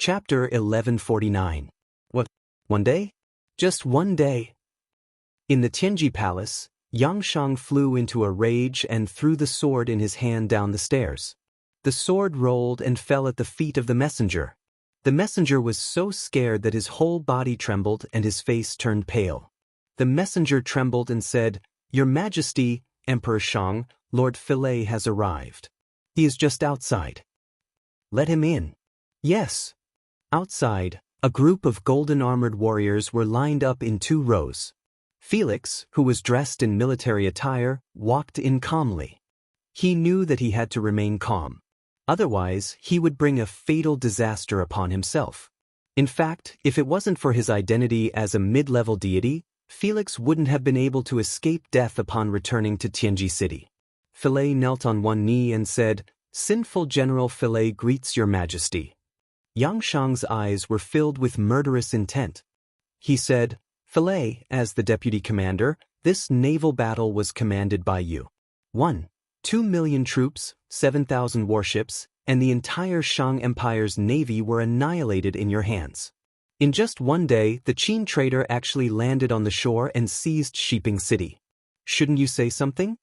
Chapter 1149. What? One day? Just one day. In the Tianji Palace, Xianxia flew into a rage and threw the sword in his hand down the stairs. The sword rolled and fell at the feet of the messenger. The messenger was so scared that his whole body trembled and his face turned pale. The messenger trembled and said, "Your Majesty, Emperor Shang, Lord Fillet has arrived. He is just outside. Let him in." Yes. Outside, a group of golden-armored warriors were lined up in 2 rows. Felix, who was dressed in military attire, walked in calmly. He knew that he had to remain calm. Otherwise, he would bring a fatal disaster upon himself. In fact, if it wasn't for his identity as a mid-level deity, Felix wouldn't have been able to escape death upon returning to Tianji City. Fillet knelt on one knee and said, "Sinful General Fillet greets your Majesty." Xianxia's eyes were filled with murderous intent. He said, "Fillet, as the deputy commander, this naval battle was commanded by you. 2 million troops, 7,000 warships, and the entire Shang Empire's navy were annihilated in your hands. In just one day, the Qin trader actually landed on the shore and seized Shiping City. Shouldn't you say something?"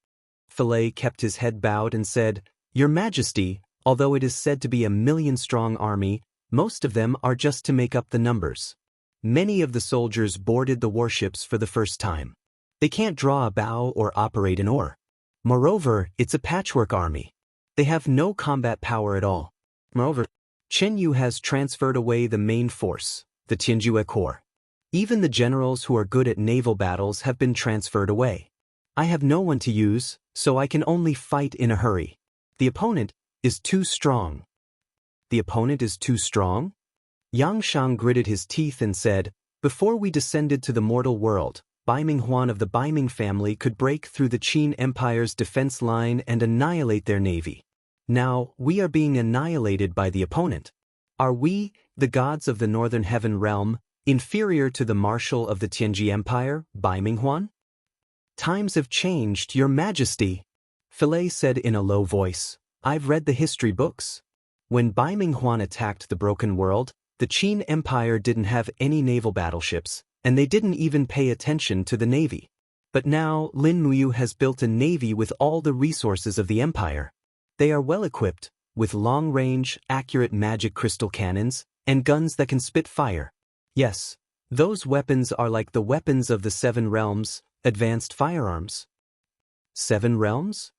Fillet kept his head bowed and said, "Your Majesty, although it is said to be a 1,000,000-strong army, most of them are just to make up the numbers. Many of the soldiers boarded the warships for the first time. They can't draw a bow or operate an oar. Moreover, it's a patchwork army. They have no combat power at all. Moreover, Chen Yu has transferred away the main force, the Tianjue Corps. Even the generals who are good at naval battles have been transferred away. I have no one to use, so I can only fight in a hurry. The opponent is too strong." "The opponent is too strong?" Xianxia gritted his teeth and said, "Before we descended to the mortal world, Baiming Huan of the Baiming family could break through the Qin Empire's defense line and annihilate their navy. Now, we are being annihilated by the opponent. Are we, the gods of the Northern Heaven realm, inferior to the marshal of the Tianji Empire, Baiming Huan?" "Times have changed, Your Majesty," Fillet said in a low voice. "I've read the history books. When Baiming Huan attacked the Broken World, the Qin Empire didn't have any naval battleships, and they didn't even pay attention to the navy. But now Lin Muyu has built a navy with all the resources of the empire. They are well equipped, with long-range, accurate magic crystal cannons, and guns that can spit fire. Yes, those weapons are like the weapons of the 7 realms, advanced firearms." 7 realms?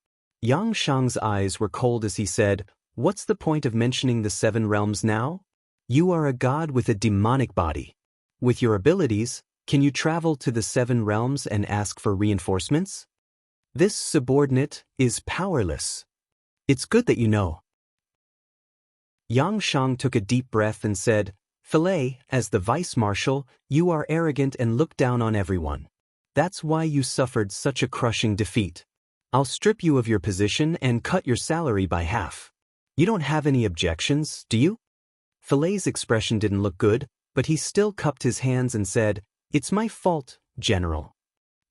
Xianxia's eyes were cold as he said, "What's the point of mentioning the 7 realms now? You are a god with a demonic body. With your abilities, can you travel to the 7 realms and ask for reinforcements? This subordinate is powerless. It's good that you know." Xianxia took a deep breath and said, "Fillet, as the vice-marshal, you are arrogant and look down on everyone. That's why you suffered such a crushing defeat. I'll strip you of your position and cut your salary by half. You don't have any objections, do you?" Fillet's expression didn't look good, but he still cupped his hands and said, "It's my fault, General."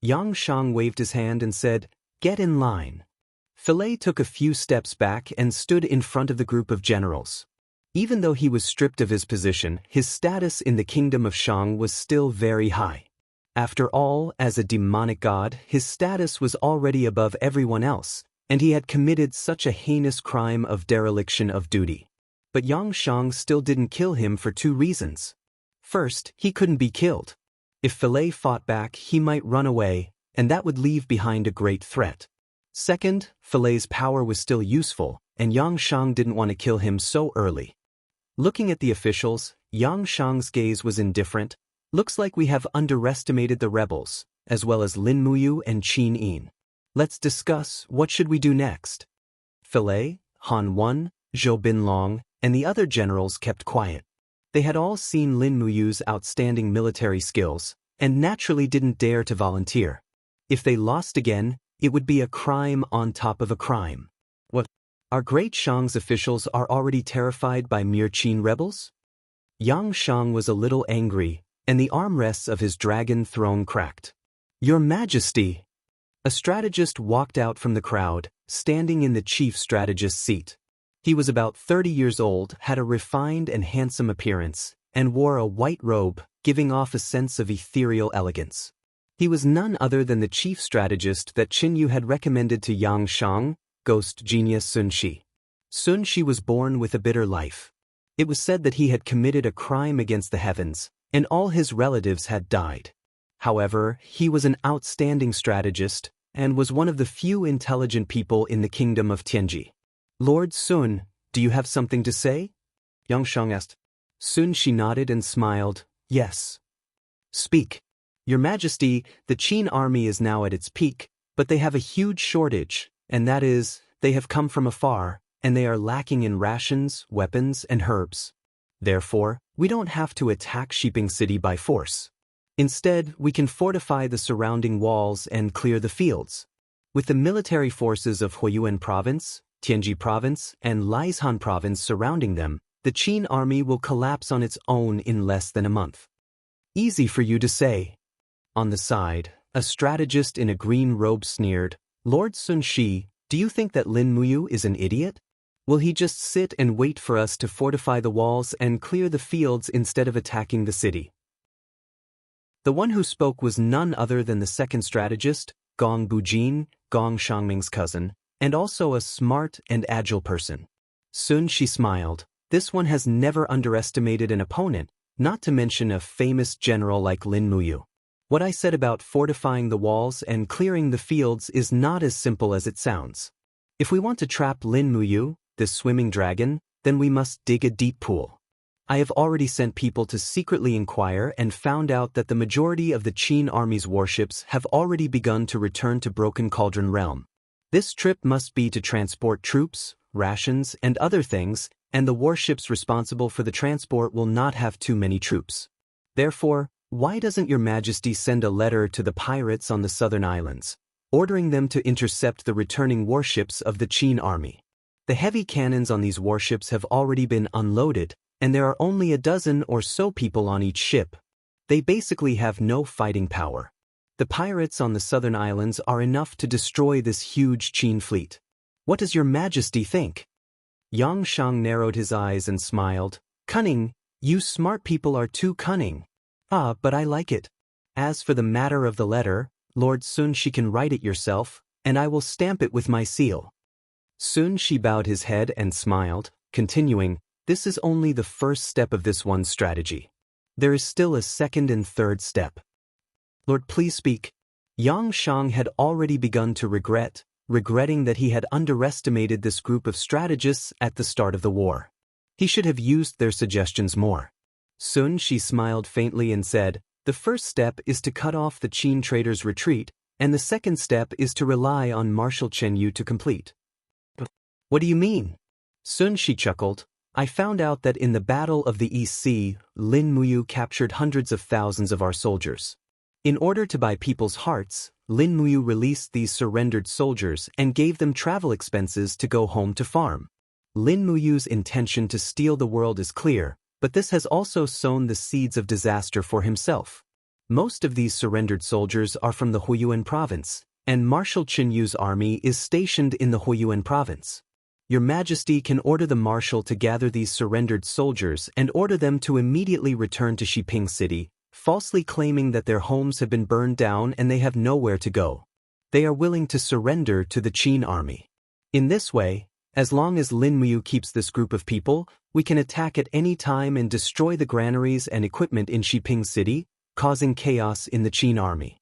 Xianxia waved his hand and said, "Get in line." Fillet took a few steps back and stood in front of the group of generals. Even though he was stripped of his position, his status in the kingdom of Shang was still very high. After all, as a demonic god, his status was already above everyone else, and he had committed such a heinous crime of dereliction of duty. But Xianxia still didn't kill him for 2 reasons. First, he couldn't be killed. If Fillet fought back, he might run away, and that would leave behind a great threat. Second, Fillet's power was still useful, and Xianxia didn't want to kill him so early. Looking at the officials, Xianxia's gaze was indifferent. "Looks like we have underestimated the rebels, as well as Lin Muyu and Qin Yin. Let's discuss what should we do next." Fillet, Han Wen, Zhou Binlong, and the other generals kept quiet. They had all seen Lin Muyu's outstanding military skills, and naturally didn't dare to volunteer. If they lost again, it would be a crime on top of a crime. What? Our great Shang's officials are already terrified by mere Qin rebels? Xianxia was a little angry, and the armrests of his dragon throne cracked. "Your Majesty!" A strategist walked out from the crowd, standing in the chief strategist's seat. He was about 30 years old, had a refined and handsome appearance, and wore a white robe, giving off a sense of ethereal elegance. He was none other than the chief strategist that Qin Yu had recommended to Yang Shang, ghost genius Sun Shi. Sun Shi was born with a bitter life. It was said that he had committed a crime against the heavens, and all his relatives had died. However, he was an outstanding strategist, and was one of the few intelligent people in the kingdom of Tianji. Lord Sun, do you have something to say? Yang Shang asked. Sun Shi nodded and smiled. Yes. Speak. Your Majesty, the Qin army is now at its peak, but they have a huge shortage, and that is, they have come from afar, and they are lacking in rations, weapons, and herbs. Therefore, we don't have to attack Shiping City by force. Instead, we can fortify the surrounding walls and clear the fields. With the military forces of Huiyuan Province, Tianji Province, and Liaishan Province surrounding them, the Qin army will collapse on its own in less than a month. Easy for you to say. On the side, a strategist in a green robe sneered, Lord Sun Shi, do you think that Lin Muyu is an idiot? Will he just sit and wait for us to fortify the walls and clear the fields instead of attacking the city? The one who spoke was none other than the second strategist, Gong Bujin, Gong Shangming's cousin, and also a smart and agile person. Sun Shi smiled. This one has never underestimated an opponent, not to mention a famous general like Lin Muyu. What I said about fortifying the walls and clearing the fields is not as simple as it sounds. If we want to trap Lin Muyu, this swimming dragon, then we must dig a deep pool. I have already sent people to secretly inquire and found out that the majority of the Qin army's warships have already begun to return to Broken Cauldron Realm. This trip must be to transport troops, rations, and other things, and the warships responsible for the transport will not have too many troops. Therefore, why doesn't Your Majesty send a letter to the pirates on the southern islands, ordering them to intercept the returning warships of the Qin army? The heavy cannons on these warships have already been unloaded, and there are only a dozen or so people on each ship. They basically have no fighting power. The pirates on the southern islands are enough to destroy this huge Qin fleet. What does Your Majesty think? Yang Shang narrowed his eyes and smiled. Cunning, you smart people are too cunning. Ah, but I like it. As for the matter of the letter, Lord Sun Shi can write it yourself, and I will stamp it with my seal. Sun Shi bowed his head and smiled, continuing, this is only the first step of this one's strategy. There is still a second and third step. Lord, please speak. Yang Shang had already begun to regretting that he had underestimated this group of strategists at the start of the war. He should have used their suggestions more. Sun Shi smiled faintly and said, the first step is to cut off the Qin traders' retreat, and the second step is to rely on Marshal Chen Yu to complete. What do you mean? Sun Shi chuckled. I found out that in the Battle of the East Sea, Lin Muyu captured hundreds of thousands of our soldiers. In order to buy people's hearts, Lin Muyu released these surrendered soldiers and gave them travel expenses to go home to farm. Lin Muyu's intention to steal the world is clear, but this has also sown the seeds of disaster for himself. Most of these surrendered soldiers are from the Huiyuan province, and Marshal Chen Yu's army is stationed in the Huiyuan province. Your Majesty can order the marshal to gather these surrendered soldiers and order them to immediately return to Shiping City, falsely claiming that their homes have been burned down and they have nowhere to go. They are willing to surrender to the Qin army. In this way, as long as Lin Muyu keeps this group of people, we can attack at any time and destroy the granaries and equipment in Shiping City, causing chaos in the Qin army.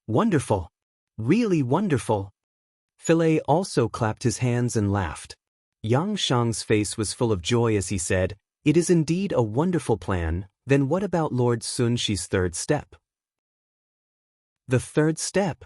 Wonderful! Really wonderful! Philae also clapped his hands and laughed. Yang Shang's face was full of joy as he said, it is indeed a wonderful plan. Then what about Lord Sun Shi's third step? The third step?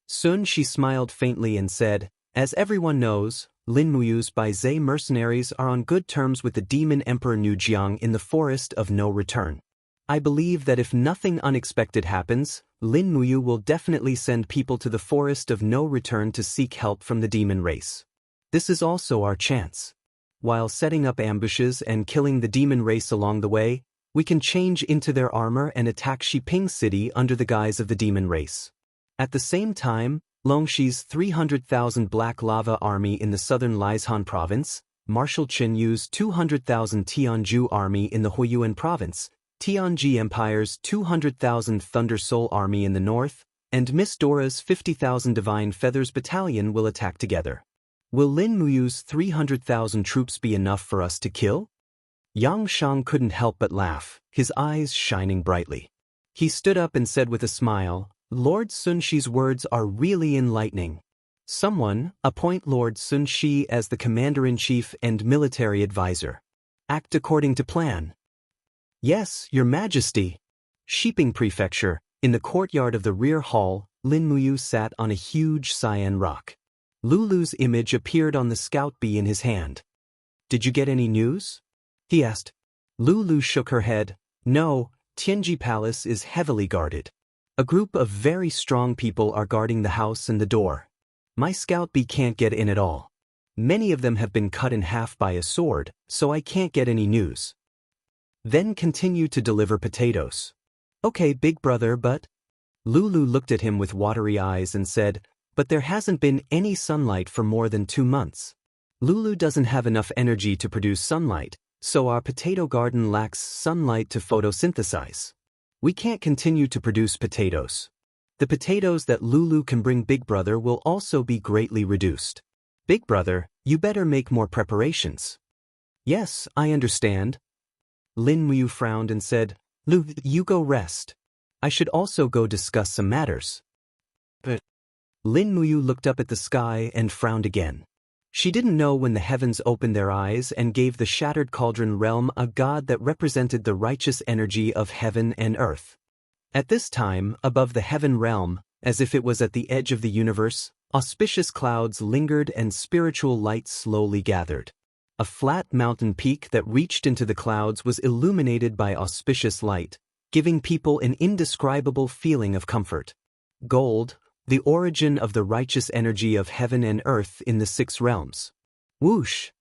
Sun Shi smiled faintly and said, as everyone knows, Lin Muyu's Baizhe mercenaries are on good terms with the demon Emperor Nujiang in the Forest of No Return. I believe that if nothing unexpected happens, Lin Muyu will definitely send people to the Forest of No Return to seek help from the demon race. This is also our chance. While setting up ambushes and killing the demon race along the way, we can change into their armor and attack Shiping City under the guise of the demon race. At the same time, Longshi's 300,000 Black Lava army in the southern Liaishan province, Marshal Qin Yu's 200,000 Tianju army in the Huiyuan province, Tianji Empire's 200,000 Thunder Soul army in the north, and Miss Dora's 50,000 Divine Feathers battalion will attack together. Will Lin Muyu's 300,000 troops be enough for us to kill? Yang Shang couldn't help but laugh, his eyes shining brightly. He stood up and said with a smile, Lord Sun Shi's words are really enlightening. Someone, appoint Lord Sun Shi as the Commander-in-Chief and military advisor. Act according to plan. Yes, Your Majesty. Shiping Prefecture, in the courtyard of the rear hall, Lin Muyu sat on a huge cyan rock. Lulu's image appeared on the scout bee in his hand. Did you get any news? He asked. Lulu shook her head. No, Tianji Palace is heavily guarded. A group of very strong people are guarding the house and the door. My scout bee can't get in at all. Many of them have been cut in half by a sword, so I can't get any news. Then continue to deliver potatoes. Okay, big brother, but... Lulu looked at him with watery eyes and said, but there hasn't been any sunlight for more than 2 months. Lulu doesn't have enough energy to produce sunlight, so our potato garden lacks sunlight to photosynthesize. We can't continue to produce potatoes. The potatoes that Lulu can bring Big Brother will also be greatly reduced. Big Brother, you better make more preparations. Yes, I understand. Lin Muyu frowned and said, Lu, you go rest. I should also go discuss some matters. But Lin Muyu looked up at the sky and frowned again. She didn't know when the heavens opened their eyes and gave the shattered cauldron realm a god that represented the righteous energy of heaven and earth. At this time, above the heaven realm, as if it was at the edge of the universe, auspicious clouds lingered and spiritual light slowly gathered. A flat mountain peak that reached into the clouds was illuminated by auspicious light, giving people an indescribable feeling of comfort. Gold, the origin of the righteous energy of heaven and earth in the 6 realms. Whoosh!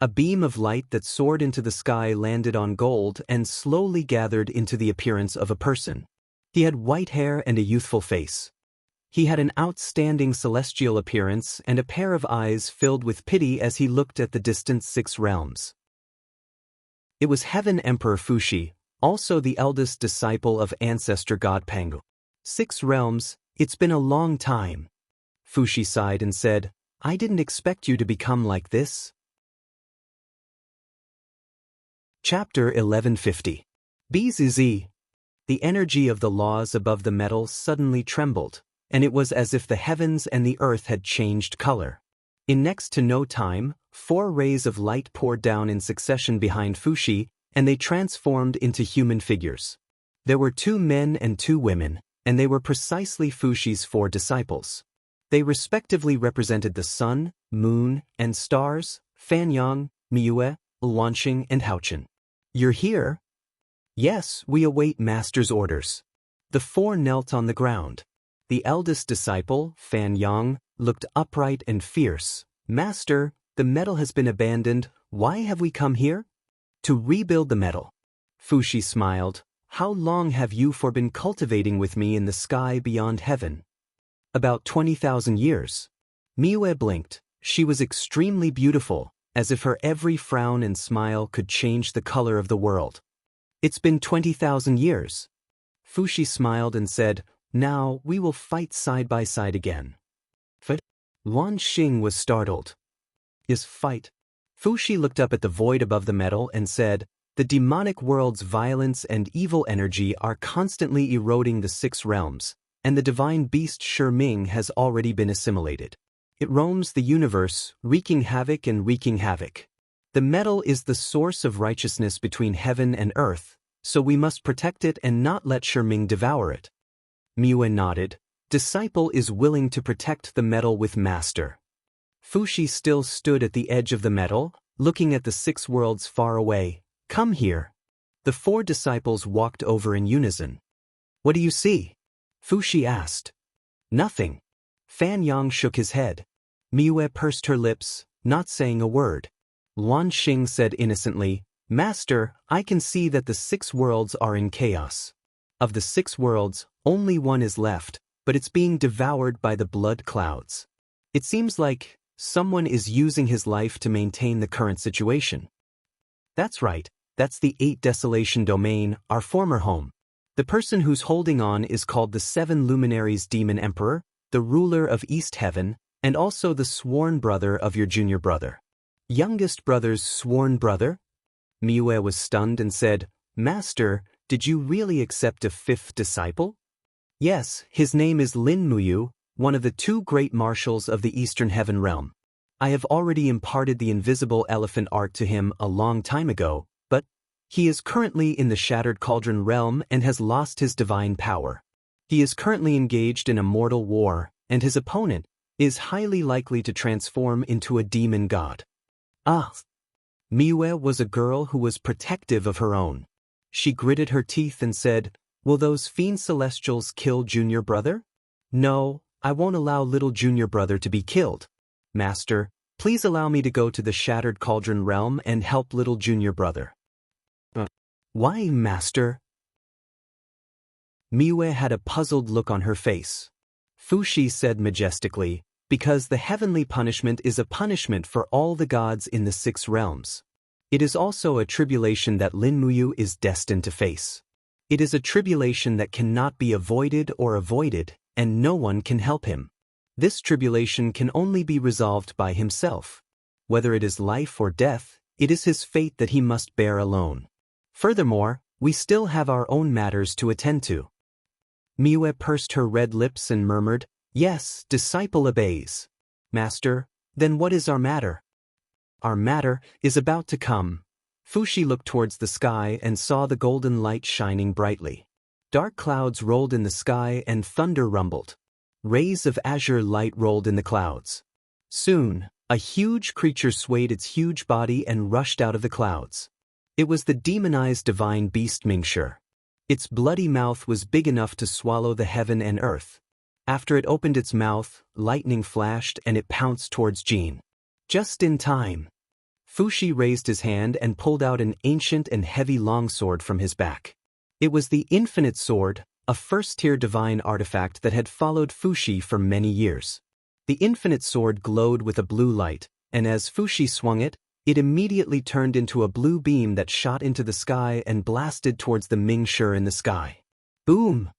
A beam of light that soared into the sky landed on gold and slowly gathered into the appearance of a person. He had white hair and a youthful face. He had an outstanding celestial appearance and a pair of eyes filled with pity as he looked at the distant 6 realms. It was Heaven Emperor Fuxi, also the eldest disciple of ancestor god Pangu. 6 realms, it's been a long time. Fuxi sighed and said, I didn't expect you to become like this. Chapter 1150. BZZ. The energy of the laws above the metal suddenly trembled, and it was as if the heavens and the earth had changed color. In next to no time, 4 rays of light poured down in succession behind Fuxi, and they transformed into human figures. There were 2 men and 2 women, and they were precisely Fuxi's 4 disciples. They respectively represented the sun, moon, and stars, Fanyang, Miue, Luanxing, and Haochen. You're here? Yes, we await Master's orders. The 4 knelt on the ground. The eldest disciple, Fanyang, looked upright and fierce. Master, the metal has been abandoned. Why have we come here? To rebuild the metal. Fuxi smiled. How long have you been cultivating with me in the sky beyond heaven? About 20,000 years. Miue blinked. She was extremely beautiful, as if her every frown and smile could change the color of the world. It's been 20,000 years. Fuxi smiled and said, now we will fight side by side again. Luanxing was startled. Is fight? Fuxi looked up at the void above the metal and said, the demonic world's violence and evil energy are constantly eroding the 6 realms, and the divine beast Shiming has already been assimilated. It roams the universe, wreaking havoc and wreaking havoc. The metal is the source of righteousness between heaven and earth, so we must protect it and not let Shiming devour it. Miue nodded. Disciple is willing to protect the metal with master. Fuxi still stood at the edge of the metal, looking at the 6 worlds far away. Come here. The 4 disciples walked over in unison. What do you see? Fuxi asked. Nothing. Fanyang shook his head. Miue pursed her lips, not saying a word. Luanxing said innocently, Master, I can see that the 6 worlds are in chaos. Of the 6 worlds, only one is left, but it's being devoured by the blood clouds. It seems like Someone is using his life to maintain the current situation. That's right, that's the 8 Desolation domain, our former home. The person who's holding on is called the 7 Luminaries Demon Emperor, the ruler of East Heaven, and also the sworn brother of your junior brother. Youngest brother's sworn brother? Miue was stunned and said, Master, did you really accept a 5th disciple? Yes, his name is Lin Muyu, one of the 2 great marshals of the Eastern Heaven realm. I have already imparted the invisible elephant art to him a long time ago, but he is currently in the Shattered Cauldron realm and has lost his divine power. He is currently engaged in a mortal war, and his opponent is highly likely to transform into a demon god. Ah! Miue was a girl who was protective of her own. She gritted her teeth and said, Will those fiend celestials kill junior brother? No, I won't allow little junior brother to be killed. Master, please allow me to go to the Shattered Cauldron realm and help little junior brother. Why, Master? Miue had a puzzled look on her face. Fuxi said majestically, Because the heavenly punishment is a punishment for all the gods in the 6 realms. It is also a tribulation that Lin Muyu is destined to face. It is a tribulation that cannot be avoided or avoided, and no one can help him. This tribulation can only be resolved by himself. Whether it is life or death, it is his fate that he must bear alone. Furthermore, we still have our own matters to attend to. Miue pursed her red lips and murmured, Yes, disciple obeys. Master, then what is our matter? Our matter is about to come. Fuxi looked towards the sky and saw the golden light shining brightly. Dark clouds rolled in the sky and thunder rumbled. Rays of azure light rolled in the clouds. Soon, a huge creature swayed its huge body and rushed out of the clouds. It was the demonized divine beast Mingshi. Its bloody mouth was big enough to swallow the heaven and earth. After it opened its mouth, lightning flashed and it pounced towards Jin. Just in time. Fuxi raised his hand and pulled out an ancient and heavy longsword from his back. It was the Infinite Sword, a first-tier divine artifact that had followed Fuxi for many years. The Infinite Sword glowed with a blue light, and as Fuxi swung it, it immediately turned into a blue beam that shot into the sky and blasted towards the Mingshi in the sky. Boom!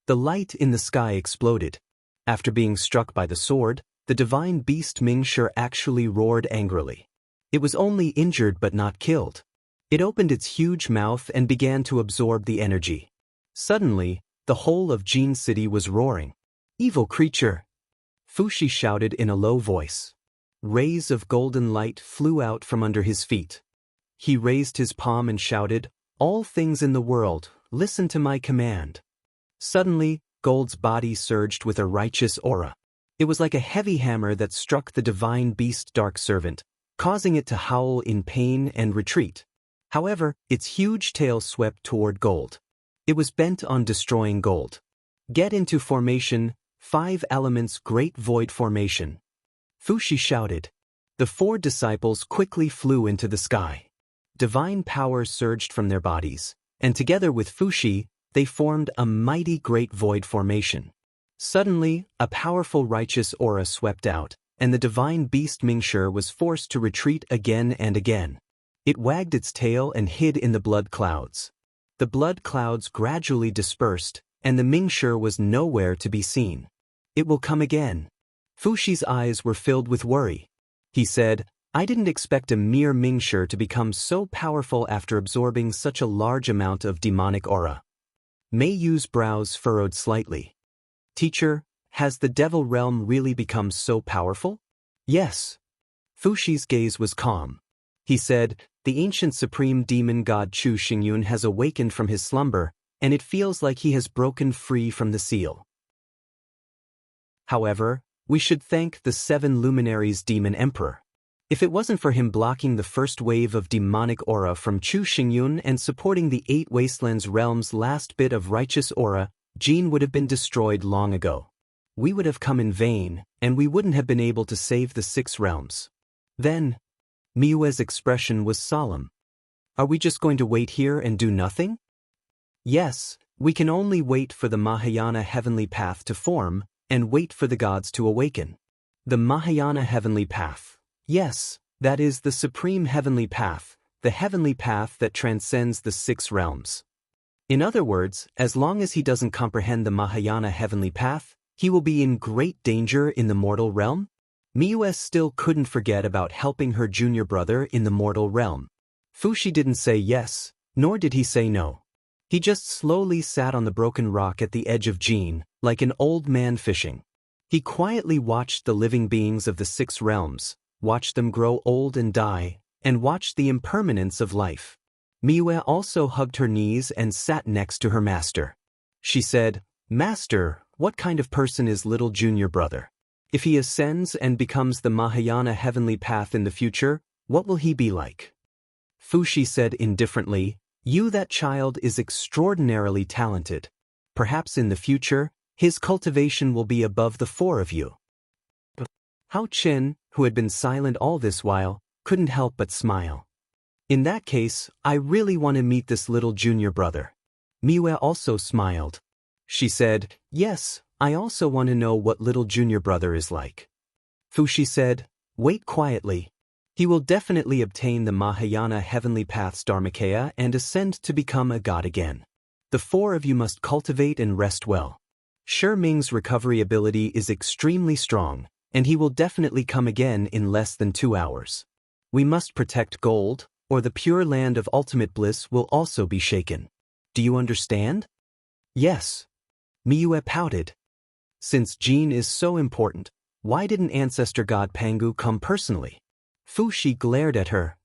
The light in the sky exploded. After being struck by the sword, the divine beast Mingshi actually roared angrily. It was only injured but not killed. It opened its huge mouth and began to absorb the energy. Suddenly, the whole of Jin City was roaring. Evil creature! Fuxi shouted in a low voice. Rays of golden light flew out from under his feet. He raised his palm and shouted, All things in the world, listen to my command. Suddenly, Gold's body surged with a righteous aura. It was like a heavy hammer that struck the divine beast Dark Servant, causing it to howl in pain and retreat. However, its huge tail swept toward Gold. It was bent on destroying Gold. Get into formation, 5 elements Great Void Formation. Fuxi shouted. The 4 disciples quickly flew into the sky. Divine power surged from their bodies, and together with Fuxi, they formed a mighty Great Void Formation. Suddenly, a powerful righteous aura swept out, and the divine beast Mingshi was forced to retreat again and again. It wagged its tail and hid in the blood clouds. The blood clouds gradually dispersed, and the Mingshi was nowhere to be seen. It will come again. Fuxi's eyes were filled with worry. He said, I didn't expect a mere Mingshi to become so powerful after absorbing such a large amount of demonic aura. Mei Yu's brows furrowed slightly. Teacher, has the devil realm really become so powerful? Yes. Fuxi's gaze was calm. He said, the ancient supreme demon god Chu Xingyun has awakened from his slumber, and it feels like he has broken free from the seal. However, we should thank the 7 Luminaries Demon Emperor. If it wasn't for him blocking the first wave of demonic aura from Chu Xingyun and supporting the 8 Wastelands realm's last bit of righteous aura, Jin would have been destroyed long ago. We would have come in vain, and we wouldn't have been able to save the 6 realms. Then, Miue's expression was solemn. Are we just going to wait here and do nothing? Yes, we can only wait for the Mahayana heavenly path to form, and wait for the gods to awaken. The Mahayana Heavenly Path. Yes, that is the supreme heavenly path, the heavenly path that transcends the 6 realms. In other words, as long as he doesn't comprehend the Mahayana heavenly path, he will be in great danger in the mortal realm? Miyu still couldn't forget about helping her junior brother in the mortal realm. Fushi didn't say yes, nor did he say no. He just slowly sat on the broken rock at the edge of Jin, like an old man fishing. He quietly watched the living beings of the 6 realms, watched them grow old and die, and watched the impermanence of life. Miyu also hugged her knees and sat next to her master. She said, "Master, what kind of person is little junior brother? If he ascends and becomes the Mahayana heavenly path in the future, what will he be like?" Fushi said indifferently, That child is extraordinarily talented. Perhaps in the future, his cultivation will be above the 4 of you." Hao Qin, who had been silent all this while, couldn't help but smile. "In that case, I really want to meet this little junior brother." Miyu also smiled. She said, "Yes, I also want to know what little junior brother is like." Fushi said, "Wait quietly. He will definitely obtain the Mahayana heavenly path's Dharmakaya and ascend to become a god again. The 4 of you must cultivate and rest well. Shi Ming's recovery ability is extremely strong, and he will definitely come again in less than 2 hours. We must protect gold, or the pure land of ultimate bliss will also be shaken. Do you understand?" "Yes." Miyu pouted. Since Jin is so important, why didn't ancestor god Pangu come personally? Fushi glared at her.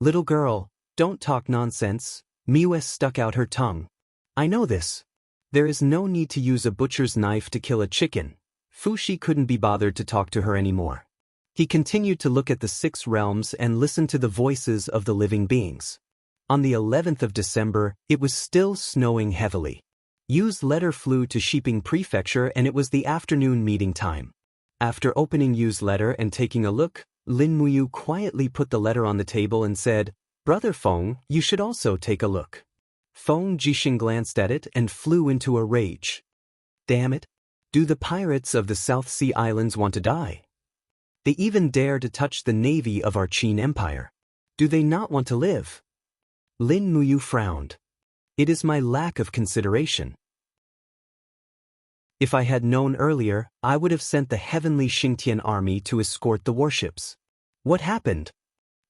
"Little girl, don't talk nonsense." Miyu stuck out her tongue. "I know this. There is no need to use a butcher's knife to kill a chicken." Fushi couldn't be bothered to talk to her anymore. He continued to look at the 6 realms and listen to the voices of the living beings. On the 11th of December, it was still snowing heavily. Yu's letter flew to Shiping Prefecture and it was the afternoon meeting time. After opening Yu's letter and taking a look, Lin Muyu quietly put the letter on the table and said, "Brother Feng, you should also take a look." Feng Jixing glanced at it and flew into a rage. "Damn it! Do the pirates of the South Sea Islands want to die? They even dare to touch the navy of our Qin Empire. Do they not want to live?" Lin Muyu frowned. "It is my lack of consideration. If I had known earlier, I would have sent the heavenly Xingtian army to escort the warships." "What happened?"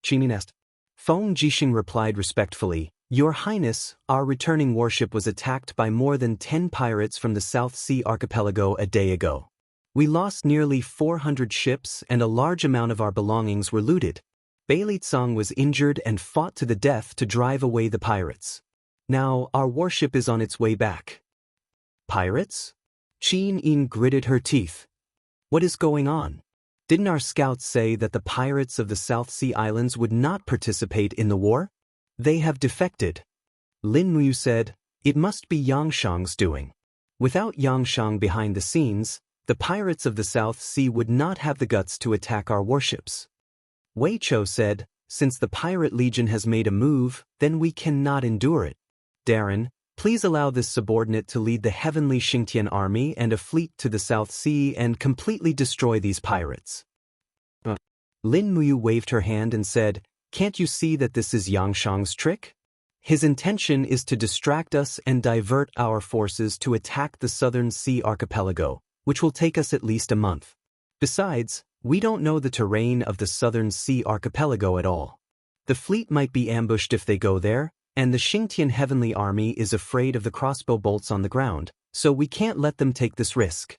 Qinin asked. Feng Jixing replied respectfully, "Your Highness, our returning warship was attacked by more than 10 pirates from the South Sea Archipelago a day ago. We lost nearly 400 ships and a large amount of our belongings were looted. Bailey Tsang was injured and fought to the death to drive away the pirates. Now our warship is on its way back." "Pirates?" Qin gritted her teeth. "What is going on? Didn't our scouts say that the pirates of the South Sea Islands would not participate in the war? They have defected." Lin Muyu said, "It must be Yangshang's doing. Without Yangshang behind the scenes, the pirates of the South Sea would not have the guts to attack our warships." Wei Chou said, "Since the pirate legion has made a move, then we cannot endure it. Darren, please allow this subordinate to lead the heavenly Xingtian army and a fleet to the South Sea and completely destroy these pirates." Lin Muyu waved her hand and said, "Can't you see that this is Yangshang's trick? His intention is to distract us and divert our forces to attack the Southern Sea Archipelago, which will take us at least a month. Besides, we don't know the terrain of the Southern Sea Archipelago at all. The fleet might be ambushed if they go there, and the Xingtian Heavenly Army is afraid of the crossbow bolts on the ground, so we can't let them take this risk."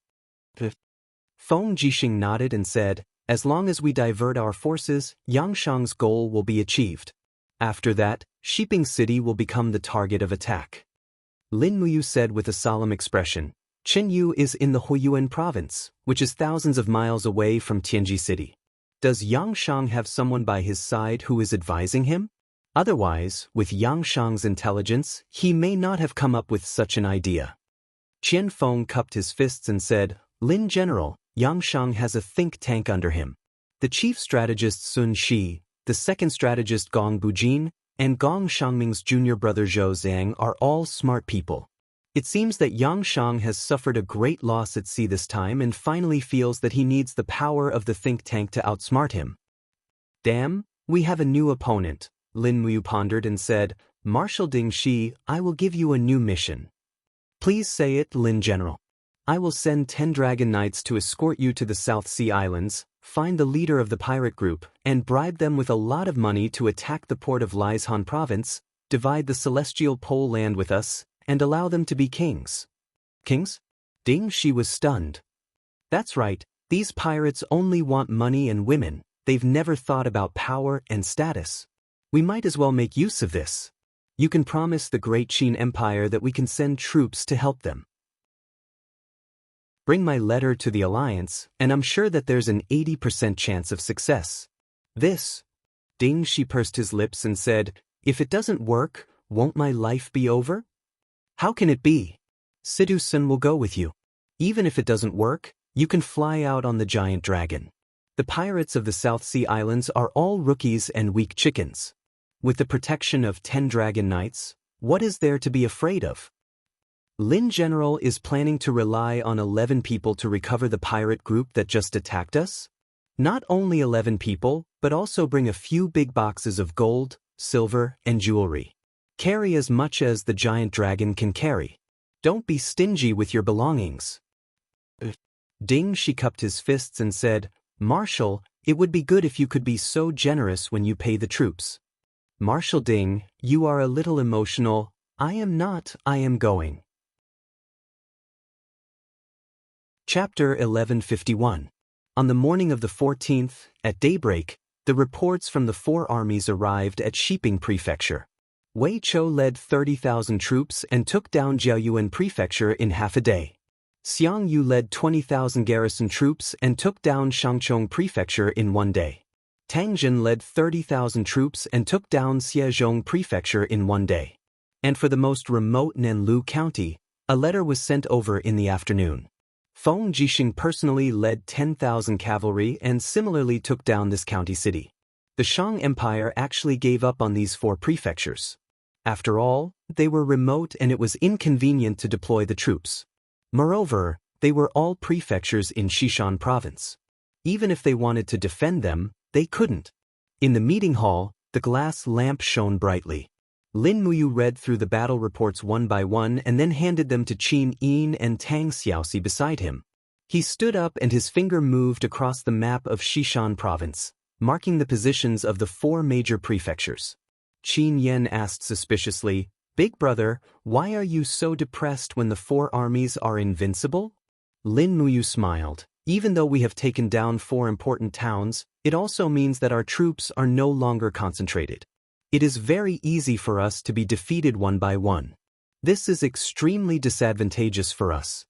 Feng Jixing nodded and said, "As long as we divert our forces, Yangshang's goal will be achieved. After that, Shiping City will become the target of attack." Lin Muyu said with a solemn expression, "Qinyu is in the Huiyuan province, which is thousands of miles away from Tianji City. Does Yangshang have someone by his side who is advising him? Otherwise, with Yangshang's intelligence, he may not have come up with such an idea." Qian Feng cupped his fists and said, "Lin General, Yangshang has a think tank under him. The chief strategist Sun Shi, the second strategist Gong Bujin, and Gong Shangming's junior brother Zhou Zhang are all smart people. It seems that Xianxia has suffered a great loss at sea this time and finally feels that he needs the power of the think tank to outsmart him. Damn, we have a new opponent, Lin Muyu pondered and said, Marshal Ding Shi, I will give you a new mission. Please say it, Lin General. I will send 10 Dragon Knights to escort you to the South Sea Islands, find the leader of the pirate group, and bribe them with a lot of money to attack the port of Liaishan Province, divide the celestial pole land with us, and allow them to be kings. Kings? Ding Shi was stunned. That's right, these pirates only want money and women, they've never thought about power and status. We might as well make use of this. You can promise the great Qin Empire that we can send troops to help them. Bring my letter to the Alliance, and I'm sure that there's an 80% chance of success. This. Ding Shi pursed his lips and said, if it doesn't work, won't my life be over? How can it be? Sidu-sun will go with you. Even if it doesn't work, you can fly out on the giant dragon. The pirates of the South Sea Islands are all rookies and weak chickens. With the protection of 10 Dragon Knights, what is there to be afraid of? Lin General is planning to rely on 11 people to recover the pirate group that just attacked us? Not only 11 people, but also bring a few big boxes of gold, silver, and jewelry. Carry as much as the giant dragon can carry. Don't be stingy with your belongings. Ding Shi cupped his fists and said, Marshal, it would be good if you could be so generous when you pay the troops. Marshal Ding, you are a little emotional. I am not, I am going. Chapter 1151. On the morning of the 14th, at daybreak, the reports from the 4 armies arrived at Shiping Prefecture. Wei Chou led 30,000 troops and took down Jiaoyuan Prefecture in half a day. Xiang Yu led 20,000 garrison troops and took down Shangchong Prefecture in 1 day. Tang Jin led 30,000 troops and took down Xiezhong Prefecture in 1 day. And for the most remote Nanlu County, a letter was sent over in the afternoon. Feng Jixing personally led 10,000 cavalry and similarly took down this county city. The Shang Empire actually gave up on these 4 prefectures. After all, they were remote and it was inconvenient to deploy the troops. Moreover, they were all prefectures in Xishan Province. Even if they wanted to defend them, they couldn't. In the meeting hall, the glass lamp shone brightly. Lin Muyu read through the battle reports one by one and then handed them to Qin Yin and Tang Xiaoxi beside him. He stood up and his finger moved across the map of Xishan Province, marking the positions of the 4 major prefectures. Qin Yin asked suspiciously, Big brother, why are you so depressed when the 4 armies are invincible? Lin Muyu smiled. Even though we have taken down 4 important towns, it also means that our troops are no longer concentrated. It is very easy for us to be defeated one by one. This is extremely disadvantageous for us.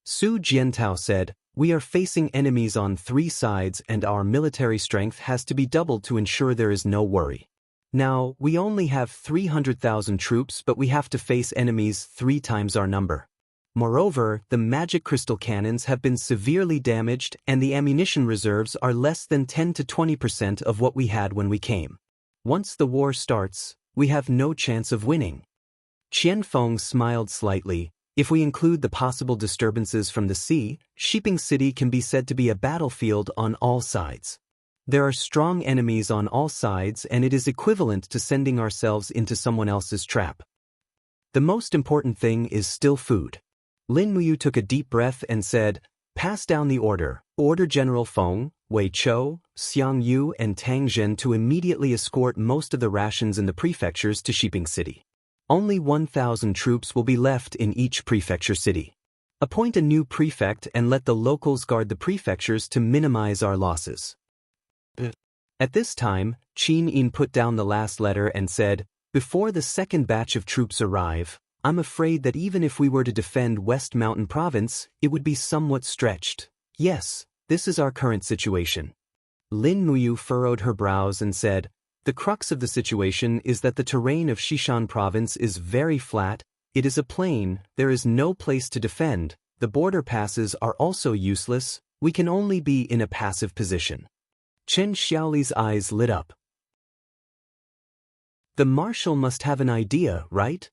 Su Jiantao said, we are facing enemies on 3 sides and our military strength has to be doubled to ensure there is no worry. Now, we only have 300,000 troops but we have to face enemies 3 times our number. Moreover, the magic crystal cannons have been severely damaged and the ammunition reserves are less than 10 to 20% of what we had when we came. Once the war starts, we have no chance of winning. Qianfeng smiled slightly. If we include the possible disturbances from the sea, Shiping City can be said to be a battlefield on all sides. There are strong enemies on all sides and it is equivalent to sending ourselves into someone else's trap. The most important thing is still food. Lin Muyu took a deep breath and said, pass down the order. Order General Feng, Wei Chou, Xiang Yu and Tang Zhen to immediately escort most of the rations in the prefectures to Shiping City. Only 1,000 troops will be left in each prefecture city. Appoint a new prefect and let the locals guard the prefectures to minimize our losses. At this time, Qin Yin put down the last letter and said, before the second batch of troops arrive, I'm afraid that even if we were to defend West Mountain Province, it would be somewhat stretched. Yes, this is our current situation. Lin Muyu furrowed her brows and said, the crux of the situation is that the terrain of Xishan Province is very flat, it is a plain, there is no place to defend, the border passes are also useless, we can only be in a passive position. Chen Xiaoli's eyes lit up. The marshal must have an idea, right?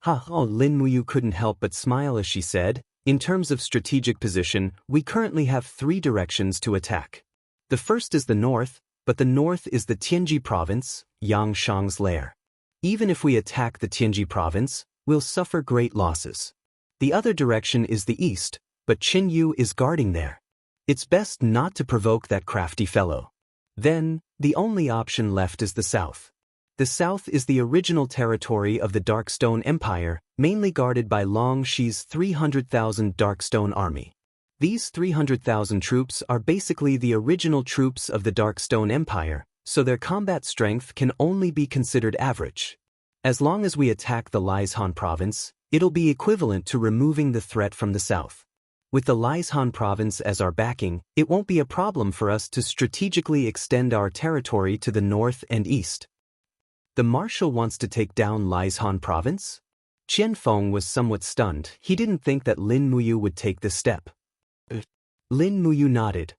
Lin Muyu couldn't help but smile as she said, in terms of strategic position, we currently have 3 directions to attack. The first is the north, but the north is the Tianji province, Yangshang's lair. Even if we attack the Tianji province, we'll suffer great losses. The other direction is the east, but Qin Yu is guarding there. It's best not to provoke that crafty fellow. Then, the only option left is the south. The south is the original territory of the Darkstone Empire, mainly guarded by Long Shi's 300,000 Darkstone army. These 300,000 troops are basically the original troops of the Darkstone Empire, so their combat strength can only be considered average. As long as we attack the Liaishan province, it'll be equivalent to removing the threat from the south. With the Liaishan province as our backing, it won't be a problem for us to strategically extend our territory to the north and east. The marshal wants to take down Liaishan province? Qian Feng was somewhat stunned. He didn't think that Lin Muyu would take this step. Lin Muyu nodded.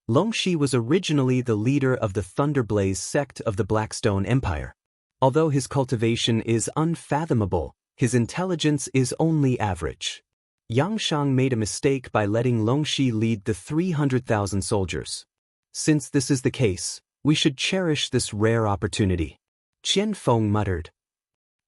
Long Shi was originally the leader of the Thunderblaze sect of the Blackstone Empire. Although his cultivation is unfathomable, his intelligence is only average. Yangshang made a mistake by letting Long Shi lead the 300,000 soldiers. Since this is the case, we should cherish this rare opportunity. Qian Feng muttered.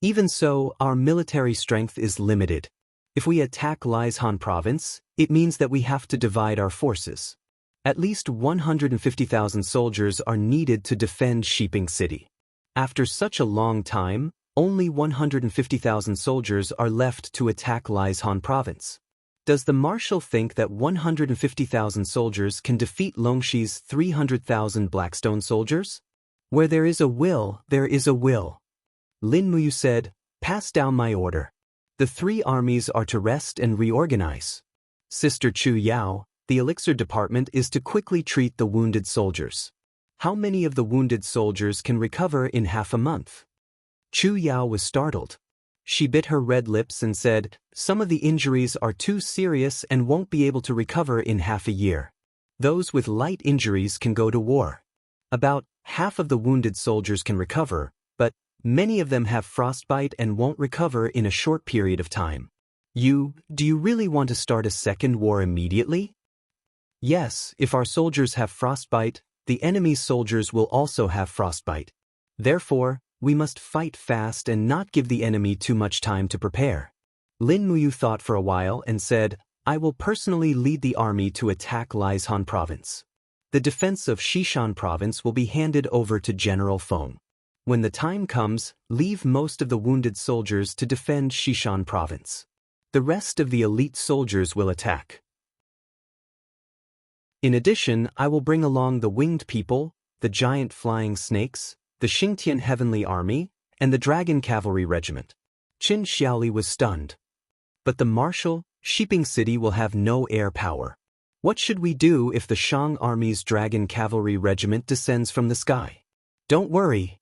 Even so, our military strength is limited. If we attack Liaishan province, it means that we have to divide our forces. At least 150,000 soldiers are needed to defend Shiping City. After such a long time, only 150,000 soldiers are left to attack Liaishan province. Does the marshal think that 150,000 soldiers can defeat Long Shi's 300,000 Blackstone soldiers? Where there is a will, there is a will. Lin Muyu said, pass down my order. The 3 armies are to rest and reorganize. Sister Chu Yao, the elixir department is to quickly treat the wounded soldiers. How many of the wounded soldiers can recover in half a month? Chu Yao was startled. She bit her red lips and said, some of the injuries are too serious and won't be able to recover in half a year. Those with light injuries can go to war. About half of the wounded soldiers can recover, but many of them have frostbite and won't recover in a short period of time. Do you really want to start a second war immediately? Yes, if our soldiers have frostbite, the enemy's soldiers will also have frostbite. Therefore, we must fight fast and not give the enemy too much time to prepare. Lin Muyu thought for a while and said, I will personally lead the army to attack Liaishan province. The defense of Xishan province will be handed over to General Feng. When the time comes, leave most of the wounded soldiers to defend Xishan province. The rest of the elite soldiers will attack. In addition, I will bring along the winged people, the giant flying snakes, the Xingtian Heavenly Army, and the Dragon Cavalry Regiment. Qin Xiaoli was stunned. But the marshal, Shiping City will have no air power. What should we do if the Shang Army's Dragon Cavalry Regiment descends from the sky? Don't worry.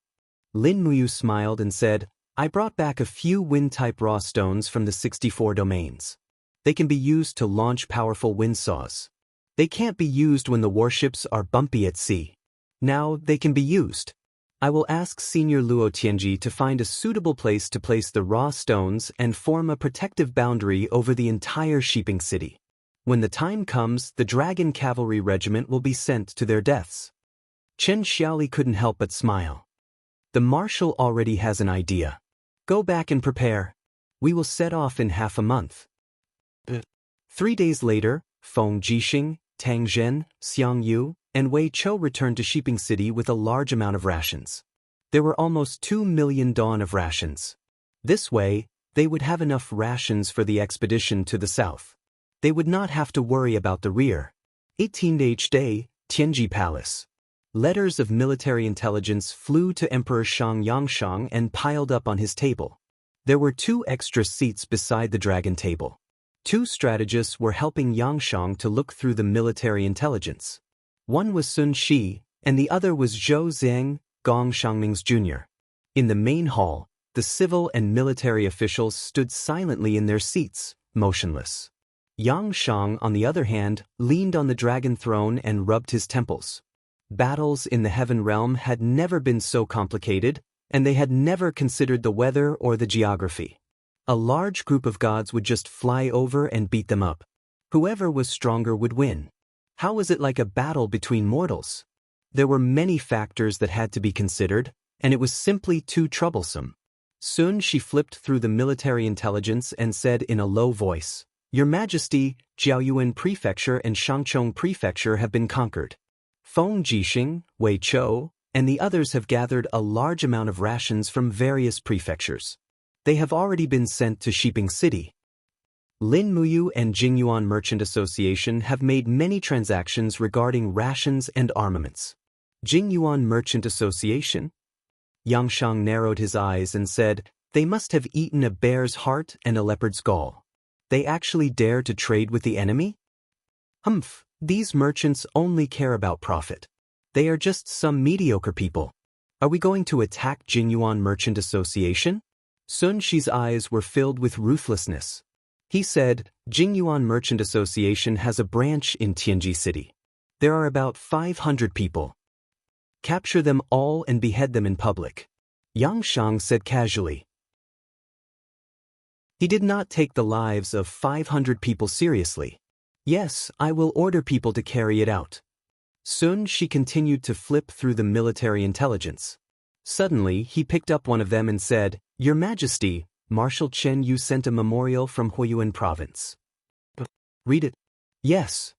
Lin Muyu smiled and said, I brought back a few wind-type raw stones from the 64 domains. They can be used to launch powerful windsaws. They can't be used when the warships are bumpy at sea. Now they can be used. I will ask Senior Luo Tianji to find a suitable place to place the raw stones and form a protective boundary over the entire Shiping City. When the time comes, the Dragon Cavalry Regiment will be sent to their deaths. Chen Xiaoli couldn't help but smile. The marshal already has an idea. Go back and prepare. We will set off in half a month. 3 days later, Feng Jixing, Tang Zhen, Xiang Yu, and Wei Chou returned to Shiping City with a large amount of rations. There were almost 2 million dawn of rations. This way, they would have enough rations for the expedition to the south. They would not have to worry about the rear. 18th day, Tianji Palace. Letters of military intelligence flew to Emperor Shang Yangshang and piled up on his table. There were 2 extra seats beside the dragon table. 2 strategists were helping Yangshang to look through the military intelligence. One was Sun Shi, and the other was Zhou Zhang, Gong Shangming's junior. In the main hall, the civil and military officials stood silently in their seats, motionless. Yangshang, on the other hand, leaned on the dragon throne and rubbed his temples. Battles in the heaven realm had never been so complicated, and they had never considered the weather or the geography. A large group of gods would just fly over and beat them up. Whoever was stronger would win. How was it like a battle between mortals? There were many factors that had to be considered, and it was simply too troublesome. Soon she flipped through the military intelligence and said in a low voice, "Your Majesty, Jiaoyuan Prefecture and Shangchong Prefecture have been conquered. Feng Jixing, Wei Chou, and the others have gathered a large amount of rations from various prefectures. They have already been sent to Shiping City. Lin Muyu and Jingyuan Merchant Association have made many transactions regarding rations and armaments." Jingyuan Merchant Association? Xianxia narrowed his eyes and said, "They must have eaten a bear's heart and a leopard's gall. They actually dare to trade with the enemy? Humph, these merchants only care about profit. They are just some mediocre people. Are we going to attack Jingyuan Merchant Association?" Sun Shi's eyes were filled with ruthlessness. He said, "Jingyuan Merchant Association has a branch in Tianji City. There are about 500 people. Capture them all and behead them in public." Yang Shang said casually. He did not take the lives of 500 people seriously. "Yes, I will order people to carry it out." Soon she continued to flip through the military intelligence. Suddenly, he picked up one of them and said, "Your Majesty, Marshal Chen Yu sent a memorial from Huiyuan Province." "Read it." "Yes."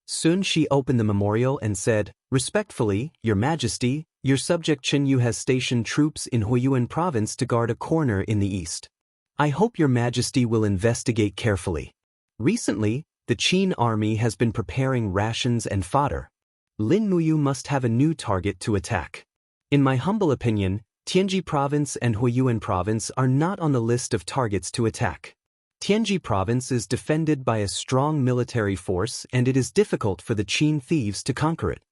Soon she opened the memorial and said, "Respectfully, Your Majesty, your subject Chen Yu has stationed troops in Huiyuan Province to guard a corner in the east. I hope Your Majesty will investigate carefully. Recently, the Qin army has been preparing rations and fodder. Lin Muyu must have a new target to attack. In my humble opinion, Tianji Province and Huiyuan Province are not on the list of targets to attack. Tianji Province is defended by a strong military force and it is difficult for the Qin thieves to conquer it.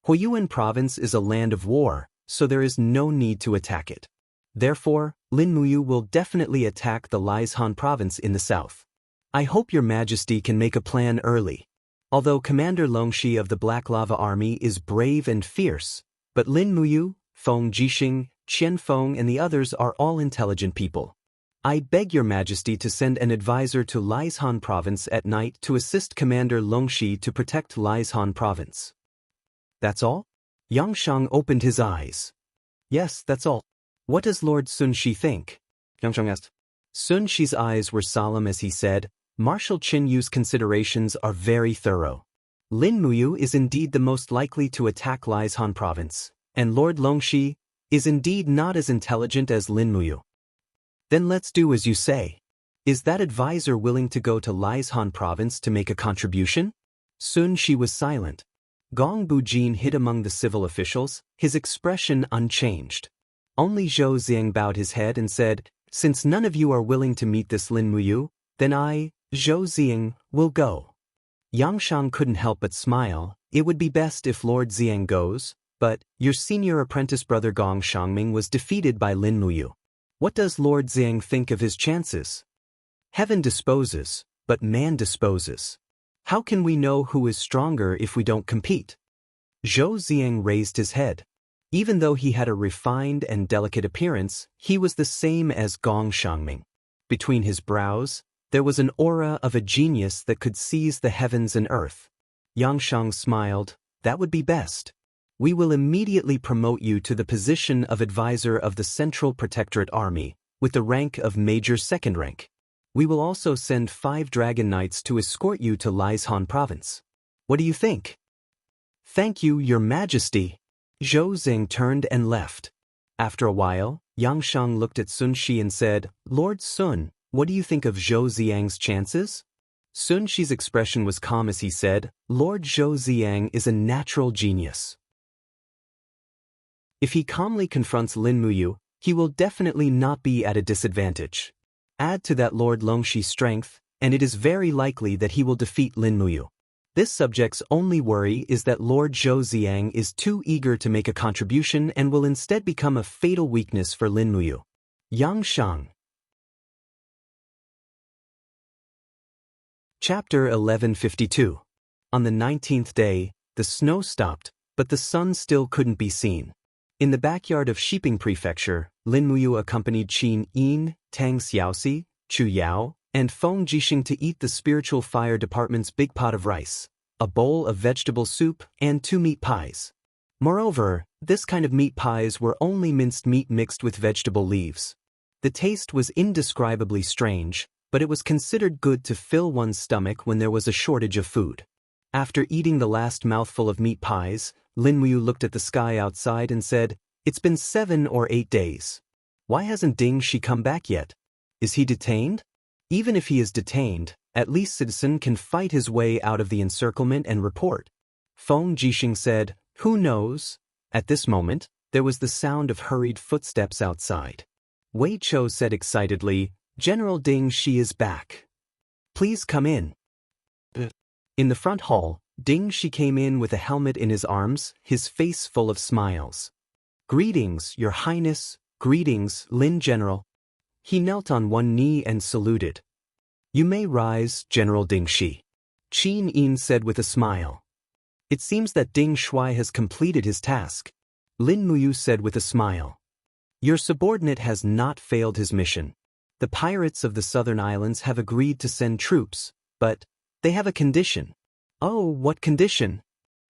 Huiyuan Province is a land of war, so there is no need to attack it. Therefore, Lin Muyu will definitely attack the Liaishan Province in the south. I hope Your Majesty can make a plan early. Although Commander Longxi of the Black Lava Army is brave and fierce, but Lin Muyu, Feng Jixing, Qian Feng and the others are all intelligent people. I beg Your Majesty to send an advisor to Liaishan Province at night to assist Commander Longxi to protect Liaishan Province." "That's all?" Yang Shang opened his eyes. "Yes, that's all." "What does Lord Sun Shi think?" Yang Shang asked. Sun Shi's eyes were solemn as he said, "Marshal Qin Yu's considerations are very thorough. Lin Muyu is indeed the most likely to attack Liaishan Province, and Lord Longxi is indeed not as intelligent as Lin Muyu. Then let's do as you say. Is that advisor willing to go to Liaishan Province to make a contribution?" Sun Shi was silent. Gong Bujin hid among the civil officials, his expression unchanged. Only Zhou Xiang bowed his head and said, "Since none of you are willing to meet this Lin Muyu, then I, Zhou Xiang, will go." Yang Shang couldn't help but smile. It would be best if Lord Xiang goes, but your senior apprentice brother Gong Shangming was defeated by Lin Muyu. What does Lord Xiang think of his chances? Heaven disposes, but man disposes. How can we know who is stronger if we don't compete? Zhou Xiang raised his head. Even though he had a refined and delicate appearance, he was the same as Gong Shangming. Between his brows, there was an aura of a genius that could seize the heavens and earth. Yang Shang smiled, "That would be best. We will immediately promote you to the position of advisor of the Central Protectorate Army, with the rank of Major Second Rank. We will also send 5 Dragon Knights to escort you to Liaishan Province. What do you think?" "Thank you, Your Majesty." Zhou Xiang turned and left. After a while, Yang Shang looked at Sun Shi and said, "Lord Sun, what do you think of Zhou Xiang's chances?" Sun Shi's expression was calm as he said, "Lord Zhou Xiang is a natural genius. If he calmly confronts Lin Muyu, he will definitely not be at a disadvantage. Add to that Lord Longxi's strength, and it is very likely that he will defeat Lin Muyu. This subject's only worry is that Lord Zhou Xiang is too eager to make a contribution and will instead become a fatal weakness for Lin Muyu." Yang Shang. Chapter 1152. On the 19th day, the snow stopped, but the sun still couldn't be seen. In the backyard of Shiping Prefecture, Lin Muyu accompanied Qin Yin, Tang Xiaoxi, Chu Yao, and Feng Jixing to eat the spiritual fire department's big pot of rice, a bowl of vegetable soup, and 2 meat pies. Moreover, this kind of meat pies were only minced meat mixed with vegetable leaves. The taste was indescribably strange, but it was considered good to fill one's stomach when there was a shortage of food. After eating the last mouthful of meat pies, Lin Muyu looked at the sky outside and said, "It's been 7 or 8 days. Why hasn't Ding Shi come back yet? Is he detained? Even if he is detained, at least Citizen can fight his way out of the encirclement and report." Feng Jixing said, "Who knows?" At this moment, there was the sound of hurried footsteps outside. Wei Chou said excitedly, "General Ding Shi is back. Please come in." In the front hall, Ding Shi came in with a helmet in his arms, his face full of smiles. "Greetings, Your Highness, greetings, Lin General." He knelt on one knee and saluted. "You may rise, General Ding Shi," Qin Yin said with a smile. "It seems that Ding Shui has completed his task," Lin Muyu said with a smile. "Your subordinate has not failed his mission. The pirates of the southern islands have agreed to send troops, but they have a condition." "Oh, what condition?"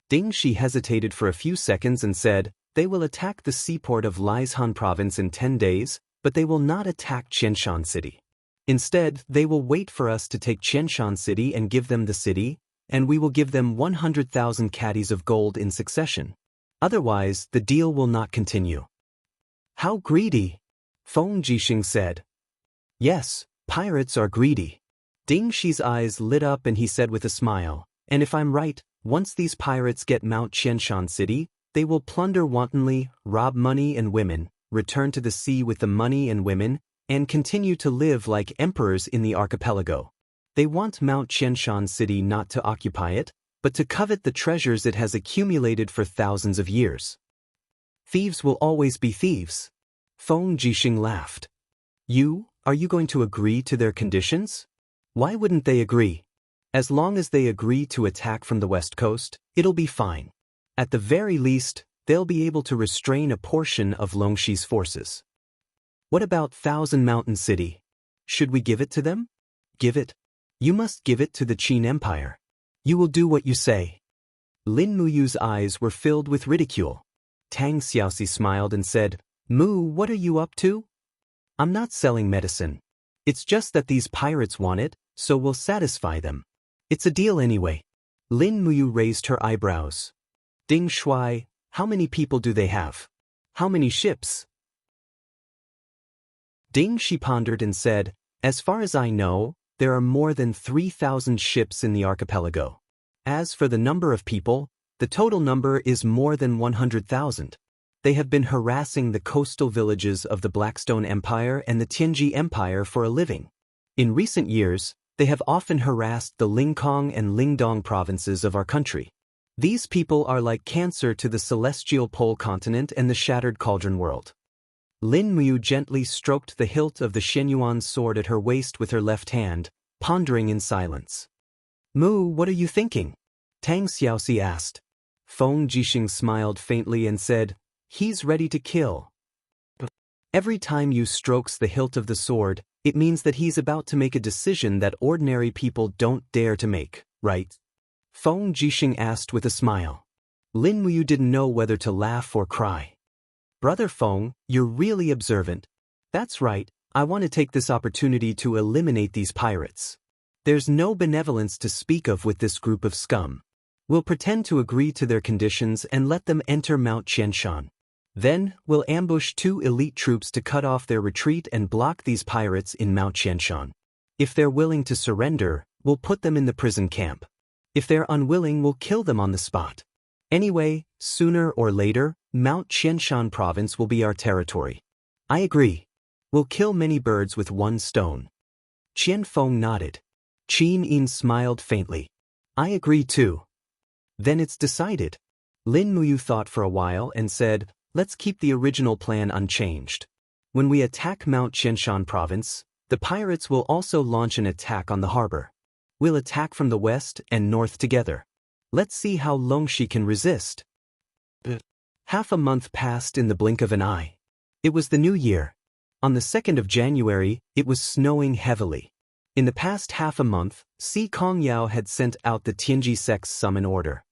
Ding Shi hesitated for a few seconds and said, "They will attack the seaport of Liaishan province in 10 days, but they will not attack Qianshan City. Instead, they will wait for us to take Qianshan City and give them the city, and we will give them 100,000 caddies of gold in succession. Otherwise, the deal will not continue." "How greedy," Feng Jixing said. "Yes, pirates are greedy." Ding Shi's eyes lit up and he said with a smile, "And if I'm right, once these pirates get Mount Qianshan City, they will plunder wantonly, rob money and women, return to the sea with the money and women, and continue to live like emperors in the archipelago. They want Mount Qianshan City not to occupy it, but to covet the treasures it has accumulated for thousands of years. Thieves will always be thieves." Feng Jixing laughed. Are you going to agree to their conditions?" "Why wouldn't they agree? As long as they agree to attack from the west coast, it'll be fine. At the very least, they'll be able to restrain a portion of Longshi's forces." "What about Thousand Mountain City? Should we give it to them?" "Give it? You must give it to the Qin Empire. You will do what you say." Lin Muyu's eyes were filled with ridicule. Tang Xiaoxi smiled and said, "Mu, what are you up to?" "I'm not selling medicine. It's just that these pirates want it, so we'll satisfy them. It's a deal anyway." Lin Muyu raised her eyebrows. "Ding Shui, how many people do they have? How many ships?" Ding Shi pondered and said, "As far as I know, there are more than 3,000 ships in the archipelago. As for the number of people, the total number is more than 100,000. They have been harassing the coastal villages of the Blackstone Empire and the Tianji Empire for a living. In recent years, they have often harassed the Lingkong and Lingdong provinces of our country. These people are like cancer to the celestial pole continent and the shattered cauldron world." Lin Muyu gently stroked the hilt of the Shenyuan sword at her waist with her left hand, pondering in silence. "Mu, what are you thinking?" Tang Xiaoxi asked. Feng Jixing smiled faintly and said, "He's ready to kill. Every time you strokes the hilt of the sword, it means that he's about to make a decision that ordinary people don't dare to make, right?" Feng Jixing asked with a smile. Lin Muyu didn't know whether to laugh or cry. "Brother Feng, you're really observant." "That's right, I want to take this opportunity to eliminate these pirates. There's no benevolence to speak of with this group of scum. We'll pretend to agree to their conditions and let them enter Mount Qianshan. Then, we'll ambush 2 elite troops to cut off their retreat and block these pirates in Mount Qianshan. If they're willing to surrender, we'll put them in the prison camp. If they're unwilling, we'll kill them on the spot. Anyway, sooner or later, Mount Qianshan province will be our territory." "I agree. We'll kill many birds with one stone." Qian Feng nodded. Qin Yin smiled faintly. "I agree too." "Then it's decided." Lin Muyu thought for a while and said, "Let's keep the original plan unchanged. When we attack Mount Qianshan province, the pirates will also launch an attack on the harbor. We'll attack from the west and north together. Let's see how Longxi can resist." Half a month passed in the blink of an eye. It was the new year. On the 2nd of January, it was snowing heavily. In the past half a month, Xianxia had sent out the Tianji sects summon order.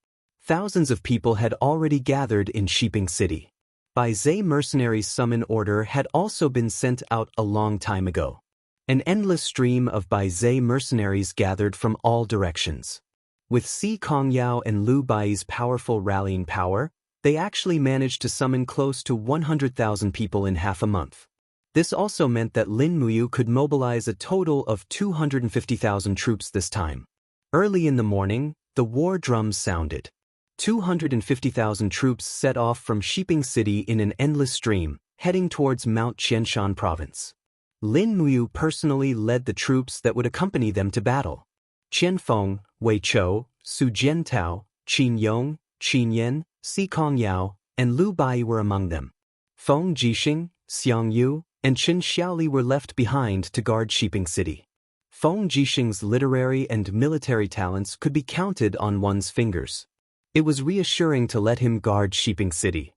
Thousands of people had already gathered in Shiping City. Baizhe mercenaries' summon order had also been sent out a long time ago. An endless stream of Baizhe mercenaries gathered from all directions. With Xianxia and Liu Bai's powerful rallying power, they actually managed to summon close to 100,000 people in half a month. This also meant that Lin Muyu could mobilize a total of 250,000 troops this time. Early in the morning, the war drums sounded. 250,000 troops set off from Shiping City in an endless stream, heading towards Mount Qianshan province. Lin Muyu personally led the troops that would accompany them to battle. Qian Feng, Wei Chou, Su Jiantao, Qin Yong, Qin Yan, Xikong Yao, and Liu Bai were among them. Feng Jixing, Xiang Yu, and Chen Xiaoli were left behind to guard Shiping City. Feng Jixing's literary and military talents could be counted on one's fingers. It was reassuring to let him guard Shiping City.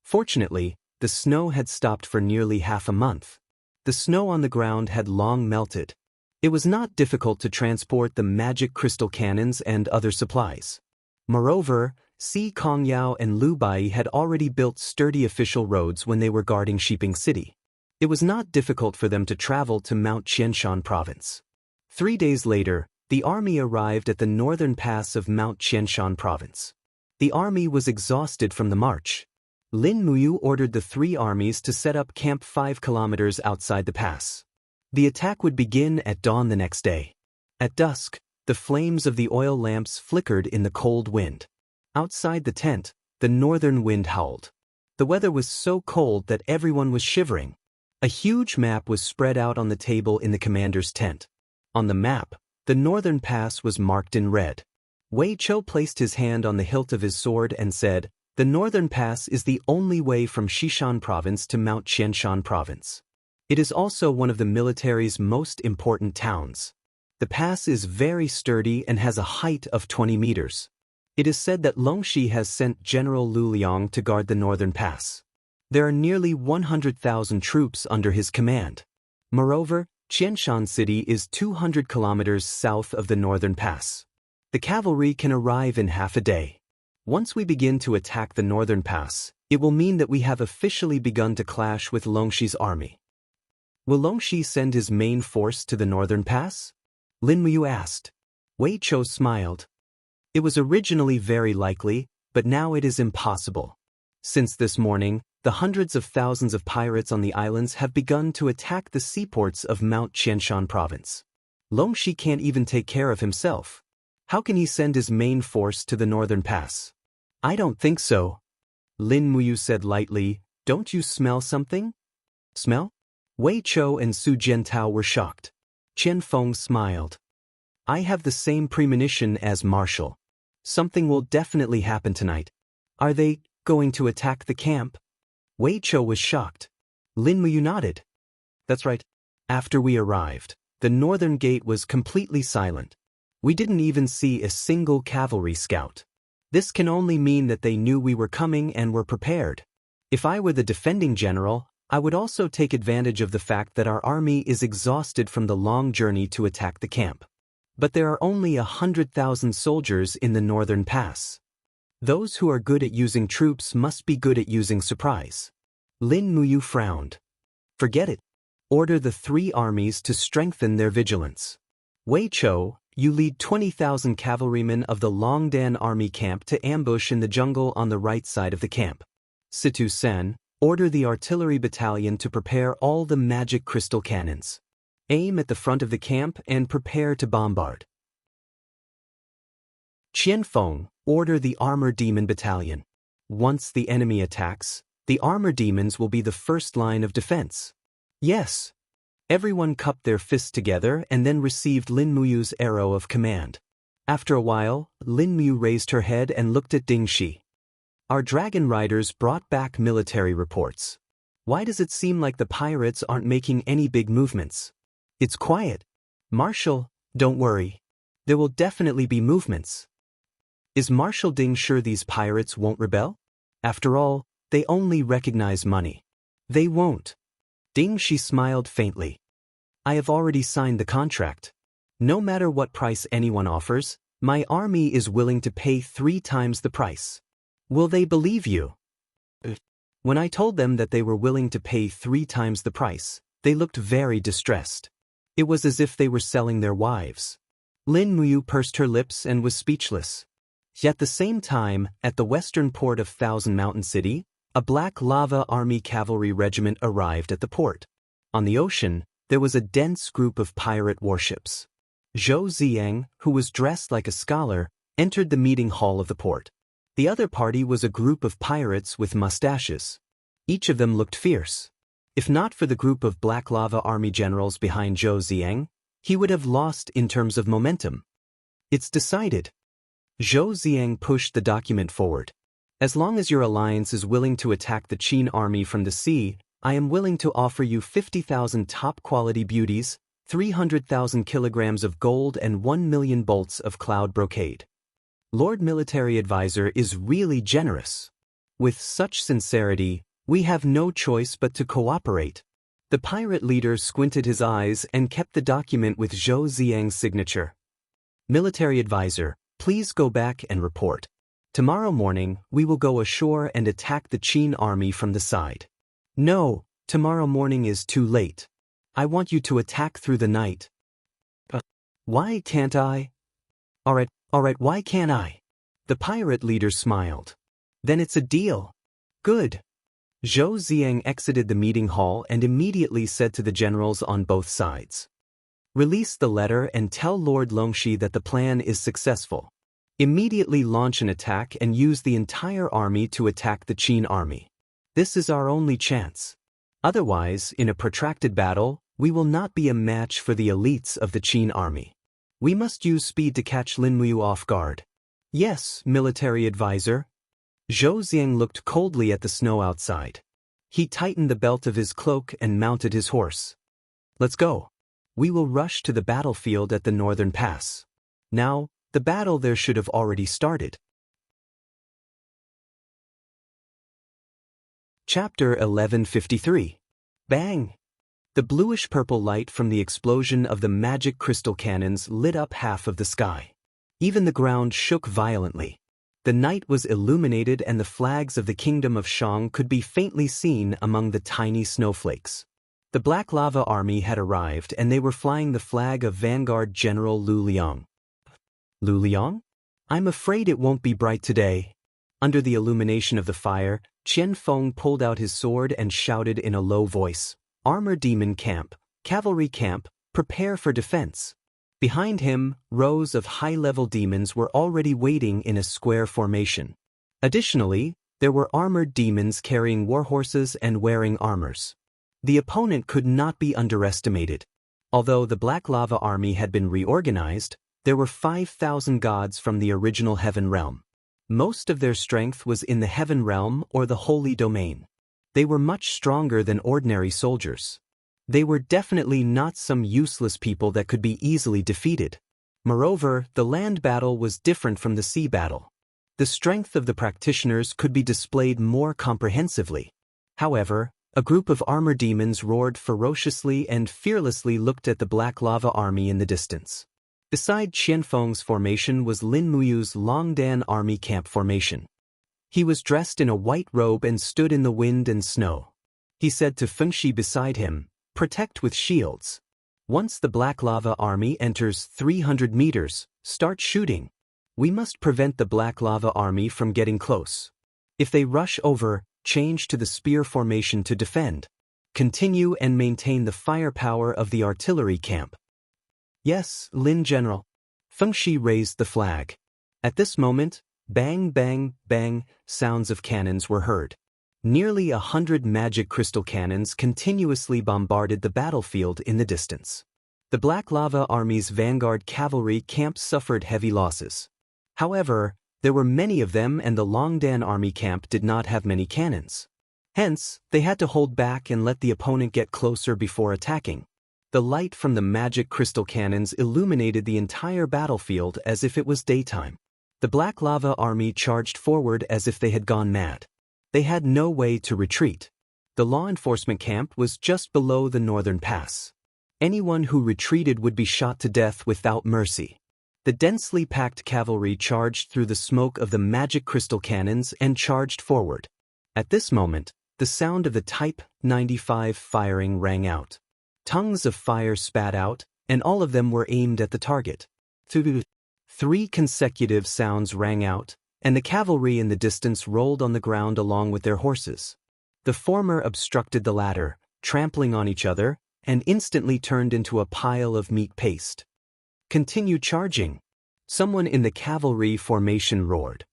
Fortunately, the snow had stopped for nearly half a month. The snow on the ground had long melted. It was not difficult to transport the magic crystal cannons and other supplies. Moreover, Xianxia and Liu Bai had already built sturdy official roads when they were guarding Shiping City. It was not difficult for them to travel to Mount Qianshan province. 3 days later, the army arrived at the northern pass of Mount Qianshan province. The army was exhausted from the march. Lin Muyu ordered the 3 armies to set up camp 5 kilometers outside the pass. The attack would begin at dawn the next day. At dusk, the flames of the oil lamps flickered in the cold wind. Outside the tent, the northern wind howled. The weather was so cold that everyone was shivering. A huge map was spread out on the table in the commander's tent. On the map, the northern pass was marked in red. Wei Chou placed his hand on the hilt of his sword and said, "The northern pass is the only way from Xishan province to Mount Qianshan province. It is also one of the military's most important towns. The pass is very sturdy and has a height of 20 meters. It is said that Longxi has sent General Lu Liang to guard the northern pass. There are nearly 100,000 troops under his command. Moreover, Qianshan City is 200 kilometers south of the northern pass. The cavalry can arrive in half a day. Once we begin to attack the northern pass, it will mean that we have officially begun to clash with Longxi's army." "Will Longxi send his main force to the northern pass?" Lin Muyu asked. Wei Chou smiled. "It was originally very likely, but now it is impossible. Since this morning, the hundreds of thousands of pirates on the islands have begun to attack the seaports of Mount Qianshan province. Longxi can't even take care of himself. How can he send his main force to the northern pass?" "I don't think so." Lin Muyu said lightly, "Don't you smell something?" "Smell?" Wei Chou and Su Jiantao were shocked. Qian Feng smiled. "I have the same premonition as Marshal. Something will definitely happen tonight. Are they going to attack the camp?" Wei Chou was shocked. Lin Muyu nodded. "That's right. After we arrived, the northern gate was completely silent. We didn't even see a single cavalry scout. This can only mean that they knew we were coming and were prepared. If I were the defending general, I would also take advantage of the fact that our army is exhausted from the long journey to attack the camp. But there are only 100,000 soldiers in the northern pass. Those who are good at using troops must be good at using surprise." Lin Muyu frowned. "Forget it. Order the 3 armies to strengthen their vigilance. Wei Chou, you lead 20,000 cavalrymen of the Longdan army camp to ambush in the jungle on the right side of the camp. Situ Sen, order the artillery battalion to prepare all the magic crystal cannons. Aim at the front of the camp and prepare to bombard. Qian Feng, order the armor demon battalion. Once the enemy attacks, the armor demons will be the first line of defense." "Yes." Everyone cupped their fists together and then received Lin Muyu's arrow of command. After a while, Lin Muyu raised her head and looked at Ding Shi. "Our dragon riders brought back military reports. Why does it seem like the pirates aren't making any big movements? It's quiet." "Marshal, don't worry. There will definitely be movements." "Is Marshal Ding sure these pirates won't rebel? After all, they only recognize money. They won't. She smiled faintly. I have already signed the contract. No matter what price anyone offers, my army is willing to pay 3 times the price. Will they believe you? When I told them that they were willing to pay 3 times the price, they looked very distressed. It was as if they were selling their wives. Lin Muyu pursed her lips and was speechless. Yet at the same time, at the western port of Thousand Mountain City, a Black Lava Army cavalry regiment arrived at the port. On the ocean, there was a dense group of pirate warships. Zhou Ziang, who was dressed like a scholar, entered the meeting hall of the port. The other party was a group of pirates with mustaches. Each of them looked fierce. If not for the group of Black Lava Army generals behind Zhou Ziang, he would have lost in terms of momentum. It's decided. Zhou Ziang pushed the document forward. As long as your alliance is willing to attack the Qin army from the sea, I am willing to offer you 50,000 top-quality beauties, 300,000 kilograms of gold and 1 million bolts of cloud brocade. Lord Military Advisor is really generous. With such sincerity, we have no choice but to cooperate. The pirate leader squinted his eyes and kept the document with Zhou Ziang's signature. Military Advisor, please go back and report. Tomorrow morning, we will go ashore and attack the Qin army from the side. No, tomorrow morning is too late. I want you to attack through the night. Why can't I? Alright, why can't I? The pirate leader smiled. Then it's a deal. Good. Zhou Ziang exited the meeting hall and immediately said to the generals on both sides. Release the letter and tell Lord Longxi that the plan is successful. Immediately launch an attack and use the entire army to attack the Qin army. This is our only chance. Otherwise, in a protracted battle, we will not be a match for the elites of the Qin army. We must use speed to catch Lin Muyu off guard. Yes, military advisor. Zhou Ziang looked coldly at the snow outside. He tightened the belt of his cloak and mounted his horse. Let's go. We will rush to the battlefield at the northern pass. Now, the battle there should have already started. Chapter 1153. Bang! The bluish-purple light from the explosion of the magic crystal cannons lit up half of the sky. Even the ground shook violently. The night was illuminated and the flags of the kingdom of Shang could be faintly seen among the tiny snowflakes. The Black Lava Army had arrived and they were flying the flag of Vanguard General Lu Liang. Lu Liang? I'm afraid it won't be bright today. Under the illumination of the fire, Qian Feng pulled out his sword and shouted in a low voice, Armor Demon Camp, Cavalry Camp, prepare for defense. Behind him, rows of high-level demons were already waiting in a square formation. Additionally, there were armored demons carrying warhorses and wearing armors. The opponent could not be underestimated. Although the Black Lava Army had been reorganized, there were 5,000 gods from the original Heaven Realm. Most of their strength was in the Heaven Realm or the Holy Domain. They were much stronger than ordinary soldiers. They were definitely not some useless people that could be easily defeated. Moreover, the land battle was different from the sea battle. The strength of the practitioners could be displayed more comprehensively. However, a group of armor demons roared ferociously and fearlessly looked at the Black Lava Army in the distance. Beside Qianfeng's formation was Lin Muyu's Longdan Army Camp formation. He was dressed in a white robe and stood in the wind and snow. He said to Fengxi beside him, Protect with shields. Once the Black Lava Army enters 300 meters, start shooting. We must prevent the Black Lava Army from getting close. If they rush over, change to the spear formation to defend. Continue and maintain the firepower of the artillery camp. Yes, Lin General. Fengxi raised the flag. At this moment, bang, bang, bang, sounds of cannons were heard. Nearly 100 magic crystal cannons continuously bombarded the battlefield in the distance. The Black Lava Army's vanguard cavalry camp suffered heavy losses. However, there were many of them and the Longdan Army camp did not have many cannons. Hence, they had to hold back and let the opponent get closer before attacking. The light from the magic crystal cannons illuminated the entire battlefield as if it was daytime. The Black Lava Army charged forward as if they had gone mad. They had no way to retreat. The law enforcement camp was just below the northern pass. Anyone who retreated would be shot to death without mercy. The densely packed cavalry charged through the smoke of the magic crystal cannons and charged forward. At this moment, the sound of the Type 95 firing rang out. Tongues of fire spat out, and all of them were aimed at the target. 3 consecutive sounds rang out, and the cavalry in the distance rolled on the ground along with their horses. The former obstructed the latter, trampling on each other, and instantly turned into a pile of meat paste. "Continue charging!" someone in the cavalry formation roared.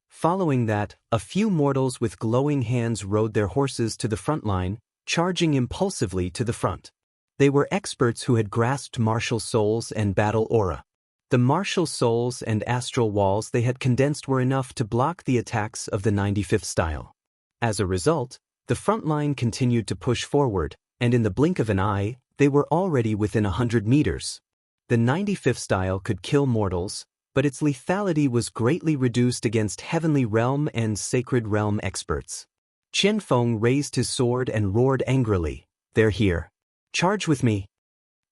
Following that, a few mortals with glowing hands rode their horses to the front line, charging impulsively to the front. They were experts who had grasped martial souls and battle aura. The martial souls and astral walls they had condensed were enough to block the attacks of the 95th style. As a result, the front line continued to push forward, and in the blink of an eye, they were already within 100 meters. The 95th style could kill mortals, but its lethality was greatly reduced against Heavenly Realm and Sacred Realm experts. Qianfeng raised his sword and roared angrily, "They're here. Charge with me!"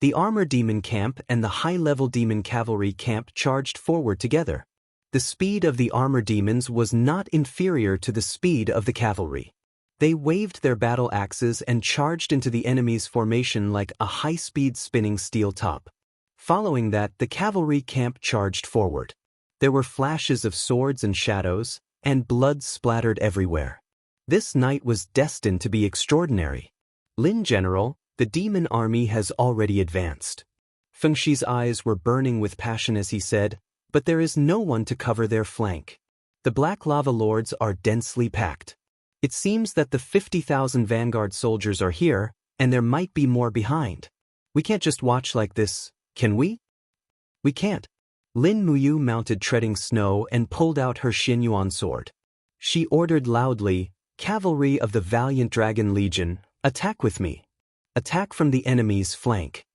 The armor demon camp and the high-level demon cavalry camp charged forward together. The speed of the armor demons was not inferior to the speed of the cavalry. They waved their battle axes and charged into the enemy's formation like a high-speed spinning steel top. Following that, the cavalry camp charged forward. There were flashes of swords and shadows, and blood splattered everywhere. This night was destined to be extraordinary. "Lin General, the demon army has already advanced." Fengxi's eyes were burning with passion as he said, "But there is no one to cover their flank. The Black Lava Lords are densely packed. It seems that the 50,000 vanguard soldiers are here, and there might be more behind. We can't just watch like this, can we?" "We can't." Lin Muyu mounted treading snow and pulled out her Xianyuan sword. She ordered loudly, "Cavalry of the valiant Dragon Legion, attack with me. Attack from the enemy's flank."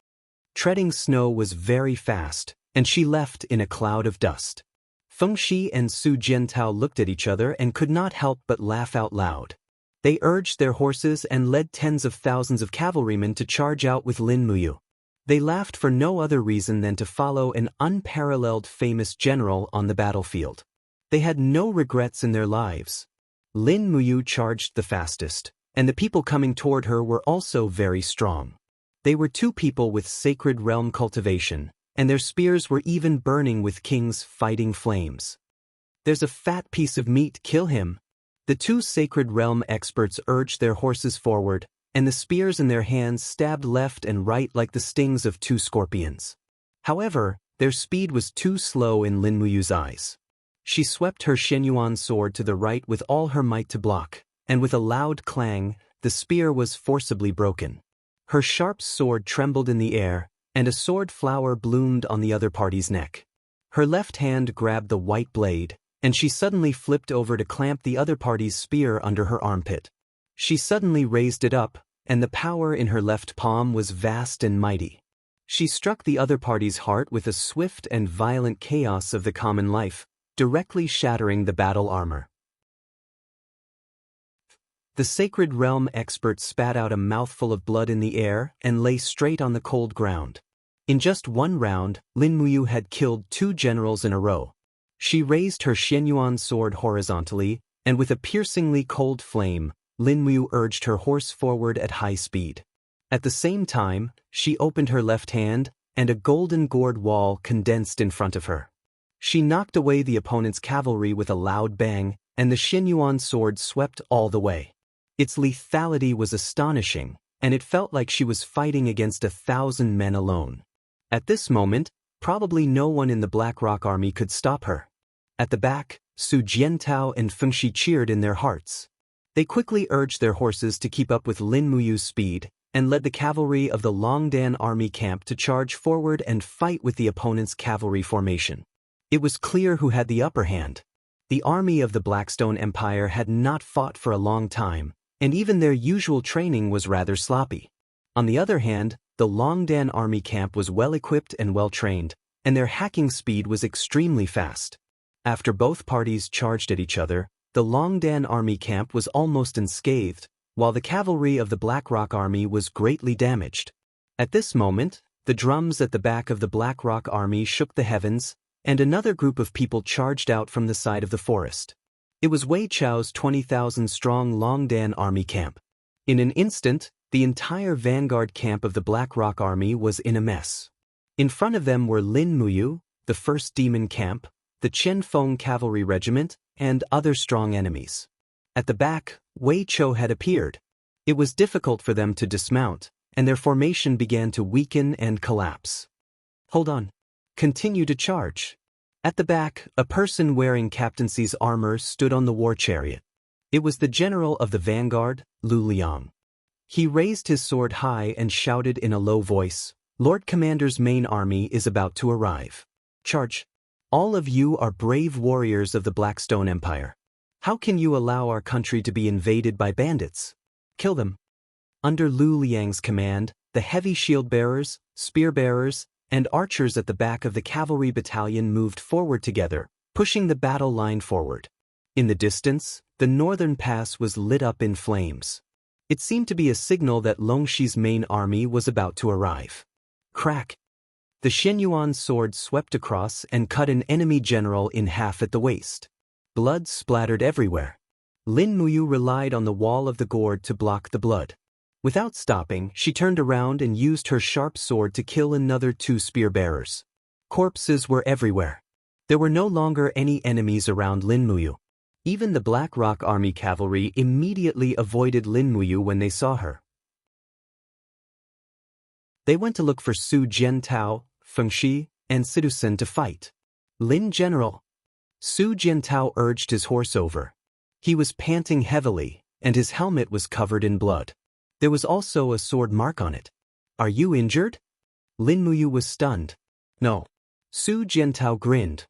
Treading snow was very fast, and she left in a cloud of dust. Fengxi and Su Jiantao looked at each other and could not help but laugh out loud. They urged their horses and led tens of thousands of cavalrymen to charge out with Lin Muyu. They laughed for no other reason than to follow an unparalleled famous general on the battlefield. They had no regrets in their lives. Lin Muyu charged the fastest, and the people coming toward her were also very strong. They were 2 people with sacred realm cultivation, and their spears were even burning with King's fighting flames. "There's a fat piece of meat, kill him." The 2 sacred realm experts urged their horses forward, and the spears in their hands stabbed left and right like the stings of 2 scorpions. However, their speed was too slow in Lin Muyu's eyes. She swept her Xianyuan sword to the right with all her might to block, and with a loud clang, the spear was forcibly broken. Her sharp sword trembled in the air, and a sword flower bloomed on the other party's neck. Her left hand grabbed the white blade, and she suddenly flipped over to clamp the other party's spear under her armpit. She suddenly raised it up, and the power in her left palm was vast and mighty. She struck the other party's heart with a swift and violent chaos of the common life, directly shattering the battle armor. The Sacred Realm expert spat out a mouthful of blood in the air and lay straight on the cold ground. In just 1 round, Lin Muyu had killed 2 generals in a row. She raised her Xianyuan sword horizontally, and with a piercingly cold flame, Lin Muyu urged her horse forward at high speed. At the same time, she opened her left hand, and a golden gourd wall condensed in front of her. She knocked away the opponent's cavalry with a loud bang, and the Xianyuan sword swept all the way. Its lethality was astonishing, and it felt like she was fighting against 1,000 men alone. At this moment, probably no one in the Black Rock army could stop her. At the back, Su Jiantao and Fengxi cheered in their hearts. They quickly urged their horses to keep up with Lin Muyu's speed, and led the cavalry of the Longdan army camp to charge forward and fight with the opponent's cavalry formation. It was clear who had the upper hand. The army of the Blackstone Empire had not fought for a long time, and even their usual training was rather sloppy. On the other hand, the Longdan army camp was well-equipped and well-trained, and their hacking speed was extremely fast. After both parties charged at each other, the Longdan army camp was almost unscathed, while the cavalry of the Blackrock army was greatly damaged. At this moment, the drums at the back of the Blackrock army shook the heavens, and another group of people charged out from the side of the forest. It was Wei Chao's 20,000-strong Longdan army camp. In an instant, the entire vanguard camp of the Blackrock army was in a mess. In front of them were Lin Muyu, the first demon camp, the Qianfeng cavalry regiment, and other strong enemies. At the back, Wei Chou had appeared. It was difficult for them to dismount, and their formation began to weaken and collapse. Hold on. Continue to charge. At the back, a person wearing captaincy's armor stood on the war chariot. It was the general of the vanguard, Lu Liang. He raised his sword high and shouted in a low voice, "Lord Commander's main army is about to arrive. Charge! All of you are brave warriors of the Blackstone Empire. How can you allow our country to be invaded by bandits? Kill them." Under Lu Liang's command, the heavy shield bearers, spear bearers, and archers at the back of the cavalry battalion moved forward together, pushing the battle line forward. In the distance, the northern pass was lit up in flames. It seemed to be a signal that Longxi's main army was about to arrive. Crack! The Xianyuan sword swept across and cut an enemy general in half at the waist. Blood splattered everywhere. Lin Muyu relied on the wall of the gourd to block the blood. Without stopping, she turned around and used her sharp sword to kill another 2 spear bearers. Corpses were everywhere. There were no longer any enemies around Lin Muyu. Even the Blackrock army cavalry immediately avoided Lin Muyu when they saw her. They went to look for Su Jiantao, Feng Shi, and Sidusen to fight. "Lin General." Su Jiantao urged his horse over. He was panting heavily, and his helmet was covered in blood. There was also a sword mark on it. "Are you injured?" Lin Muyu was stunned. "No." Su Jiantao grinned.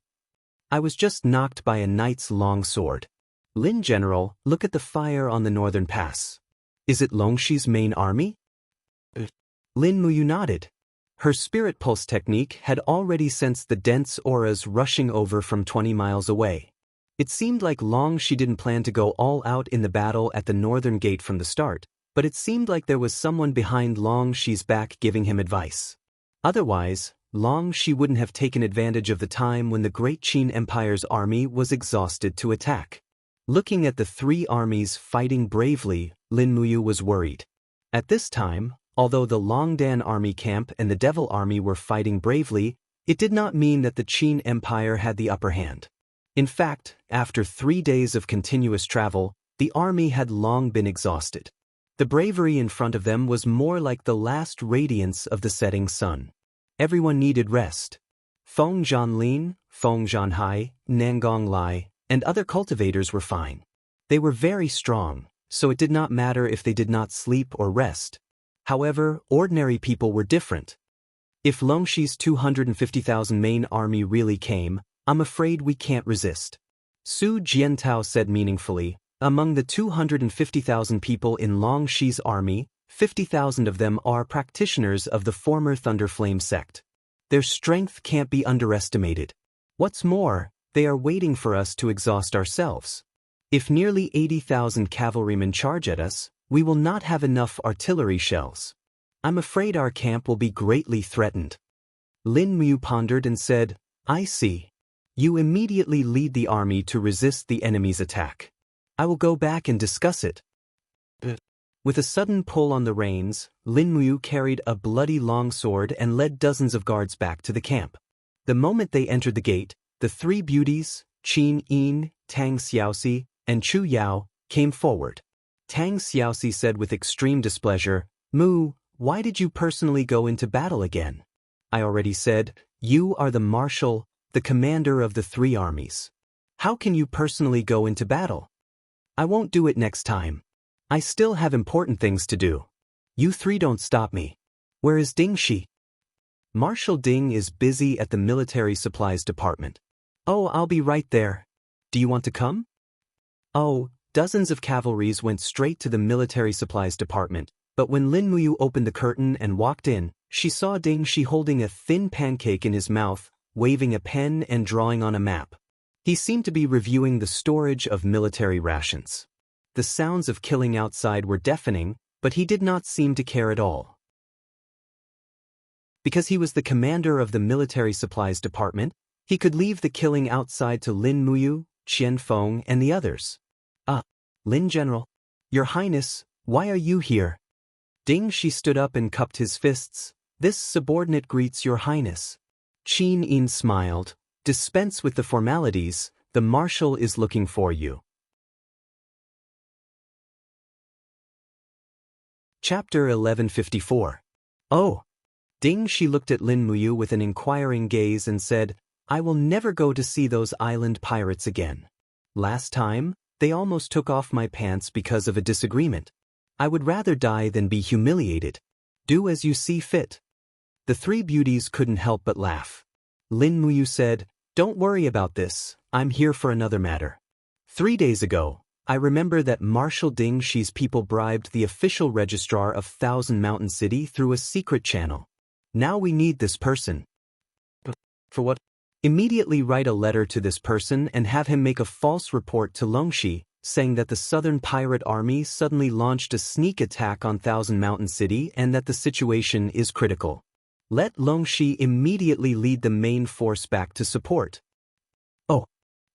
"I was just knocked by a knight's long sword." "Lin General, look at the fire on the northern pass. Is it Longxi's main army?" Lin Muyu nodded. Her spirit pulse technique had already sensed the dense auras rushing over from 20 miles away. It seemed like Longxi didn't plan to go all out in the battle at the northern gate from the start, but it seemed like there was someone behind Longxi's back giving him advice. Otherwise, Longxi wouldn't have taken advantage of the time when the Great Qin Empire's army was exhausted to attack. Looking at the 3 armies fighting bravely, Lin Muyu was worried. At this time, although the Longdan army camp and the Devil army were fighting bravely, it did not mean that the Qin Empire had the upper hand. In fact, after 3 days of continuous travel, the army had long been exhausted. The bravery in front of them was more like the last radiance of the setting sun. Everyone needed rest. Feng Zhanlin, Feng Zhanhai, Nangong Lai, and other cultivators were fine. They were very strong, so it did not matter if they did not sleep or rest. However, ordinary people were different. If Longxi's 250,000 main army really came, I'm afraid we can't resist. Su Jiantao said meaningfully, among the 250,000 people in Longxi's army, 50,000 of them are practitioners of the former Thunderflame sect. Their strength can't be underestimated. What's more, they are waiting for us to exhaust ourselves. If nearly 80,000 cavalrymen charge at us, we will not have enough artillery shells. I'm afraid our camp will be greatly threatened. Lin Muyu pondered and said, "I see. You immediately lead the army to resist the enemy's attack. I will go back and discuss it." With a sudden pull on the reins, Lin Muyu carried a bloody longsword and led dozens of guards back to the camp. The moment they entered the gate, the 3 beauties, Qin Yin, Tang Xiaoxi, and Chu Yao, came forward. Tang Xiaoxi said with extreme displeasure, "Mu, why did you personally go into battle again? I already said, you are the marshal, the commander of the 3 armies. How can you personally go into battle?" "I won't do it next time. I still have important things to do. You 3 don't stop me." "Where is Ding Shi?" "Marshal Ding is busy at the military supplies department." "Oh, I'll be right there. Do you want to come?" Oh, dozens of cavalries went straight to the military supplies department, but when Lin Muyu opened the curtain and walked in, she saw Ding Shi holding a thin pancake in his mouth, waving a pen and drawing on a map. He seemed to be reviewing the storage of military rations. The sounds of killing outside were deafening, but he did not seem to care at all. Because he was the commander of the military supplies department, he could leave the killing outside to Lin Muyu, Qian Feng, and the others. Lin General. Your Highness, why are you here? Ding Shi stood up and cupped his fists. This subordinate greets your Highness. Qin Yin smiled. Dispense with the formalities, the marshal is looking for you. Chapter 1154. Oh. Ding Shi looked at Lin Muyu with an inquiring gaze and said, I will never go to see those island pirates again. Last time, they almost took off my pants because of a disagreement. I would rather die than be humiliated. Do as you see fit. The three beauties couldn't help but laugh. Lin Muyu said, Don't worry about this, I'm here for another matter. 3 days ago, I remember that Marshal Ding Shi's people bribed the official registrar of Thousand Mountain City through a secret channel. Now we need this person. For what? Immediately write a letter to this person and have him make a false report to Longxi, saying that the Southern Pirate Army suddenly launched a sneak attack on Thousand Mountain City and that the situation is critical. Let Longxi immediately lead the main force back to support. Oh.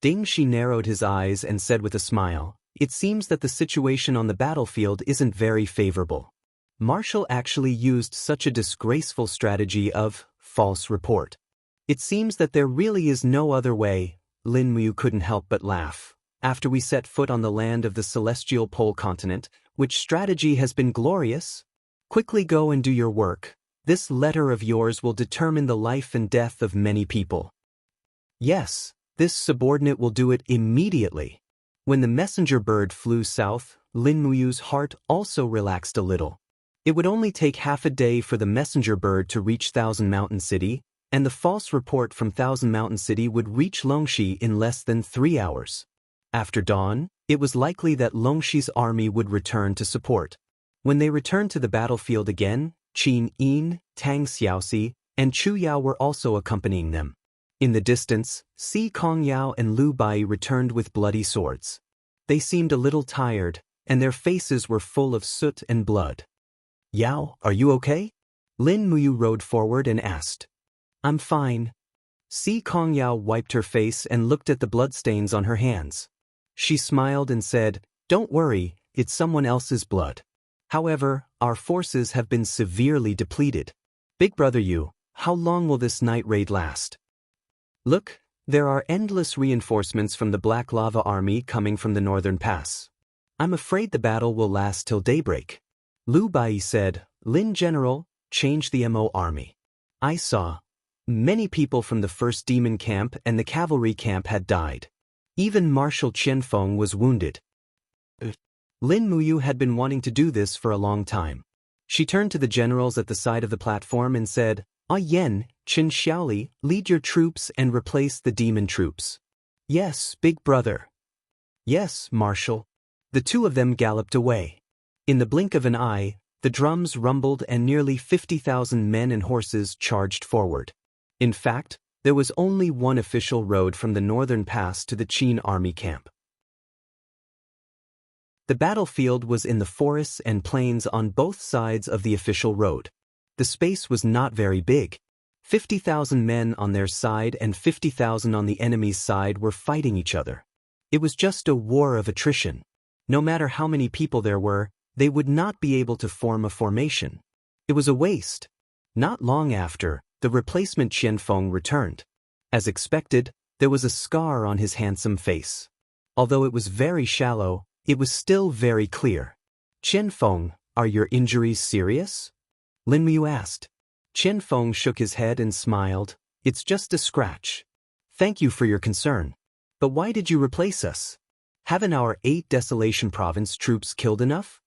Ding Shi narrowed his eyes and said with a smile, It seems that the situation on the battlefield isn't very favorable. Marshal actually used such a disgraceful strategy of false report. It seems that there really is no other way. Lin Muyu couldn't help but laugh. After we set foot on the land of the celestial pole continent, which strategy has been glorious? Quickly go and do your work. This letter of yours will determine the life and death of many people. Yes, this subordinate will do it immediately. When the messenger bird flew south, Lin Muyu's heart also relaxed a little. It would only take half a day for the messenger bird to reach Thousand Mountain City, and the false report from Thousand Mountain City would reach Longxi in less than 3 hours. After dawn, it was likely that Longxi's army would return to support. When they returned to the battlefield again, Qin Yin, Tang Xiaoxi, and Chu Yao were also accompanying them. In the distance, Si Kongyao and Lu Bai returned with bloody swords. They seemed a little tired, and their faces were full of soot and blood. Yao, are you okay? Lin Muyu rode forward and asked. I'm fine. Si Kongyao wiped her face and looked at the bloodstains on her hands. She smiled and said, Don't worry, it's someone else's blood. However, our forces have been severely depleted. Big brother Yu, how long will this night raid last? Look, there are endless reinforcements from the Black Lava Army coming from the northern pass. I'm afraid the battle will last till daybreak. Lu Bai said, Lin General, change the MO army. I saw. Many people from the first demon camp and the cavalry camp had died. Even Marshal Qianfeng was wounded. Lin Muyu had been wanting to do this for a long time. She turned to the generals at the side of the platform and said, Yen, Qin Xiaoli, lead your troops and replace the demon troops. Yes, big brother. Yes, Marshal. The two of them galloped away. In the blink of an eye, the drums rumbled and nearly 50,000 men and horses charged forward. In fact, there was only one official road from the northern pass to the Qin army camp. The battlefield was in the forests and plains on both sides of the official road. The space was not very big. 50,000 men on their side and 50,000 on the enemy's side were fighting each other. It was just a war of attrition. No matter how many people there were, they would not be able to form a formation. It was a waste. Not long after, the replacement Qianfeng returned. As expected, there was a scar on his handsome face. Although it was very shallow, it was still very clear. Qianfeng, are your injuries serious? Lin Muyu asked. Qianfeng shook his head and smiled. It's just a scratch. Thank you for your concern. But why did you replace us? Haven't our 8 Desolation Province troops killed enough?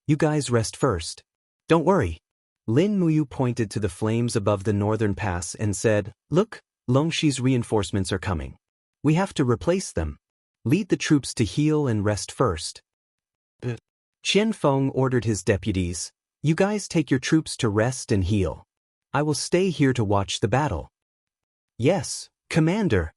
You guys rest first. Don't worry. Lin Muyu pointed to the flames above the northern pass and said, Look, Longxi's reinforcements are coming. We have to replace them. Lead the troops to heal and rest first. Qianfeng ordered his deputies, You guys take your troops to rest and heal. I will stay here to watch the battle. Yes, Commander.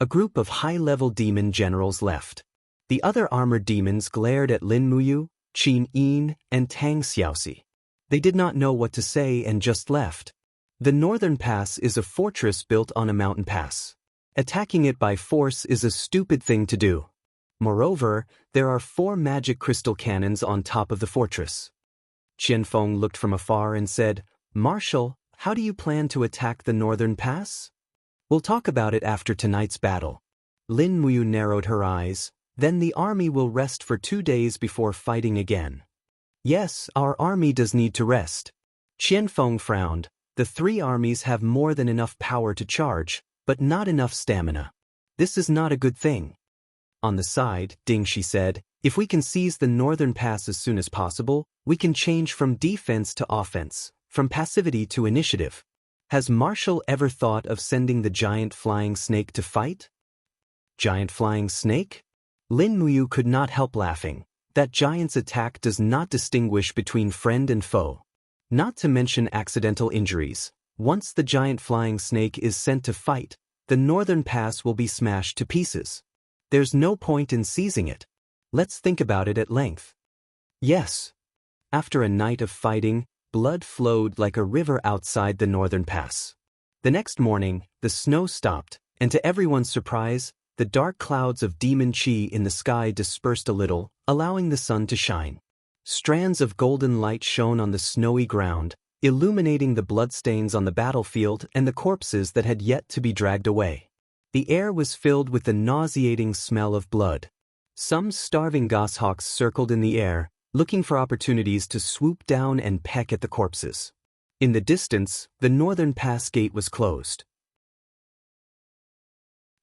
A group of high-level demon generals left. The other armored demons glared at Lin Muyu, Qin Yin, and Tang Xiaoxi. They did not know what to say and just left. The Northern Pass is a fortress built on a mountain pass. Attacking it by force is a stupid thing to do. Moreover, there are 4 magic crystal cannons on top of the fortress. Qianfeng looked from afar and said, "Marshal, how do you plan to attack the Northern Pass?" "We'll talk about it after tonight's battle." Lin Muyu narrowed her eyes. "Then the army will rest for 2 days before fighting again." "Yes, our army does need to rest." Qianfeng frowned. The 3 armies have more than enough power to charge, but not enough stamina. This is not a good thing. On the side, Ding Shi said, "If we can seize the Northern Pass as soon as possible, we can change from defense to offense, from passivity to initiative." Has Marshal ever thought of sending the giant flying snake to fight? Giant flying snake? Lin Muyu could not help laughing. That giant's attack does not distinguish between friend and foe. Not to mention accidental injuries. Once the giant flying snake is sent to fight, the Northern Pass will be smashed to pieces. There's no point in seizing it. Let's think about it at length. Yes. After a night of fighting, blood flowed like a river outside the Northern Pass. The next morning, the snow stopped, and to everyone's surprise, the dark clouds of demon chi in the sky dispersed a little, allowing the sun to shine. Strands of golden light shone on the snowy ground, illuminating the bloodstains on the battlefield and the corpses that had yet to be dragged away. The air was filled with the nauseating smell of blood. Some starving goshawks circled in the air, looking for opportunities to swoop down and peck at the corpses. In the distance, the Northern Pass gate was closed.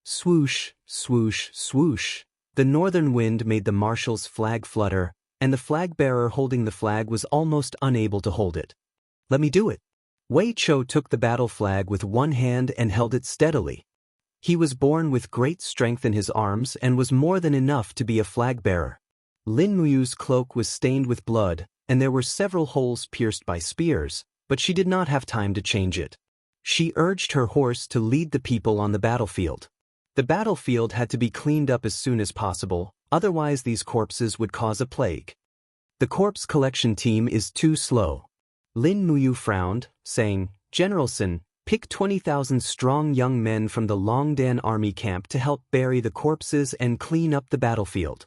Swoosh, swoosh, swoosh. The northern wind made the marshal's flag flutter, and the flag-bearer holding the flag was almost unable to hold it. "Let me do it." Wei Chou took the battle flag with one hand and held it steadily. He was born with great strength in his arms and was more than enough to be a flag-bearer. Lin Muyu's cloak was stained with blood, and there were several holes pierced by spears, but she did not have time to change it. She urged her horse to lead the people on the battlefield. The battlefield had to be cleaned up as soon as possible, otherwise these corpses would cause a plague. The corpse collection team is too slow. Lin Muyu frowned, saying, "Generalson, pick 20,000 strong young men from the Longdan army camp to help bury the corpses and clean up the battlefield."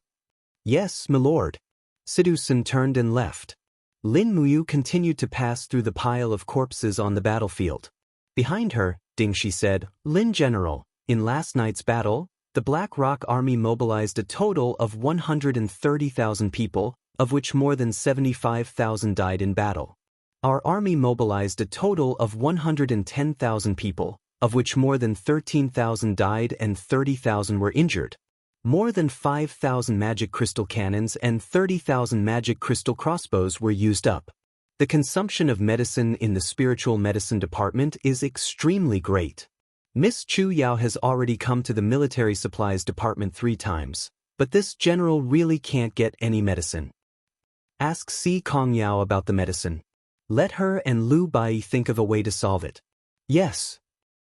"Yes, my lord." Sidu-san turned and left. Lin Muyu continued to pass through the pile of corpses on the battlefield. Behind her, Ding Shi said, "Lin General, in last night's battle, the Black Rock Army mobilized a total of 130,000 people, of which more than 75,000 died in battle. Our army mobilized a total of 110,000 people, of which more than 13,000 died and 30,000 were injured. More than 5,000 magic crystal cannons and 30,000 magic crystal crossbows were used up. The consumption of medicine in the spiritual medicine department is extremely great. Miss Chu Yao has already come to the military supplies department 3 times, but this general really can't get any medicine. Ask Si Kong Yao about the medicine. Let her and Lu Bai think of a way to solve it." "Yes."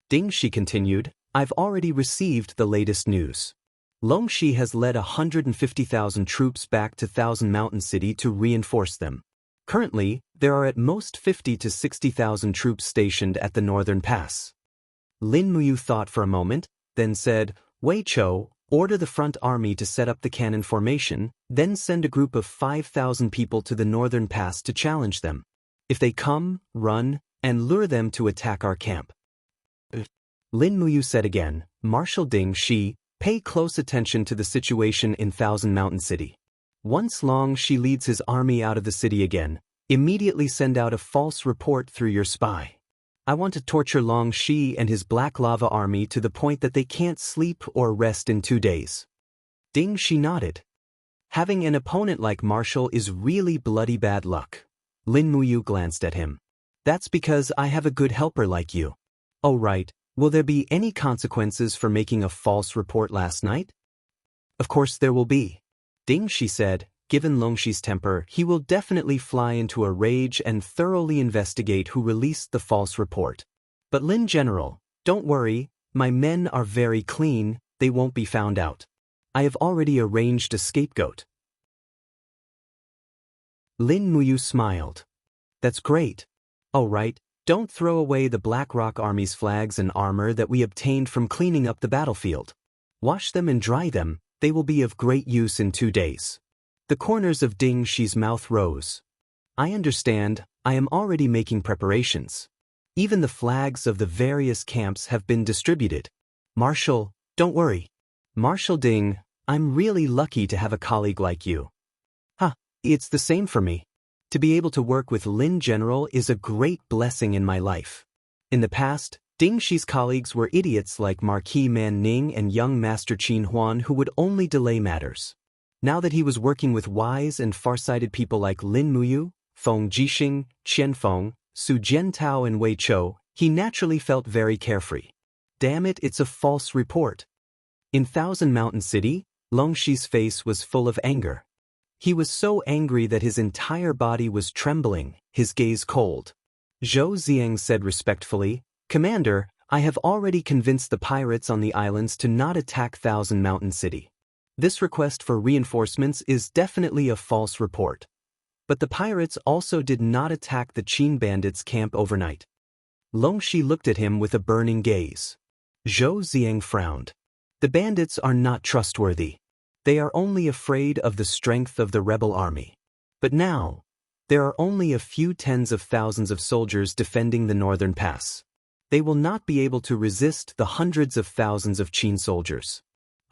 Ding Shi continued, "I've already received the latest news. Longxi has led 150,000 troops back to Thousand Mountain City to reinforce them. Currently, there are at most 50 to 60,000 troops stationed at the Northern Pass." Lin Muyu thought for a moment, then said, "Wei Chou, order the front army to set up the cannon formation, then send a group of 5,000 people to the Northern Pass to challenge them. If they come, run, and lure them to attack our camp." Lin Muyu said again, "Marshal Ding Shi, pay close attention to the situation in Thousand Mountain City. Once Long Shi leads his army out of the city again, immediately send out a false report through your spy. I want to torture Long Shi and his Black Lava army to the point that they can't sleep or rest in 2 days." Ding Shi nodded. "Having an opponent like Marshal is really bloody bad luck." Lin Muyu glanced at him. "That's because I have a good helper like you." "Oh right, will there be any consequences for making a false report last night?" "Of course there will be." Ding Shi said, "Given Longshi's temper, he will definitely fly into a rage and thoroughly investigate who released the false report. But Lin General, don't worry, my men are very clean, they won't be found out. I have already arranged a scapegoat. Lin Muyu smiled. That's great. All right, don't throw away the Black Rock Army's flags and armor that we obtained from cleaning up the battlefield. Wash them and dry them, they will be of great use in 2 days. The corners of Ding Shi's mouth rose. I understand, I am already making preparations. Even the flags of the various camps have been distributed. Marshal, don't worry. Marshal Ding, I'm really lucky to have a colleague like you. It's the same for me. To be able to work with Lin General is a great blessing in my life. In the past, Ding Shi's colleagues were idiots like Marquis Man Ning and young Master Qin Huan who would only delay matters. Now that he was working with wise and farsighted people like Lin Muyu, Feng Jixing, Qian Feng, Su Jiantao and Wei Chou, he naturally felt very carefree. Damn it, it's a false report. In Thousand Mountain City, Long Shi's face was full of anger. He was so angry that his entire body was trembling, his gaze cold. Zhou Ziang said respectfully, Commander, I have already convinced the pirates on the islands to not attack Thousand Mountain City. This request for reinforcements is definitely a false report. But the pirates also did not attack the Qin bandits' camp overnight. Long Shi looked at him with a burning gaze. Zhou Ziang frowned. The bandits are not trustworthy. They are only afraid of the strength of the rebel army. But now, there are only a few tens of thousands of soldiers defending the northern pass. They will not be able to resist the hundreds of thousands of Qin soldiers.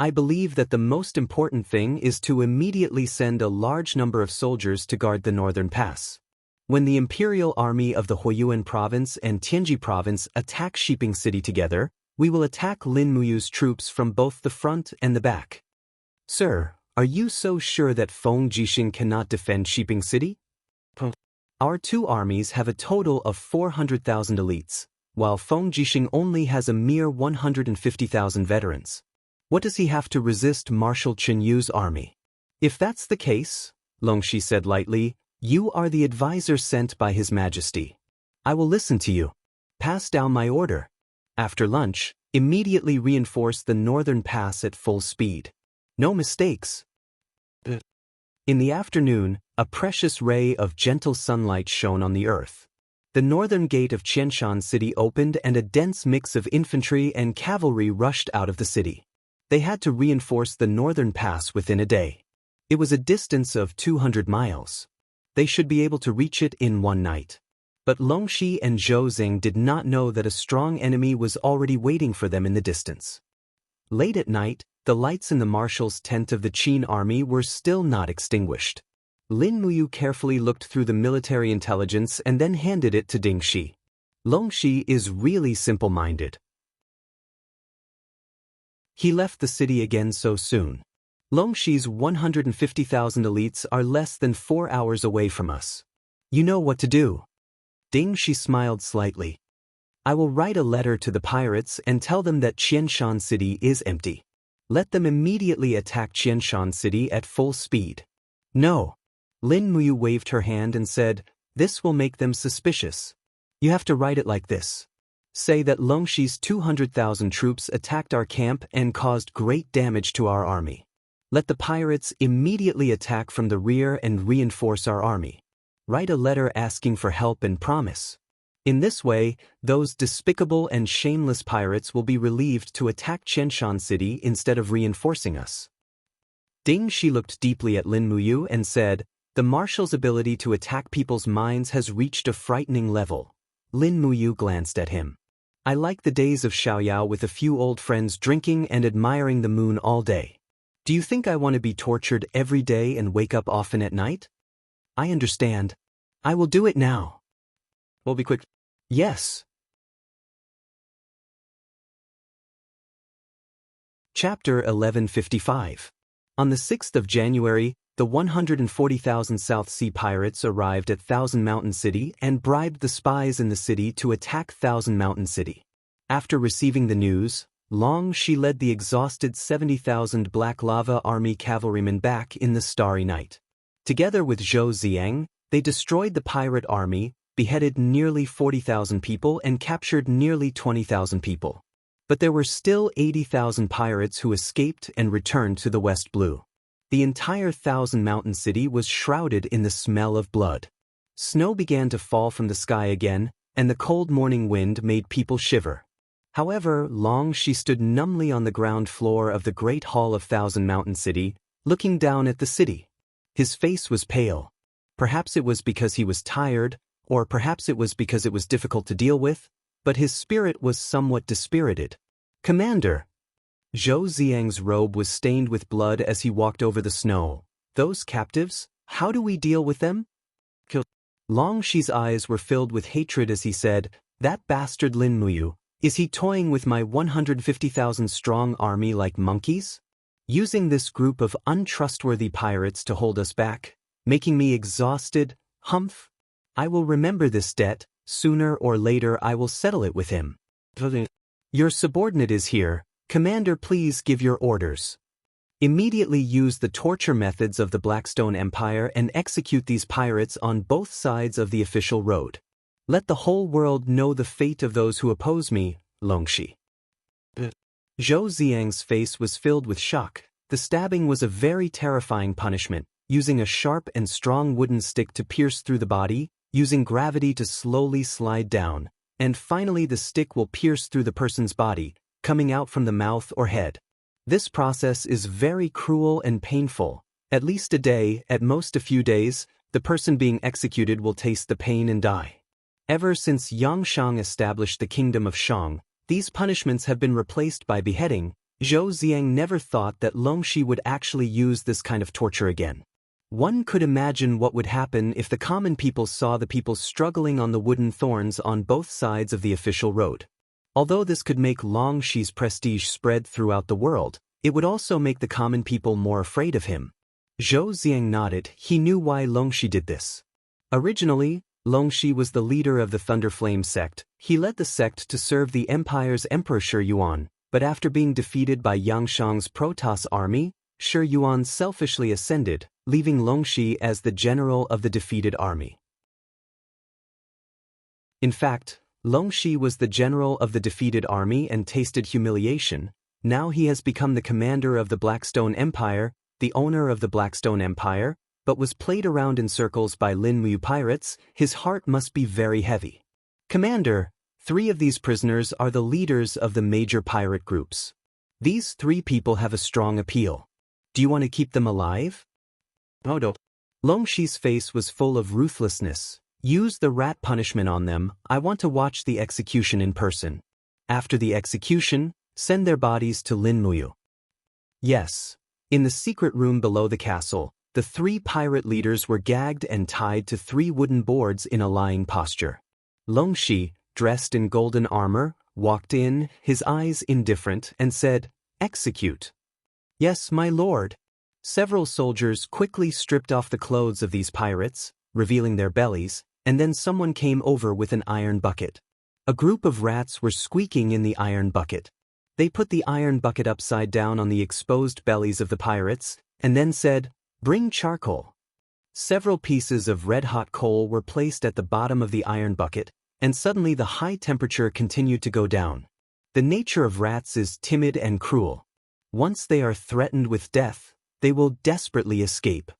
I believe that the most important thing is to immediately send a large number of soldiers to guard the northern pass. When the imperial army of the Huiyuan province and Tianji province attack Shiping City together, we will attack Lin Muyu's troops from both the front and the back. Sir, are you so sure that Feng Jixing cannot defend Shiping City? Our 2 armies have a total of 400,000 elites, while Feng Jixing only has a mere 150,000 veterans. What does he have to resist Marshal Chen Yu's army? If that's the case, Long Shi said lightly, you are the advisor sent by His Majesty. I will listen to you. Pass down my order. After lunch, immediately reinforce the northern pass at full speed. No mistakes. In the afternoon, a precious ray of gentle sunlight shone on the earth. The northern gate of Qianshan City opened and a dense mix of infantry and cavalry rushed out of the city. They had to reinforce the northern pass within a day. It was a distance of 200 miles. They should be able to reach it in 1 night. But Long Shi and Zhou Zing did not know that a strong enemy was already waiting for them in the distance. Late at night, the lights in the marshal's tent of the Qin army were still not extinguished. Lin Muyu carefully looked through the military intelligence and then handed it to Ding Shi. Long Shi is really simple-minded. He left the city again so soon. Long Shi's 150,000 elites are less than 4 hours away from us. You know what to do. Ding Shi smiled slightly. I will write a letter to the pirates and tell them that Qianshan City is empty. Let them immediately attack Qianshan City at full speed. No. Lin Muyu waved her hand and said, this will make them suspicious. You have to write it like this. Say that Long Shi's 200,000 troops attacked our camp and caused great damage to our army. Let the pirates immediately attack from the rear and reinforce our army. Write a letter asking for help and promise. In this way, those despicable and shameless pirates will be relieved to attack Qianshan City instead of reinforcing us. Ding Shi looked deeply at Lin Muyu and said, the marshal's ability to attack people's minds has reached a frightening level. Lin Muyu glanced at him. I like the days of Xiaoyao with a few old friends drinking and admiring the moon all day. Do you think I want to be tortured every day and wake up often at night? I understand. I will do it now. We'll be quick. Yes. Chapter 1155. On the 6th of January, the 140,000 South Sea pirates arrived at Thousand Mountain City and bribed the spies in the city to attack Thousand Mountain City. After receiving the news, Long Shi led the exhausted 70,000 Black Lava Army cavalrymen back in the starry night. Together with Zhou Ziang, they destroyed the pirate army, beheaded nearly 40,000 people and captured nearly 20,000 people. But there were still 80,000 pirates who escaped and returned to the West Blue. The entire Thousand Mountain City was shrouded in the smell of blood. Snow began to fall from the sky again, and the cold morning wind made people shiver. However, Xianxia stood numbly on the ground floor of the Great Hall of Thousand Mountain City, looking down at the city. His face was pale. Perhaps it was because he was tired, or perhaps it was because it was difficult to deal with, but his spirit was somewhat dispirited. "Commander!" Zhou Xiang's robe was stained with blood as he walked over the snow. "Those captives, how do we deal with them?" Xiaoxi's eyes were filled with hatred as he said, "That bastard Lin Muyu, is he toying with my 150,000 strong army like monkeys? Using this group of untrustworthy pirates to hold us back, making me exhausted, humph? I will remember this debt, sooner or later I will settle it with him." "Your subordinate is here, Commander, please give your orders. Immediately use the torture methods of the Blackstone Empire and execute these pirates on both sides of the official road. Let the whole world know the fate of those who oppose me, Xianxia." Zhou Xiang's face was filled with shock. The stabbing was a very terrifying punishment, using a sharp and strong wooden stick to pierce through the body, using gravity to slowly slide down, and finally the stick will pierce through the person's body, coming out from the mouth or head. This process is very cruel and painful. At least a day, at most a few days, the person being executed will taste the pain and die. Ever since Xianxia established the kingdom of Shang, these punishments have been replaced by beheading. Zhou Xiang never thought that Xianxia would actually use this kind of torture again. One could imagine what would happen if the common people saw the people struggling on the wooden thorns on both sides of the official road. Although this could make Xiaoxi's prestige spread throughout the world, it would also make the common people more afraid of him. Zhou Xiang nodded. He knew why Xianxia did this. Originally, Xianxia was the leader of the Thunderflame sect. He led the sect to serve the empire's Emperor Shi Yuan, but after being defeated by Xianxi's Protoss army, Shi Yuan selfishly ascended, leaving Xianxia as the general of the defeated army. In fact, Xianxia was the general of the defeated army and tasted humiliation. Now he has become the commander of the Blackstone Empire, the owner of the Blackstone Empire, but was played around in circles by Lin Muyu pirates. His heart must be very heavy. "Commander, 3 of these prisoners are the leaders of the major pirate groups. These 3 people have a strong appeal. Do you want to keep them alive?" Xianxi's face was full of ruthlessness. "Use the rat punishment on them. I want to watch the execution in person. After the execution, send their bodies to Lin Muyu." Yes. In the secret room below the castle, the 3 pirate leaders were gagged and tied to 3 wooden boards in a lying posture. Xianxia, dressed in golden armor, walked in, his eyes indifferent, and said, "Execute." "Yes, my lord." Several soldiers quickly stripped off the clothes of these pirates, revealing their bellies, and then someone came over with an iron bucket. A group of rats were squeaking in the iron bucket. They put the iron bucket upside down on the exposed bellies of the pirates, and then said, "Bring charcoal." Several pieces of red-hot coal were placed at the bottom of the iron bucket, and suddenly the high temperature continued to go down. The nature of rats is timid and cruel. Once they are threatened with death, they will desperately escape.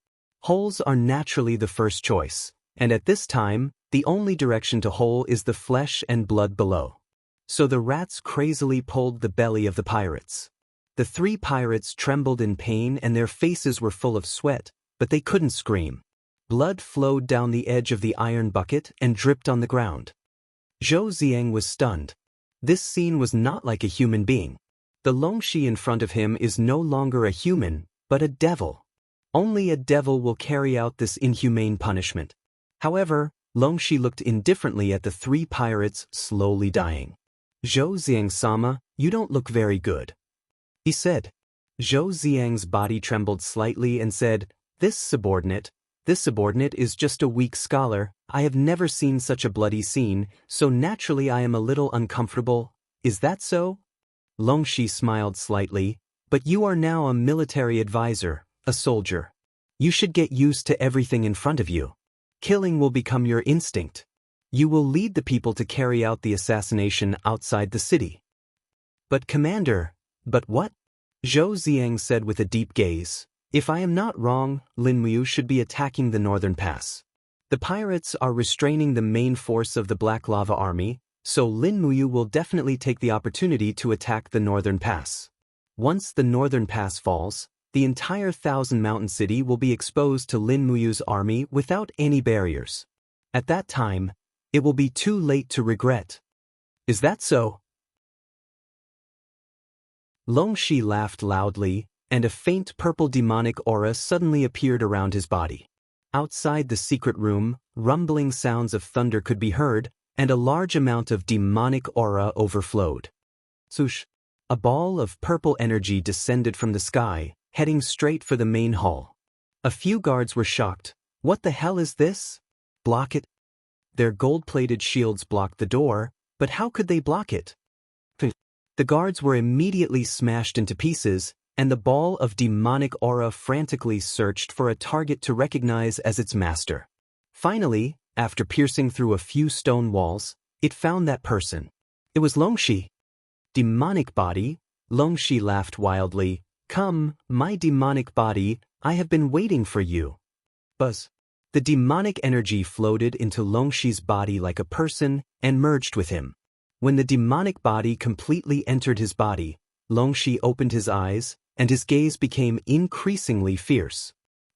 Holes are naturally the first choice, and at this time, the only direction to hole is the flesh and blood below. So the rats crazily pulled the belly of the pirates. The 3 pirates trembled in pain and their faces were full of sweat, but they couldn't scream. Blood flowed down the edge of the iron bucket and dripped on the ground. Zhou Xiang was stunned. This scene was not like a human being. The Xianxia in front of him is no longer a human, but a devil. Only a devil will carry out this inhumane punishment. However, Xianxia looked indifferently at the 3 pirates slowly dying. "Zhou Xiang-sama, you don't look very good," he said. Zhou Xiang's body trembled slightly and said, This subordinate is just a weak scholar. I have never seen such a bloody scene, so naturally I am a little uncomfortable. Is that so?" Xianxia smiled slightly. "But you are now a military advisor, a soldier. You should get used to everything in front of you. Killing will become your instinct. You will lead the people to carry out the assassination outside the city." But Commander, but what? Zhou Ziang said with a deep gaze. If I am not wrong, Lin Muyu should be attacking the northern pass. The pirates are restraining the main force of the Black Lava Army, so Lin Muyu will definitely take the opportunity to attack the northern pass. Once the northern pass falls, the entire Thousand Mountain City will be exposed to Lin Muyu's army without any barriers. At that time, it will be too late to regret. Is that so? Longxi laughed loudly, and a faint purple demonic aura suddenly appeared around his body. Outside the secret room, rumbling sounds of thunder could be heard, and a large amount of demonic aura overflowed. Swoosh! A ball of purple energy descended from the sky, heading straight for the main hall. A few guards were shocked. What the hell is this? Block it? Their gold-plated shields blocked the door, but how could they block it? The guards were immediately smashed into pieces, and the ball of demonic aura frantically searched for a target to recognize as its master. Finally, after piercing through a few stone walls, it found that person. It was Longxi. Demonic body? Longxi laughed wildly. Come, my demonic body, I have been waiting for you. Buzz. The demonic energy floated into Longxi's body like a person and merged with him. When the demonic body completely entered his body, Longxi opened his eyes, and his gaze became increasingly fierce.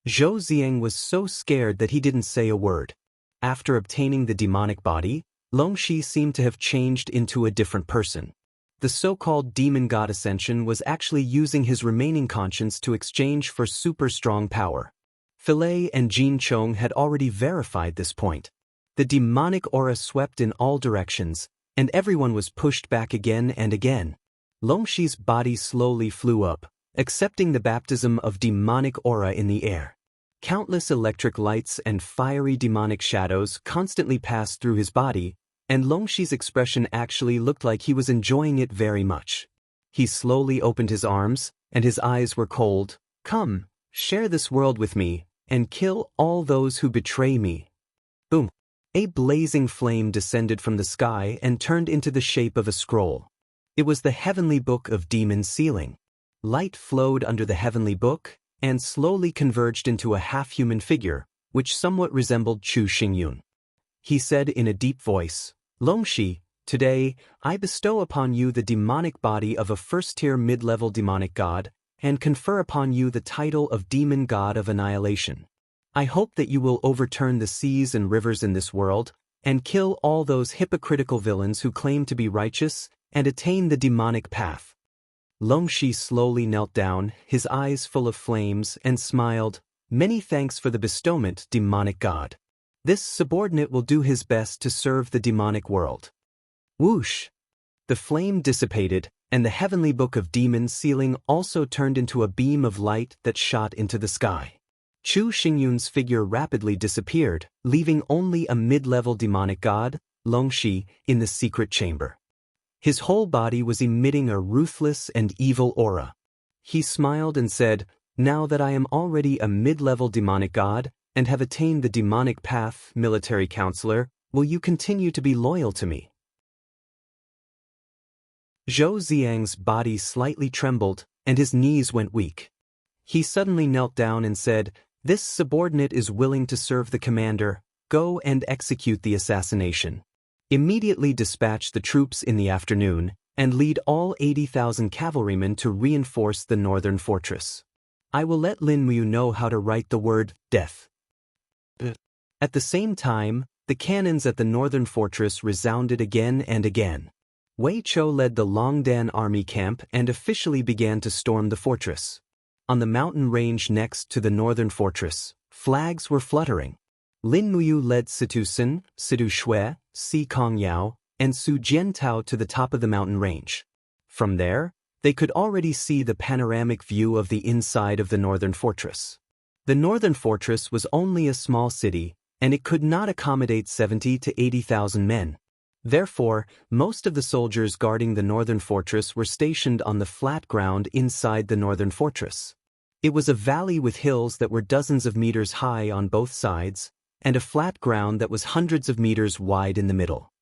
Zhou Ziang was so scared that he didn't say a word. After obtaining the demonic body, Longxi seemed to have changed into a different person. The so-called demon god Ascension was actually using his remaining conscience to exchange for super strong power. Philae and Jin Chong had already verified this point. The demonic aura swept in all directions, and everyone was pushed back again and again. Longxi's body slowly flew up, accepting the baptism of demonic aura in the air. Countless electric lights and fiery demonic shadows constantly passed through his body, and Longxi's expression actually looked like he was enjoying it very much. He slowly opened his arms, and his eyes were cold. Come, share this world with me, and kill all those who betray me. Boom! A blazing flame descended from the sky and turned into the shape of a scroll. It was the Heavenly Book of Demon Sealing. Light flowed under the Heavenly Book and slowly converged into a half-human figure, which somewhat resembled Chu Xingyun. He said in a deep voice, Longxi, today, I bestow upon you the demonic body of a first-tier mid-level demonic god, and confer upon you the title of Demon God of Annihilation. I hope that you will overturn the seas and rivers in this world, and kill all those hypocritical villains who claim to be righteous, and attain the demonic path. Longxi slowly knelt down, his eyes full of flames, and smiled, Many thanks for the bestowment, demonic god. This subordinate will do his best to serve the demonic world. Whoosh! The flame dissipated, and the Heavenly Book of Demon Sealing also turned into a beam of light that shot into the sky. Chu Xingyun's figure rapidly disappeared, leaving only a mid-level demonic god, Longxi, in the secret chamber. His whole body was emitting a ruthless and evil aura. He smiled and said, Now that I am already a mid-level demonic god, and have attained the demonic path, military counselor, will you continue to be loyal to me? Zhou Ziang's body slightly trembled, and his knees went weak. He suddenly knelt down and said, This subordinate is willing to serve the commander. Go and execute the assassination. Immediately dispatch the troops in the afternoon, and lead all 80,000 cavalrymen to reinforce the northern fortress. I will let Lin Muyu know how to write the word death. At the same time, the cannons at the northern fortress resounded again and again. Wei Chou led the Longdan army camp and officially began to storm the fortress. On the mountain range next to the northern fortress, flags were fluttering. Lin Muyu led Situ Sun, Situ Shui, Si Kong Yao, and Su Jiantao to the top of the mountain range. From there, they could already see the panoramic view of the inside of the northern fortress. The northern fortress was only a small city, and it could not accommodate 70 to 80,000 men. Therefore, most of the soldiers guarding the northern fortress were stationed on the flat ground inside the northern fortress. It was a valley with hills that were dozens of meters high on both sides, and a flat ground that was hundreds of meters wide in the middle.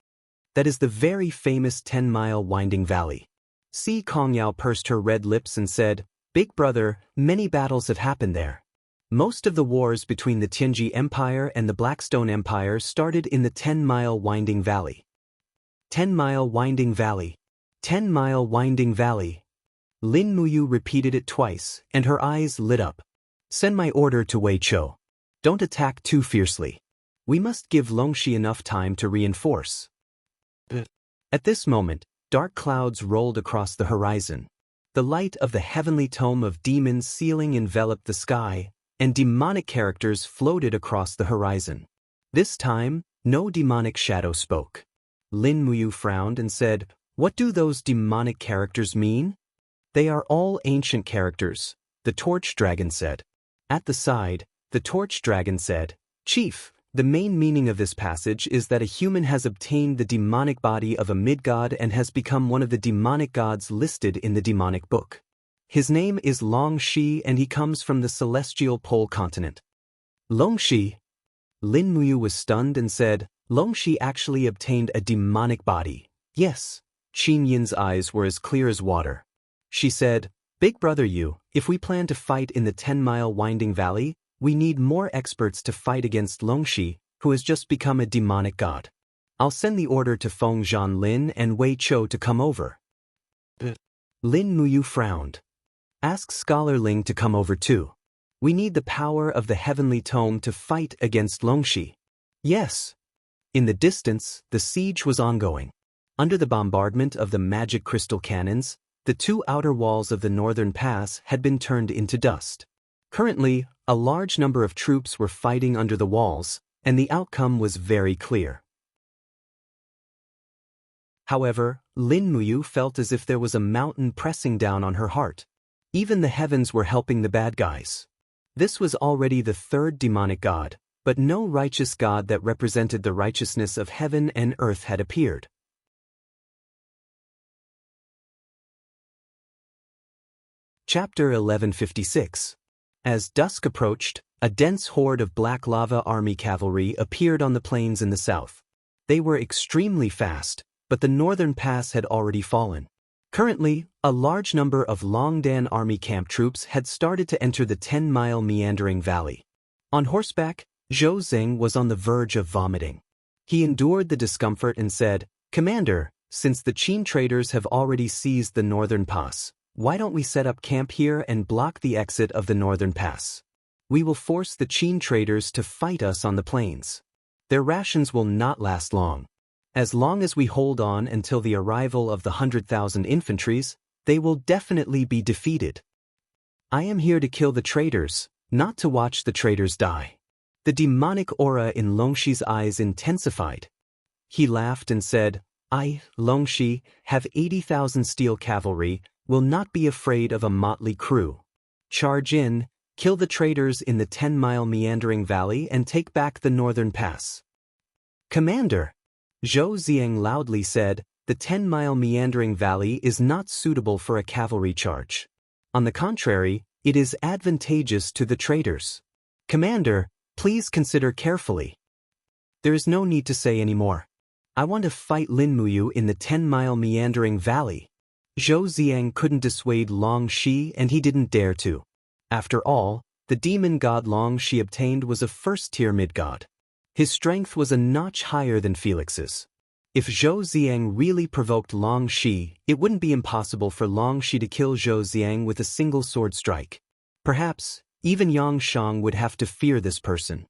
That is the very famous 10-mile winding valley. Si Kongyao pursed her red lips and said, "Big brother, many battles have happened there. Most of the wars between the Tianji Empire and the Blackstone Empire started in the 10-mile winding valley." 10-mile winding valley. 10-mile winding valley. Lin Muyu repeated it twice, and her eyes lit up. "Send my order to Wei Chou. Don't attack too fiercely. We must give Longxi enough time to reinforce." At this moment, dark clouds rolled across the horizon. The light of the heavenly tome of demons sealing enveloped the sky, and demonic characters floated across the horizon. This time, no demonic shadow spoke. Lin Muyu frowned and said, "What do those demonic characters mean?" "They are all ancient characters," the torch dragon said. At the side, the torch dragon said, "Chief, the main meaning of this passage is that a human has obtained the demonic body of a mid-god and has become one of the demonic gods listed in the demonic book. His name is Longxi and he comes from the celestial pole continent." "Longxi?" Lin Muyu was stunned and said, "Longxi actually obtained a demonic body." "Yes." Qin Yin's eyes were as clear as water. She said, "Big brother Yu, if we plan to fight in the 10-mile winding valley, we need more experts to fight against Longxi, who has just become a demonic god. I'll send the order to Feng Zhanlin and Wei Chou to come over." Lin Muyu frowned. "Ask Scholar Ling to come over too. We need the power of the heavenly tome to fight against Longxi." "Yes." In the distance, the siege was ongoing. Under the bombardment of the magic crystal cannons, the two outer walls of the northern pass had been turned into dust. Currently, a large number of troops were fighting under the walls, and the outcome was very clear. However, Lin Muyu felt as if there was a mountain pressing down on her heart. Even the heavens were helping the bad guys. This was already the third demonic god, but no righteous god that represented the righteousness of heaven and earth had appeared. Chapter 1156. As dusk approached, a dense horde of Black Lava Army cavalry appeared on the plains in the south. They were extremely fast, but the northern pass had already fallen. Currently, a large number of Longdan Army camp troops had started to enter the 10-mile meandering valley. On horseback, Zhou Zeng was on the verge of vomiting. He endured the discomfort and said, "Commander, since the Qin traders have already seized the northern pass, why don't we set up camp here and block the exit of the northern pass? We will force the Qin traders to fight us on the plains. Their rations will not last long. As long as we hold on until the arrival of the 100,000 infantries, they will definitely be defeated. I am here to kill the traitors, not to watch the traitors die." The demonic aura in Longxi's eyes intensified. He laughed and said, "I, Longxi, have 80,000 steel cavalry, will not be afraid of a motley crew. Charge in, kill the traitors in the 10-mile meandering valley and take back the northern pass." "Commander," Zhou Zieng loudly said, "the 10-mile meandering valley is not suitable for a cavalry charge. On the contrary, it is advantageous to the traitors. Commander, please consider carefully." "There is no need to say any more. I want to fight Lin Muyu in the 10-mile meandering valley." Zhou Zieng couldn't dissuade Longxi and he didn't dare to. After all, the demon god Longxi obtained was a first-tier mid-god. His strength was a notch higher than Felix's. If Zhou Zieng really provoked Longxi, it wouldn't be impossible for Longxi to kill Zhou Zieng with a single sword strike. Perhaps, even Yang Shang would have to fear this person.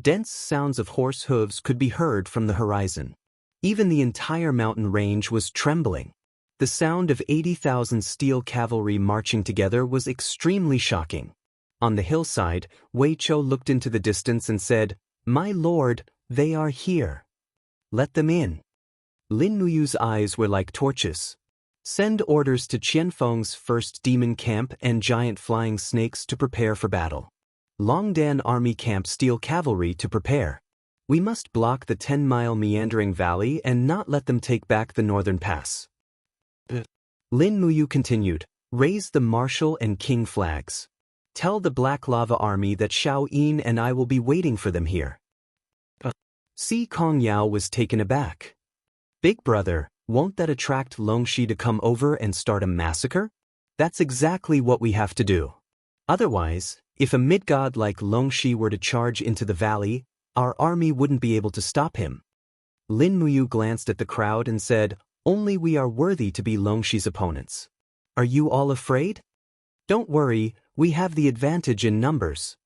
Dense sounds of horse hooves could be heard from the horizon. Even the entire mountain range was trembling. The sound of 80,000 steel cavalry marching together was extremely shocking. On the hillside, Wei Chou looked into the distance and said, "My lord, they are here. Let them in." Lin Muyu's eyes were like torches. "Send orders to Qianfeng's first demon camp and giant flying snakes to prepare for battle. Longdan Army Camp steel cavalry to prepare. We must block the 10-mile meandering valley and not let them take back the northern pass." Lin Muyu continued, "Raise the martial and king flags. Tell the Black Lava Army that Xiao Yin and I will be waiting for them here." Si Kongyao was taken aback. "Big brother, Won't that attract Longxi to come over and start a massacre? That's exactly what we have to do. Otherwise, if a mid-god like Longxi were to charge into the valley, our army wouldn't be able to stop him. Lin Muyu glanced at the crowd and said, "Only we are worthy to be Longxi's opponents. Are you all afraid? Don't worry, we have the advantage in numbers."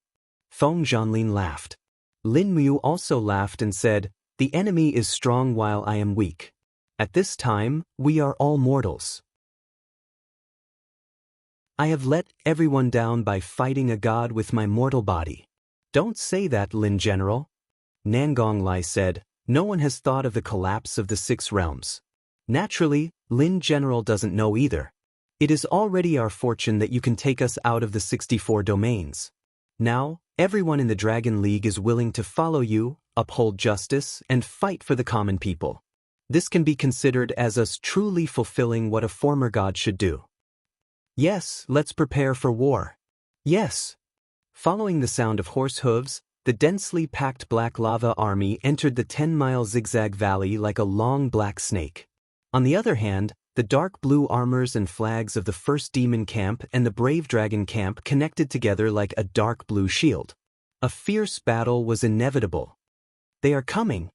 Feng Zhanlin laughed. Lin Muyu also laughed and said, "The enemy is strong while I am weak. At this time, we are all mortals. I have let everyone down by fighting a god with my mortal body." "Don't say that, Lin General." Nangong Lai said, "No one has thought of the collapse of the 6 realms. Naturally, Lin General doesn't know either. It is already our fortune that you can take us out of the 64 domains. Now, everyone in the Dragon League is willing to follow you, uphold justice, and fight for the common people. This can be considered as us truly fulfilling what a former god should do. Yes, let's prepare for war." "Yes." Following the sound of horse hooves, the densely packed black lava army entered the 10-mile zigzag valley like a long black snake. On the other hand, the dark blue armors and flags of the first demon camp and the brave dragon camp connected together like a dark blue shield. A fierce battle was inevitable. "They are coming."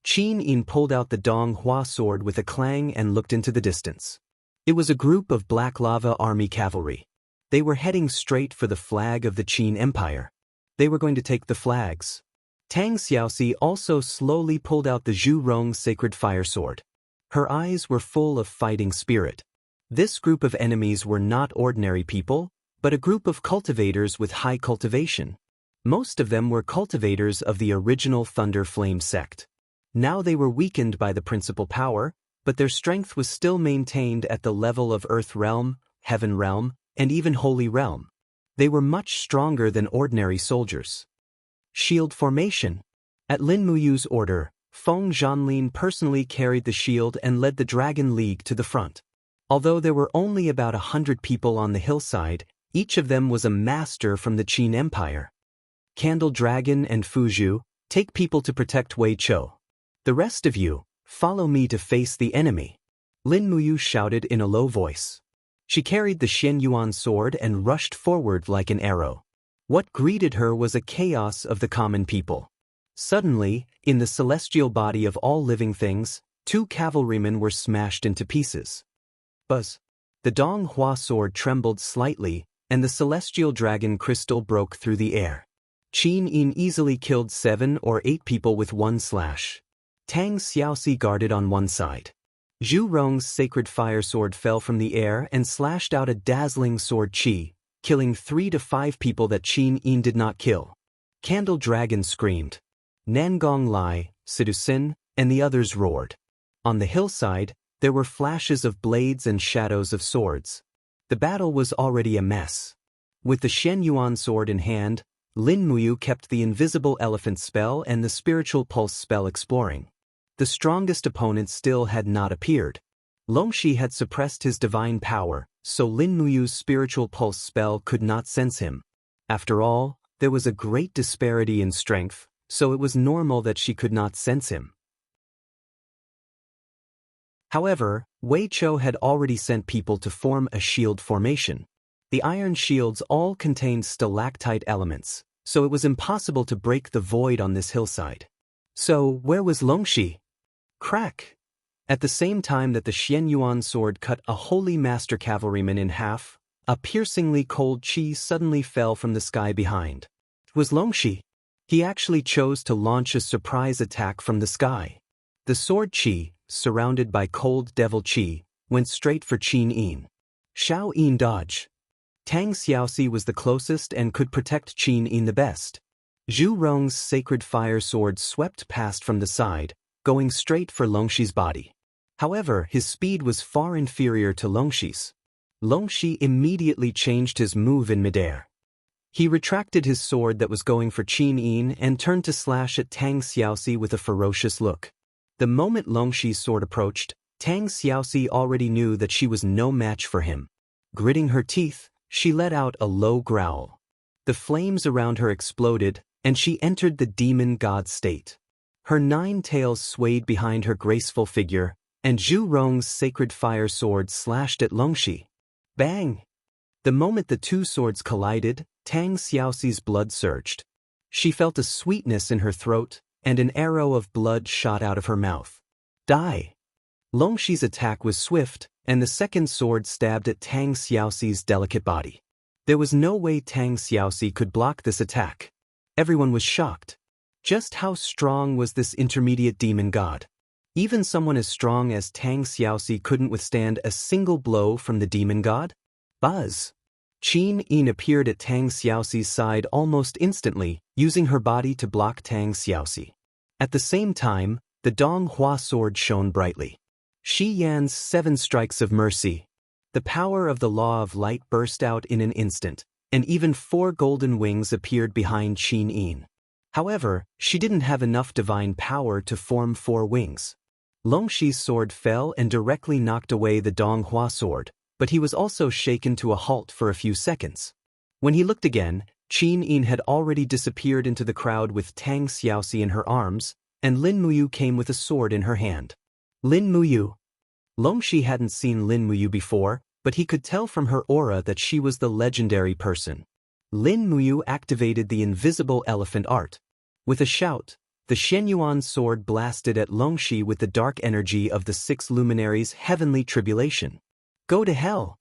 Qin Yin pulled out the Dong Hua sword with a clang and looked into the distance. It was a group of black lava army cavalry. They were heading straight for the flag of the Qin Empire. They were going to take the flags. Tang Xiaoxi also slowly pulled out the Zhu Rong sacred fire sword. Her eyes were full of fighting spirit. This group of enemies were not ordinary people, but a group of cultivators with high cultivation. Most of them were cultivators of the original Thunder Flame sect. Now they were weakened by the principal power, but their strength was still maintained at the level of Earth Realm, Heaven Realm, and even Holy Realm. They were much stronger than ordinary soldiers. Shield formation. At Lin Muyu's order, Feng Zhanlin personally carried the shield and led the Dragon League to the front. Although there were only about 100 people on the hillside, each of them was a master from the Qin Empire. Candle Dragon and Fuzhu, take people to protect Wei Chou. The rest of you, follow me to face the enemy. Lin Muyu shouted in a low voice. She carried the Shen Yuan sword and rushed forward like an arrow. What greeted her was a chaos of the common people. Suddenly, in the celestial body of all living things, 2 cavalrymen were smashed into pieces. Buzz. The Dong Hua sword trembled slightly, and the celestial dragon crystal broke through the air. Qin Yin easily killed 7 or 8 people with one slash. Tang Xiaoxi guarded on one side. Zhu Rong's sacred fire sword fell from the air and slashed out a dazzling sword chi, killing 3 to 5 people that Qin Yin did not kill. Candle Dragon screamed. Nangong Lai, Sidusin, and the others roared. On the hillside, there were flashes of blades and shadows of swords. The battle was already a mess. With the Shen Yuan sword in hand, Lin Muyu kept the invisible elephant spell and the spiritual pulse spell exploring. The strongest opponent still had not appeared. Longxi had suppressed his divine power, so Lin Muyu's spiritual pulse spell could not sense him. After all, there was a great disparity in strength, so it was normal that she could not sense him. However, Wei Chou had already sent people to form a shield formation. The iron shields all contained stalactite elements, so it was impossible to break the void on this hillside. So, where was Longxi? Crack! At the same time that the Shen Yuan sword cut a holy master cavalryman in half, a piercingly cold chi suddenly fell from the sky behind. It was Longxi. He actually chose to launch a surprise attack from the sky. The sword chi, surrounded by cold devil chi, went straight for Qin Yin. Xiao Yin dodge. Tang Xiaoxi was the closest and could protect Qin Yin the best. Zhu Rong's sacred fire sword swept past from the side, going straight for Longxi's body. However, his speed was far inferior to Longxi's. Longxi immediately changed his move in midair. He retracted his sword that was going for Qin Yin and turned to slash at Tang Xiaoxi with a ferocious look. The moment Longxi's sword approached, Tang Xiaoxi already knew that she was no match for him. Gritting her teeth, she let out a low growl. The flames around her exploded, and she entered the demon god state. Her 9 tails swayed behind her graceful figure, and Zhu Rong's sacred fire sword slashed at Longxi. Bang! The moment the two swords collided, Tang Xiaoxi's blood surged. She felt a sweetness in her throat, and an arrow of blood shot out of her mouth. Die! Longxi's attack was swift, and the second sword stabbed at Tang Xiaoxi's delicate body. There was no way Tang Xiaoxi could block this attack. Everyone was shocked. Just how strong was this intermediate demon god? Even someone as strong as Tang Xiaoxi couldn't withstand a single blow from the demon god? Buzz! Qin Yin appeared at Tang Xiaoxi's side almost instantly, using her body to block Tang Xiaoxi. At the same time, the Dong Hua sword shone brightly. Shi Yan's 7 strikes of mercy. The power of the law of light burst out in an instant, and even 4 golden wings appeared behind Qin Yin. However, she didn't have enough divine power to form 4 wings. Longxi's sword fell and directly knocked away the Dong Hua sword, but he was also shaken to a halt for a few seconds. When he looked again, Qin Yin had already disappeared into the crowd with Tang Xiaoxi in her arms, and Lin Muyu came with a sword in her hand. Lin Muyu. Longxi hadn't seen Lin Muyu before, but he could tell from her aura that she was the legendary person. Lin Muyu activated the invisible elephant art. With a shout, the Shenyuan sword blasted at Longxi with the dark energy of the 6 luminaries' heavenly tribulation. Go to hell!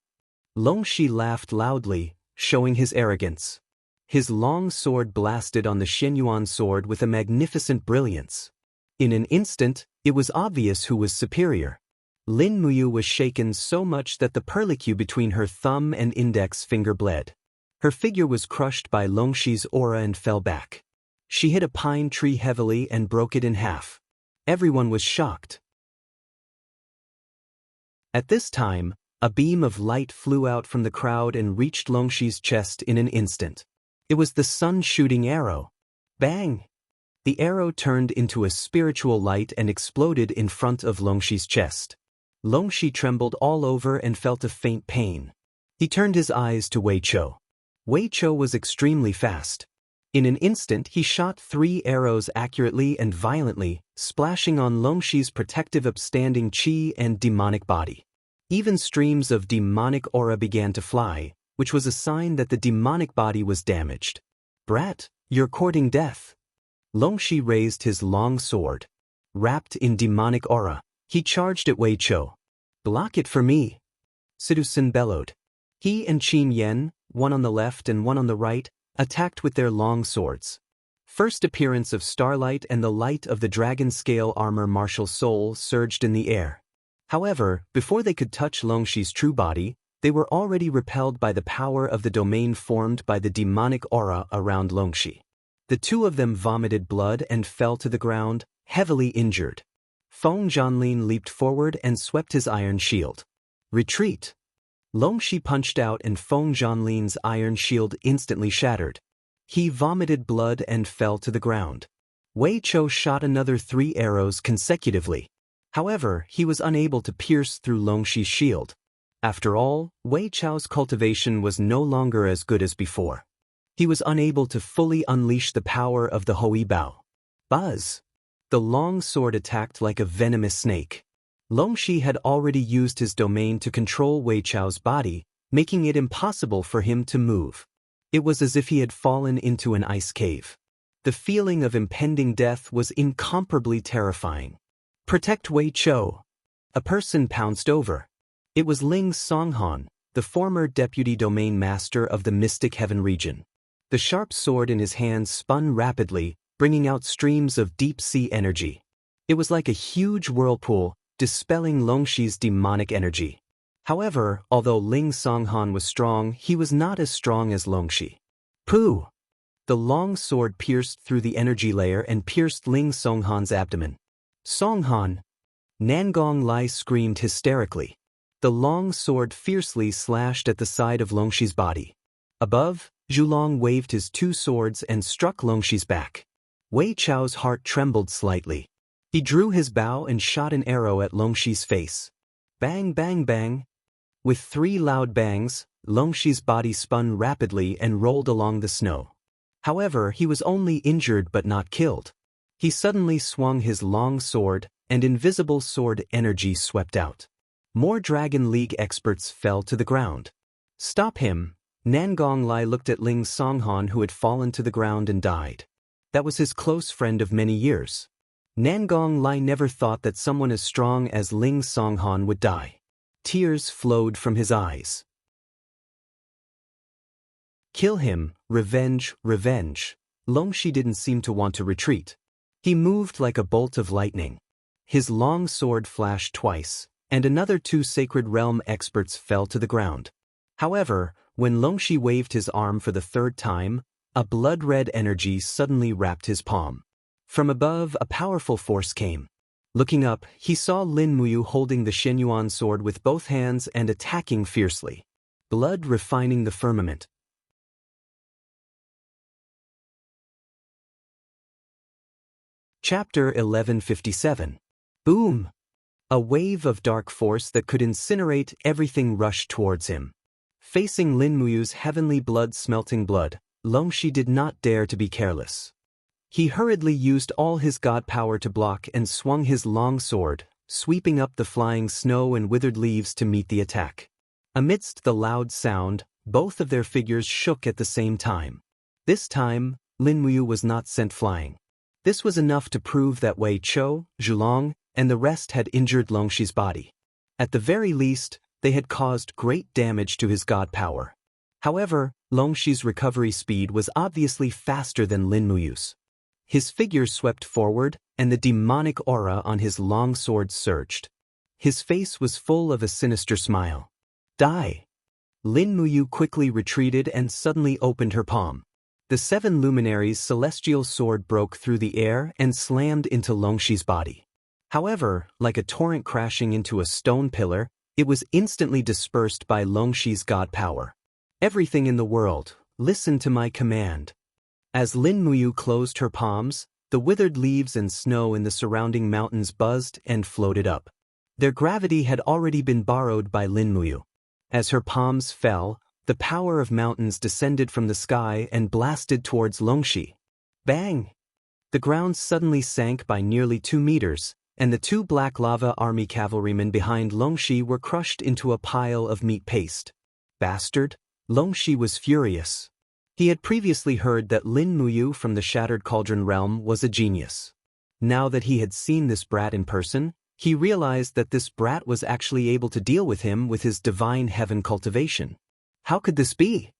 Longxi laughed loudly, showing his arrogance. His long sword blasted on the Shenyuan sword with a magnificent brilliance. In an instant, it was obvious who was superior. Lin Muyu was shaken so much that the perlicue between her thumb and index finger bled. Her figure was crushed by Longxi's aura and fell back. She hit a pine tree heavily and broke it in half. Everyone was shocked. At this time, a beam of light flew out from the crowd and reached Longxi's chest in an instant. It was the sun-shooting arrow. Bang! The arrow turned into a spiritual light and exploded in front of Longxi's chest. Longxi trembled all over and felt a faint pain. He turned his eyes to Wei Chou. Wei Chou was extremely fast. In an instant he shot 3 arrows accurately and violently, splashing on Longxi's protective upstanding qi and demonic body. Even streams of demonic aura began to fly, which was a sign that the demonic body was damaged. Brat, you're courting death. Longxi raised his long sword. Wrapped in demonic aura, he charged at Wei Chou. Block it for me. Sidusun bellowed. He and Qin Yen, one on the left and one on the right, attacked with their long swords. First appearance of starlight and the light of the dragon scale armor martial soul surged in the air. However, before they could touch Longxi's true body, they were already repelled by the power of the domain formed by the demonic aura around Longxi. The 2 of them vomited blood and fell to the ground, heavily injured. Feng Zhanlin leaped forward and swept his iron shield. Retreat! Longxi punched out and Feng Zhanlin's iron shield instantly shattered. He vomited blood and fell to the ground. Wei Chou shot another 3 arrows consecutively. However, he was unable to pierce through Longxi's shield. After all, Wei Chou's cultivation was no longer as good as before. He was unable to fully unleash the power of the Hui Bao. Buzz! The long sword attacked like a venomous snake. Longxi had already used his domain to control Wei Chou's body, making it impossible for him to move. It was as if he had fallen into an ice cave. The feeling of impending death was incomparably terrifying. Protect Wei Chou! A person pounced over. It was Ling Songhan, the former deputy domain master of the Mystic Heaven region. The sharp sword in his hand spun rapidly, bringing out streams of deep-sea energy. It was like a huge whirlpool, dispelling Longxi's demonic energy. However, although Ling Songhan was strong, he was not as strong as Longxi. Pooh! The long sword pierced through the energy layer and pierced Ling Songhan's abdomen. Songhan! Nangong Lai screamed hysterically. The long sword fiercely slashed at the side of Longxi's body. Above, Zhulong waved his 2 swords and struck Longxi's back. Wei Chou's heart trembled slightly. He drew his bow and shot an arrow at Longxi's face. Bang bang bang! With 3 loud bangs, Longxi's body spun rapidly and rolled along the snow. However, he was only injured but not killed. He suddenly swung his long sword, and invisible sword energy swept out. More Dragon League experts fell to the ground. "Stop him!" Nangong Lai looked at Ling Songhan, who had fallen to the ground and died. That was his close friend of many years. Nangong Lai never thought that someone as strong as Ling Songhan would die. Tears flowed from his eyes. "Kill him, revenge, revenge." Longxi didn't seem to want to retreat. He moved like a bolt of lightning. His long sword flashed twice, and another 2 Sacred Realm experts fell to the ground. However, when Longxi waved his arm for the 3rd time, a blood-red energy suddenly wrapped his palm. From above, a powerful force came. Looking up, he saw Lin Muyu holding the Shenyuan sword with both hands and attacking fiercely. Blood refining the firmament. Chapter 1157. Boom! A wave of dark force that could incinerate everything rushed towards him. Facing Lin Muyu's heavenly blood-smelting blood, Longxi did not dare to be careless. He hurriedly used all his god power to block and swung his long sword, sweeping up the flying snow and withered leaves to meet the attack. Amidst the loud sound, both of their figures shook at the same time. This time, Lin Muyu was not sent flying. This was enough to prove that Wei Chou, Zhulong, and the rest had injured Longxi's body. At the very least, they had caused great damage to his god power. However, Longxi's recovery speed was obviously faster than Lin Muyu's. His figure swept forward, and the demonic aura on his long sword surged. His face was full of a sinister smile. "Die!" Lin Muyu quickly retreated and suddenly opened her palm. The 7 luminaries' celestial sword broke through the air and slammed into Longxi's body. However, like a torrent crashing into a stone pillar, it was instantly dispersed by Longxi's god power. "Everything in the world, listen to my command." As Lin Muyu closed her palms, the withered leaves and snow in the surrounding mountains buzzed and floated up. Their gravity had already been borrowed by Lin Muyu. As her palms fell, the power of mountains descended from the sky and blasted towards Longxi. Bang! The ground suddenly sank by nearly 2 meters, and the 2 black lava army cavalrymen behind Longxi were crushed into a pile of meat paste. Bastard! Longxi was furious. He had previously heard that Lin Muyu from the Shattered Cauldron realm was a genius. Now that he had seen this brat in person, he realized that this brat was actually able to deal with him with his divine heaven cultivation. How could this be?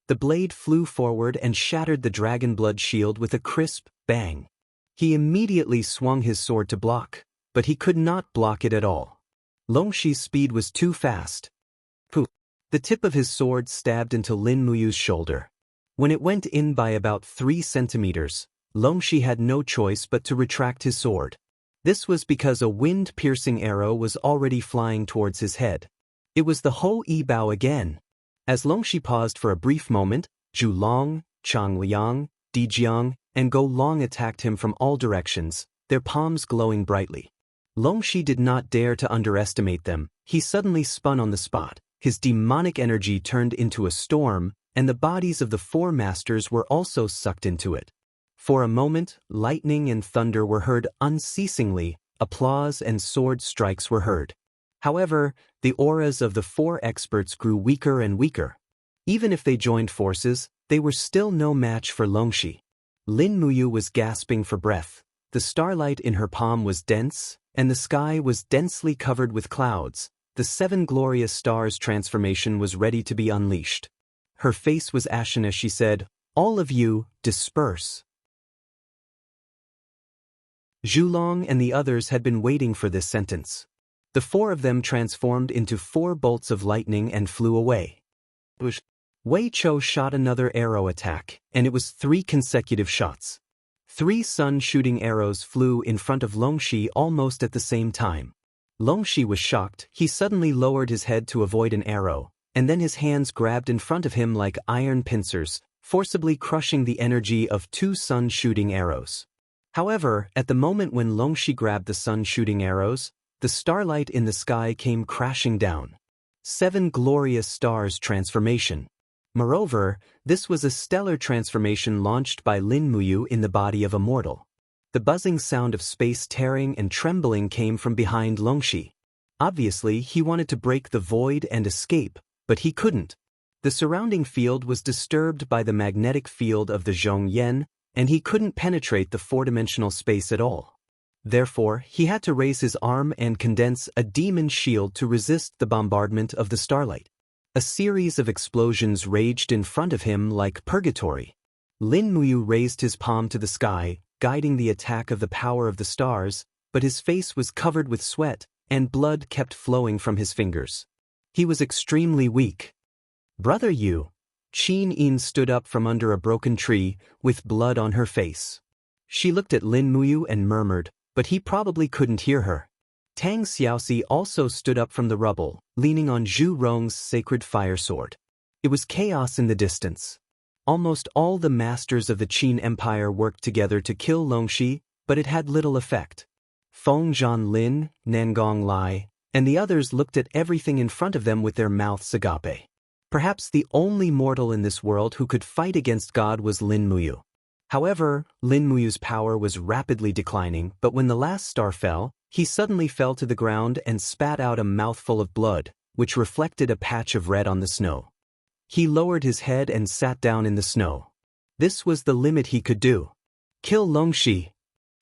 The blade flew forward and shattered the dragon blood shield with a crisp bang. He immediately swung his sword to block, but he could not block it at all. Longxi's speed was too fast. Pooh! The tip of his sword stabbed into Lin Muyu's shoulder. When it went in by about 3 centimeters, Longxi had no choice but to retract his sword. This was because a wind-piercing arrow was already flying towards his head. It was the Ho Yi Bao again. As Longxi paused for a brief moment, Zhu Long, Chang Liang, Di Jiang, and Go Long attacked him from all directions, their palms glowing brightly. Longxi did not dare to underestimate them. He suddenly spun on the spot. His demonic energy turned into a storm, and the bodies of the 4 masters were also sucked into it. For a moment, lightning and thunder were heard unceasingly, applause and sword strikes were heard. However, the auras of the 4 experts grew weaker and weaker. Even if they joined forces, they were still no match for Longxi. Lin Muyu was gasping for breath. The starlight in her palm was dense, and the sky was densely covered with clouds. The 7 glorious stars transformation was ready to be unleashed. Her face was ashen as she said, "All of you, disperse." Zhulong and the others had been waiting for this sentence. The 4 of them transformed into 4 bolts of lightning and flew away. Wei Chou shot another arrow attack, and it was 3 consecutive shots. 3 sun-shooting arrows flew in front of Longxi almost at the same time. Longxi was shocked. He suddenly lowered his head to avoid an arrow, and then his hands grabbed in front of him like iron pincers, forcibly crushing the energy of 2 sun-shooting arrows. However, at the moment when Longxi grabbed the sun-shooting arrows, the starlight in the sky came crashing down. 7 glorious stars transformation. Moreover, this was a stellar transformation launched by Lin Muyu in the body of a mortal. The buzzing sound of space tearing and trembling came from behind Longxi. Obviously, he wanted to break the void and escape, but he couldn't. The surrounding field was disturbed by the magnetic field of the Zhongyan, and he couldn't penetrate the four-dimensional space at all. Therefore, he had to raise his arm and condense a demon shield to resist the bombardment of the starlight. A series of explosions raged in front of him like purgatory. Lin Muyu raised his palm to the sky, guiding the attack of the power of the stars, but his face was covered with sweat, and blood kept flowing from his fingers. He was extremely weak. "Brother Yu." Qin Yin stood up from under a broken tree, with blood on her face. She looked at Lin Muyu and murmured, but he probably couldn't hear her. Tang Xiaoxi also stood up from the rubble, leaning on Zhu Rong's sacred fire sword. It was chaos in the distance. Almost all the masters of the Qin Empire worked together to kill Longxi, but it had little effect. Feng Zhanlin, Nangong Lai, and the others looked at everything in front of them with their mouths agape. Perhaps the only mortal in this world who could fight against God was Lin Muyu. However, Lin Muyu's power was rapidly declining, but when the last star fell, he suddenly fell to the ground and spat out a mouthful of blood, which reflected a patch of red on the snow. He lowered his head and sat down in the snow. This was the limit he could do. "Kill Longxi!"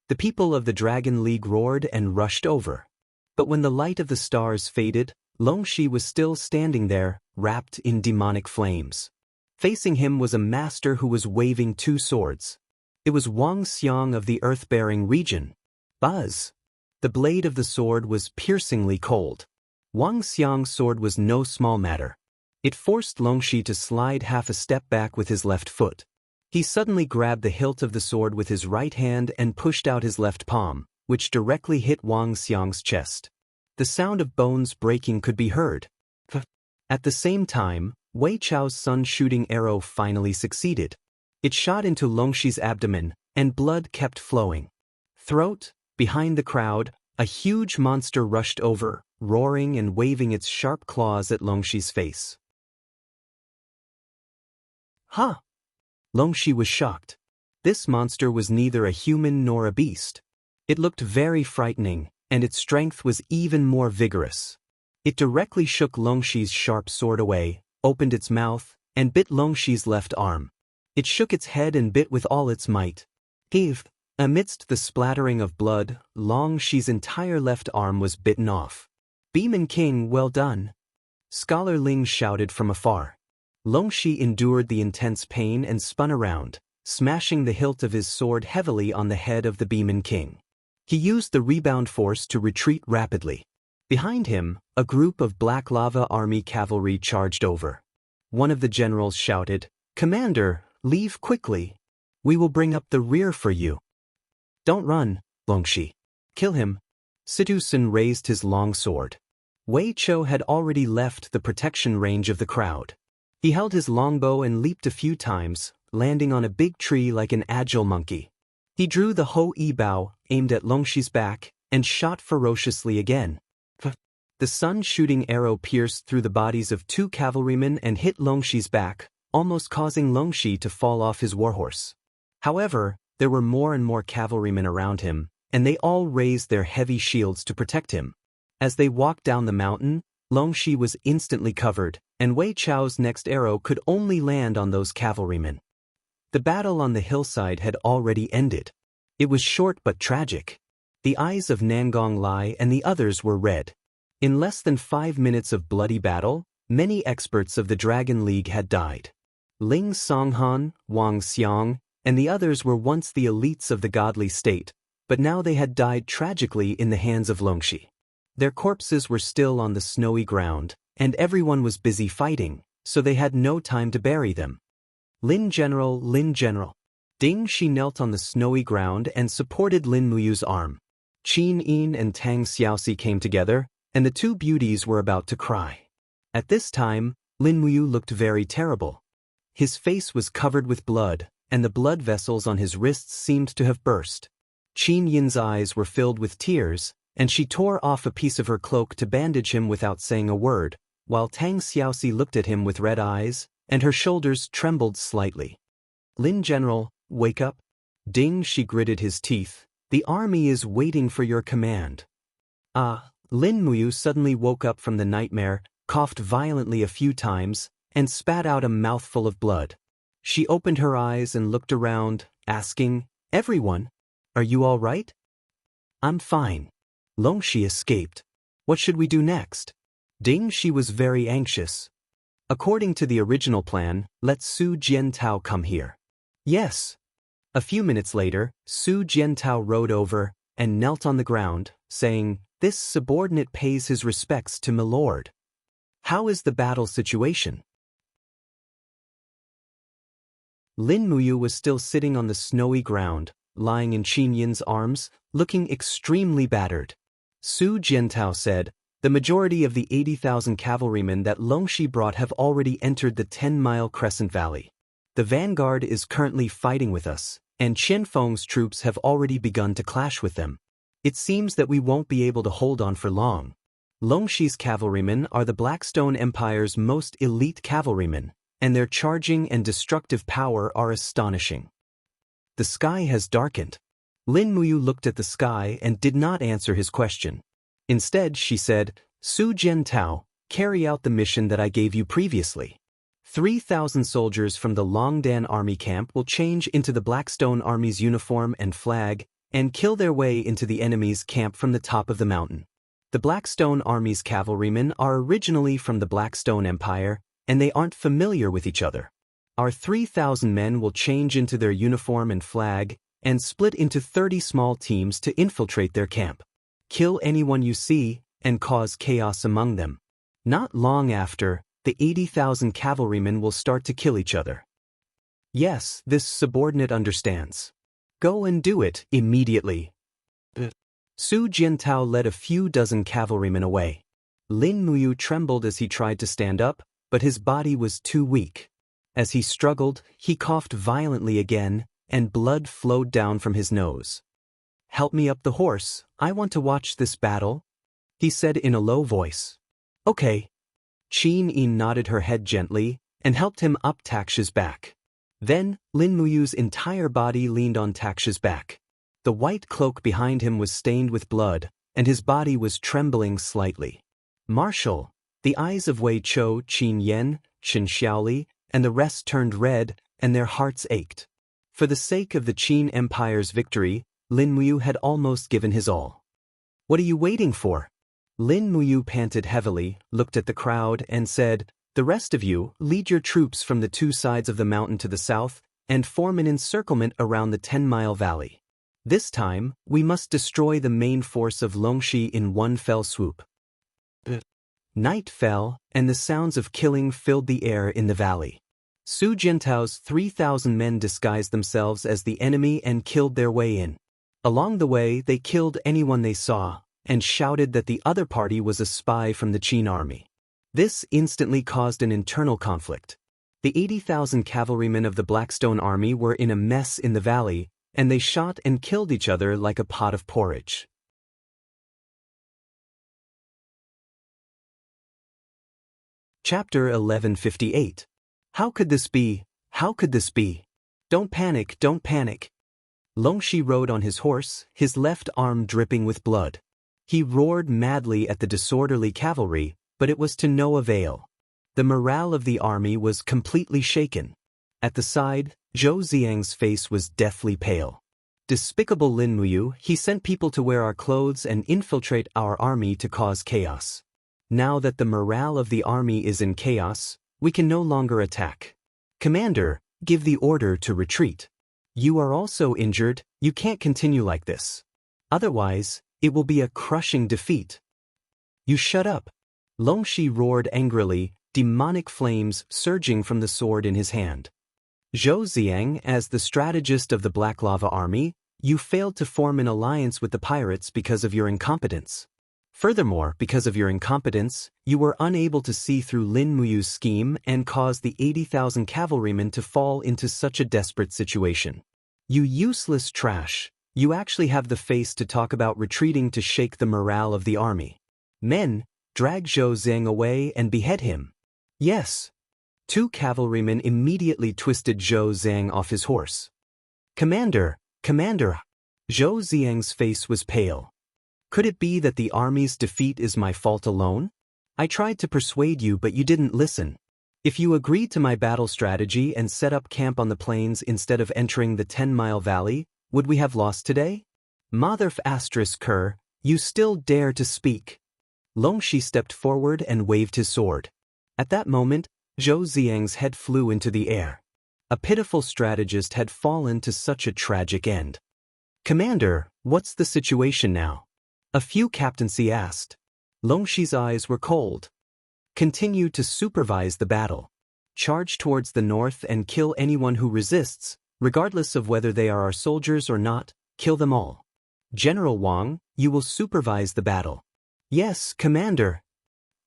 The people of the Dragon League roared and rushed over. But when the light of the stars faded, Longxi was still standing there, wrapped in demonic flames. Facing him was a master who was waving two swords. It was Wang Xiang of the earth-bearing region. Buzz! The blade of the sword was piercingly cold. Wang Xiang's sword was no small matter. It forced Longxi to slide half a step back with his left foot. He suddenly grabbed the hilt of the sword with his right hand and pushed out his left palm, which directly hit Wang Xiang's chest. The sound of bones breaking could be heard. At the same time, Wei Chao's sun-shooting arrow finally succeeded. It shot into Longxi's abdomen, and blood kept flowing. Throat, behind the crowd, a huge monster rushed over, roaring and waving its sharp claws at Longxi's face. "Huh!" Longxi was shocked. This monster was neither a human nor a beast. It looked very frightening, and its strength was even more vigorous. It directly shook Longxi's sharp sword away, opened its mouth, and bit Longxi's left arm. It shook its head and bit with all its might. Amidst the splattering of blood, Longxi's entire left arm was bitten off. "Beeman King, well done!" Scholar Ling shouted from afar. Longxi endured the intense pain and spun around, smashing the hilt of his sword heavily on the head of the Beeman King. He used the rebound force to retreat rapidly. Behind him, a group of Black Lava Army cavalry charged over. One of the generals shouted, "Commander, leave quickly. We will bring up the rear for you." "Don't run, Longxi. Kill him." Situ-Sun raised his long sword. Wei Chou had already left the protection range of the crowd. He held his longbow and leaped a few times, landing on a big tree like an agile monkey. He drew the Ho-E bow, aimed at Longxi's back, and shot ferociously again. The sun-shooting arrow pierced through the bodies of two cavalrymen and hit Longxi's back, almost causing Longxi to fall off his warhorse. However, there were more and more cavalrymen around him, and they all raised their heavy shields to protect him. As they walked down the mountain, Longxi was instantly covered, and Wei Chao's next arrow could only land on those cavalrymen. The battle on the hillside had already ended. It was short but tragic. The eyes of Nangong Lai and the others were red. In less than 5 minutes of bloody battle, many experts of the Dragon League had died. Ling Songhan, Wang Xiang, and the others were once the elites of the godly state, but now they had died tragically in the hands of Longxi. Their corpses were still on the snowy ground, and everyone was busy fighting, so they had no time to bury them. Lin General, Lin General. Ding Shi knelt on the snowy ground and supported Lin Muyu's arm. Qin Yin and Tang Xiaoxi came together, and the two beauties were about to cry. At this time, Lin Muyu looked very terrible. His face was covered with blood, and the blood vessels on his wrists seemed to have burst. Qin Yin's eyes were filled with tears, and she tore off a piece of her cloak to bandage him without saying a word, while Tang Xiaoxi looked at him with red eyes, and her shoulders trembled slightly. "Lin General, wake up." Ding Shi gritted his teeth, The army is waiting for your command. Lin Muyu suddenly woke up from the nightmare, coughed violently a few times, and spat out a mouthful of blood. She opened her eyes and looked around, asking, "Everyone, are you all right?" "I'm fine." Longxi escaped. "What should we do next?" She was very anxious. "According to the original plan, let Su Jiantao come here." "Yes." A few minutes later, Su Jiantao rode over and knelt on the ground, saying, "This subordinate pays his respects to my lord. How is the battle situation?" Lin Muyu was still sitting on the snowy ground, lying in Qin Yin's arms, looking extremely battered. Su Jiantao said, "The majority of the 80,000 cavalrymen that Longxi brought have already entered the 10-mile Crescent Valley. The vanguard is currently fighting with us, and Qian Feng's troops have already begun to clash with them. It seems that we won't be able to hold on for long. Longxi's cavalrymen are the Blackstone Empire's most elite cavalrymen, and their charging and destructive power are astonishing." The sky has darkened. Lin Muyu looked at the sky and did not answer his question. Instead, she said, "Su Jiantao, carry out the mission that I gave you previously. 3,000 soldiers from the Longdan army camp will change into the Blackstone Army's uniform and flag and kill their way into the enemy's camp from the top of the mountain. The Blackstone Army's cavalrymen are originally from the Blackstone Empire, and they aren't familiar with each other. Our 3,000 men will change into their uniform and flag and split into 30 small teams to infiltrate their camp. Kill anyone you see and cause chaos among them. Not long after, the 80,000 cavalrymen will start to kill each other." "Yes, this subordinate understands. Go and do it immediately." Su Jiantao led a few dozen cavalrymen away. Lin Muyu trembled as he tried to stand up, but his body was too weak. As he struggled, he coughed violently again, and blood flowed down from his nose. "Help me up the horse, I want to watch this battle," he said in a low voice. "Okay." Qin Yin nodded her head gently and helped him up Taksha's back. Then, Lin Muyu's entire body leaned on Taksha's back. The white cloak behind him was stained with blood, and his body was trembling slightly. "Marshal!" The eyes of Wei Chou, Qin Yan, Chen Xiaoli, and the rest turned red, and their hearts ached. For the sake of the Qin Empire's victory, Lin Muyu had almost given his all. "What are you waiting for?" Lin Muyu panted heavily, looked at the crowd, and said, "The rest of you, lead your troops from the two sides of the mountain to the south, and form an encirclement around the 10-mile valley. This time, we must destroy the main force of Longxi in one fell swoop." Night fell, and the sounds of killing filled the air in the valley. Su Jiantao's 3,000 men disguised themselves as the enemy and killed their way in. Along the way, they killed anyone they saw, and shouted that the other party was a spy from the Qin army. This instantly caused an internal conflict. The 80,000 cavalrymen of the Blackstone army were in a mess in the valley, and they shot and killed each other like a pot of porridge. Chapter 1158. How could this be? How could this be? Don't panic, don't panic. Longxi rode on his horse, his left arm dripping with blood. He roared madly at the disorderly cavalry, but it was to no avail. The morale of the army was completely shaken. At the side, Zhou Xiang's face was deathly pale. "Despicable Lin Muyu, he sent people to wear our clothes and infiltrate our army to cause chaos. Now that the morale of the army is in chaos, we can no longer attack. Commander, give the order to retreat. You are also injured, you can't continue like this. Otherwise, it will be a crushing defeat." "You shut up." Longxi roared angrily, demonic flames surging from the sword in his hand. "Zhou Xiang, as the strategist of the Black Lava Army, you failed to form an alliance with the pirates because of your incompetence. Furthermore, because of your incompetence, you were unable to see through Lin Muyu's scheme and caused the 80,000 cavalrymen to fall into such a desperate situation. You useless trash, you actually have the face to talk about retreating to shake the morale of the army. Men, drag Zhou Xiang away and behead him." "Yes." 2 cavalrymen immediately twisted Zhou Xiang off his horse. Commander! Zhou Ziang's face was pale. Could it be that the army's defeat is my fault alone? I tried to persuade you, but you didn't listen. If you agreed to my battle strategy and set up camp on the plains instead of entering the 10-mile valley, would we have lost today? Motherf Ker, you still dare to speak. Longxi stepped forward and waved his sword. At that moment, Zhou Ziang's head flew into the air. A pitiful strategist had fallen to such a tragic end. Commander, what's the situation now? A few captaincy asked. Longxi's eyes were cold. Continue to supervise the battle. Charge towards the north and kill anyone who resists, regardless of whether they are our soldiers or not, kill them all. General Wang, you will supervise the battle. Yes, Commander.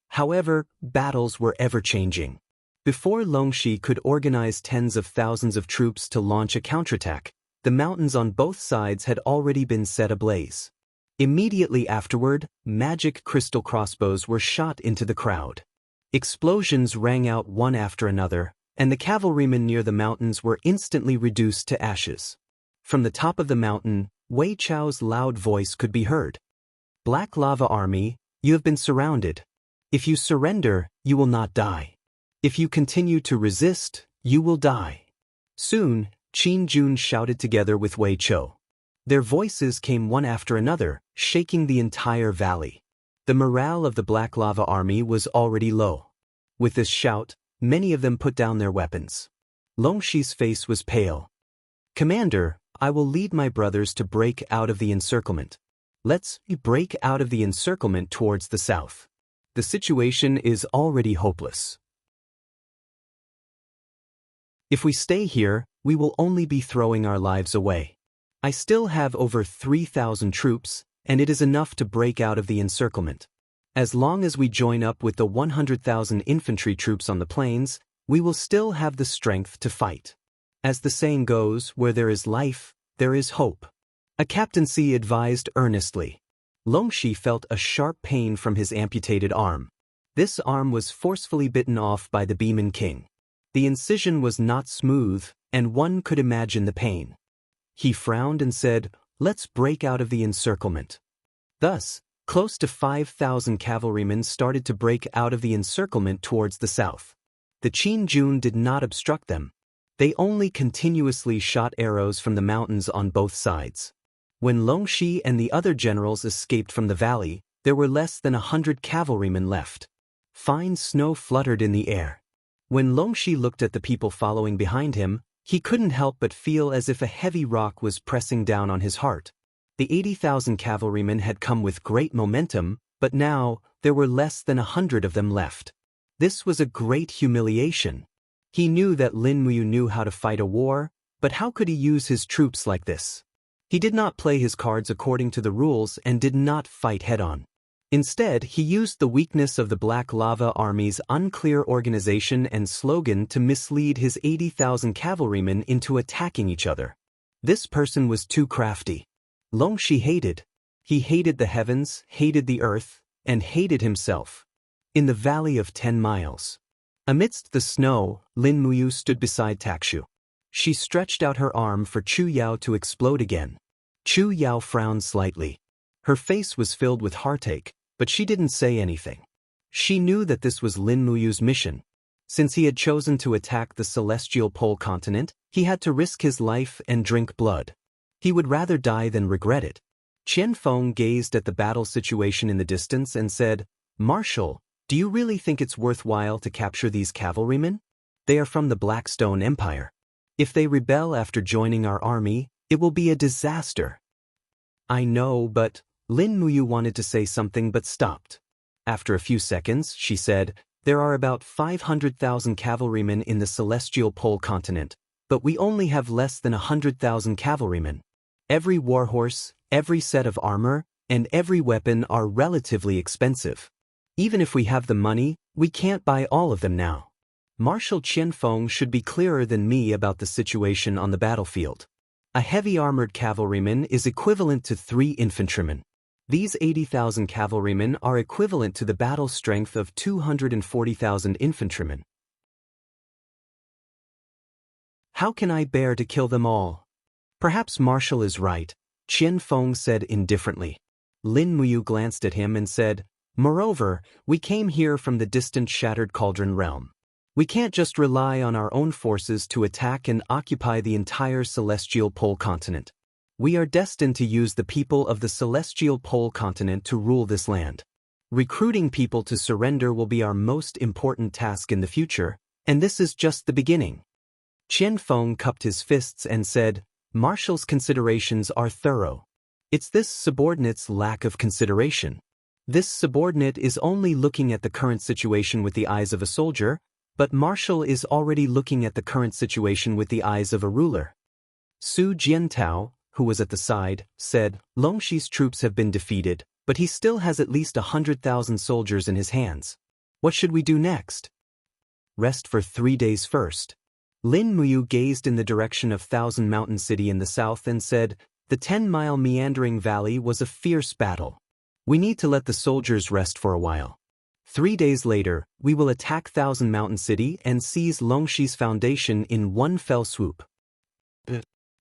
However, battles were ever-changing. Before Longxi could organize tens of thousands of troops to launch a counterattack, the mountains on both sides had already been set ablaze. Immediately afterward, magic crystal crossbows were shot into the crowd. Explosions rang out one after another, and the cavalrymen near the mountains were instantly reduced to ashes. From the top of the mountain, Wei Chao's loud voice could be heard. Black Lava Army, you have been surrounded. If you surrender, you will not die. If you continue to resist, you will die. Soon, Qin Jun shouted together with Wei Chou. Their voices came one after another, shaking the entire valley. The morale of the Black Lava Army was already low. With this shout, many of them put down their weapons. Longxi's face was pale. Commander, I will lead my brothers to break out of the encirclement. Let's break out of the encirclement towards the south. The situation is already hopeless. If we stay here, we will only be throwing our lives away. I still have over 3,000 troops, and it is enough to break out of the encirclement. As long as we join up with the 100,000 infantry troops on the plains, we will still have the strength to fight. As the saying goes, where there is life, there is hope. A captaincy advised earnestly. Longxi felt a sharp pain from his amputated arm. This arm was forcefully bitten off by the Beeman King. The incision was not smooth, and one could imagine the pain. He frowned and said, "Let's break out of the encirclement." Thus, close to 5,000 cavalrymen started to break out of the encirclement towards the south. The Qin Jun did not obstruct them. They only continuously shot arrows from the mountains on both sides. When Longxi and the other generals escaped from the valley, there were less than 100 cavalrymen left. Fine snow fluttered in the air. When Longxi looked at the people following behind him, he couldn't help but feel as if a heavy rock was pressing down on his heart. The 80,000 cavalrymen had come with great momentum, but now there were less than 100 of them left. This was a great humiliation. He knew that Lin Muyu knew how to fight a war, but how could he use his troops like this? He did not play his cards according to the rules and did not fight head-on. Instead, he used the weakness of the Black Lava Army's unclear organization and slogan to mislead his 80,000 cavalrymen into attacking each other. This person was too crafty. Longxi hated. He hated the heavens, hated the earth, and hated himself. In the Valley of 10 Miles. Amidst the snow, Lin Muyu stood beside Takshu. She stretched out her arm for Chu Yao to explode again. Chu Yao frowned slightly. Her face was filled with heartache, but she didn't say anything. She knew that this was Lin Muyu's mission. Since he had chosen to attack the celestial pole continent, he had to risk his life and drink blood. He would rather die than regret it. Qian Feng gazed at the battle situation in the distance and said, "Marshal, do you really think it's worthwhile to capture these cavalrymen? They are from the Blackstone Empire. If they rebel after joining our army, it will be a disaster." "I know, but..." Lin Muyu wanted to say something but stopped. After a few seconds, she said, "There are about 500,000 cavalrymen in the celestial pole continent, but we only have less than 100,000 cavalrymen. Every warhorse, every set of armor, and every weapon are relatively expensive. Even if we have the money, we can't buy all of them now. Marshal Qianfeng should be clearer than me about the situation on the battlefield. A heavy armored cavalryman is equivalent to 3 infantrymen. These 80,000 cavalrymen are equivalent to the battle strength of 240,000 infantrymen. How can I bear to kill them all? Perhaps Marshal is right, Qian Feng said indifferently. Lin Muyu glanced at him and said, "Moreover, we came here from the distant Shattered Cauldron realm. We can't just rely on our own forces to attack and occupy the entire Celestial Pole continent. We are destined to use the people of the Celestial Pole continent to rule this land. Recruiting people to surrender will be our most important task in the future, and this is just the beginning." Qian Feng cupped his fists and said, "Marshall's considerations are thorough. It's this subordinate's lack of consideration. This subordinate is only looking at the current situation with the eyes of a soldier, but Marshall is already looking at the current situation with the eyes of a ruler." Su Jiantao, who was at the side, said, "Longshi's troops have been defeated, but he still has at least 100,000 soldiers in his hands. What should we do next?" "Rest for 3 days first." Lin Muyu gazed in the direction of Thousand Mountain City in the south and said, "The 10-mile meandering valley was a fierce battle. We need to let the soldiers rest for a while. 3 days later, we will attack Thousand Mountain City and seize Longshi's foundation in one fell swoop."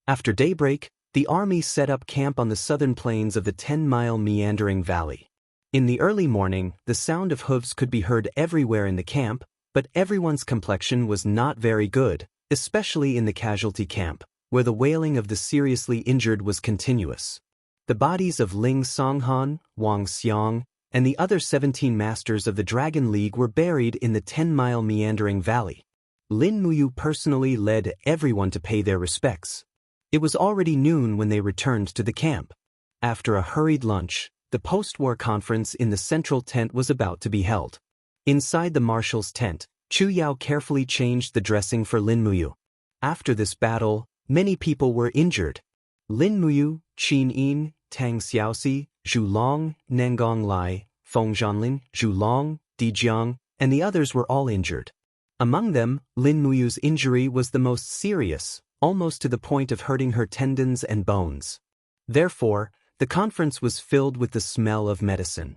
After daybreak, the army set up camp on the southern plains of the 10-mile meandering valley. In the early morning, the sound of hooves could be heard everywhere in the camp, but everyone's complexion was not very good, especially in the casualty camp, where the wailing of the seriously injured was continuous. The bodies of Ling Songhan, Wang Xiang, and the other 17 masters of the Dragon League were buried in the 10-mile meandering valley. Lin Muyu personally led everyone to pay their respects. It was already noon when they returned to the camp. After a hurried lunch, the post-war conference in the central tent was about to be held. Inside the marshal's tent, Chu Yao carefully changed the dressing for Lin Muyu. After this battle, many people were injured. Lin Muyu, Qin Yin, Tang Xiaoxi, Zhu Long, Nengong Lai, Feng Zhanlin, Zhu Long, Di Jiang, and the others were all injured. Among them, Lin Muyu's injury was the most serious, almost to the point of hurting her tendons and bones. Therefore, the conference was filled with the smell of medicine.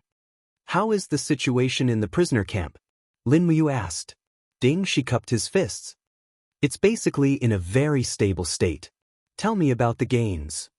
"How is the situation in the prisoner camp?" Lin Muyu asked. Ding Shi cupped his fists. "It's basically in a very stable state. Tell me about the gains."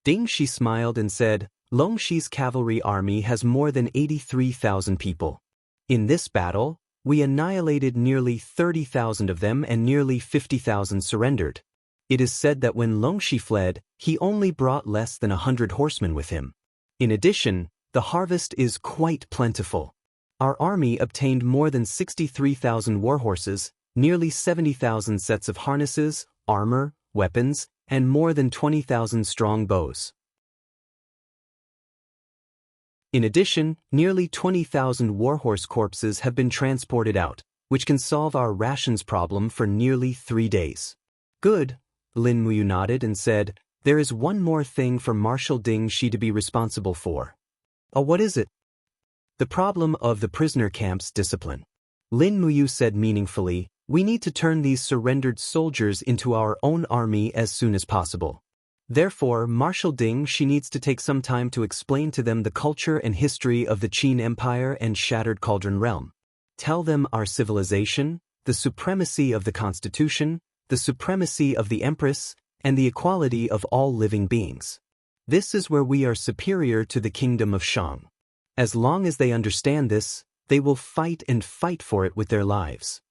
Ding Shi smiled and said, "Longshi's cavalry army has more than 83,000 people. In this battle, we annihilated nearly 30,000 of them and nearly 50,000 surrendered. It is said that when Longshi fled, he only brought less than 100 horsemen with him. In addition, the harvest is quite plentiful. Our army obtained more than 63,000 warhorses, nearly 70,000 sets of harnesses, armor, weapons, and more than 20,000 strong bows. In addition, nearly 20,000 warhorse corpses have been transported out, which can solve our rations problem for nearly 3 days." "Good," Lin Muyu nodded and said, "There is one more thing for Marshal Ding Shi to be responsible for." "Oh, what is it?" "The problem of the prisoner camp's discipline." Lin Muyu said meaningfully, "We need to turn these surrendered soldiers into our own army as soon as possible. Therefore, Marshal Ding Shi needs to take some time to explain to them the culture and history of the Qin Empire and Shattered Cauldron realm. Tell them our civilization, the supremacy of the Constitution, the supremacy of the Empress, and the equality of all living beings. This is where we are superior to the kingdom of Shang. As long as they understand this, they will fight and fight for it with their lives."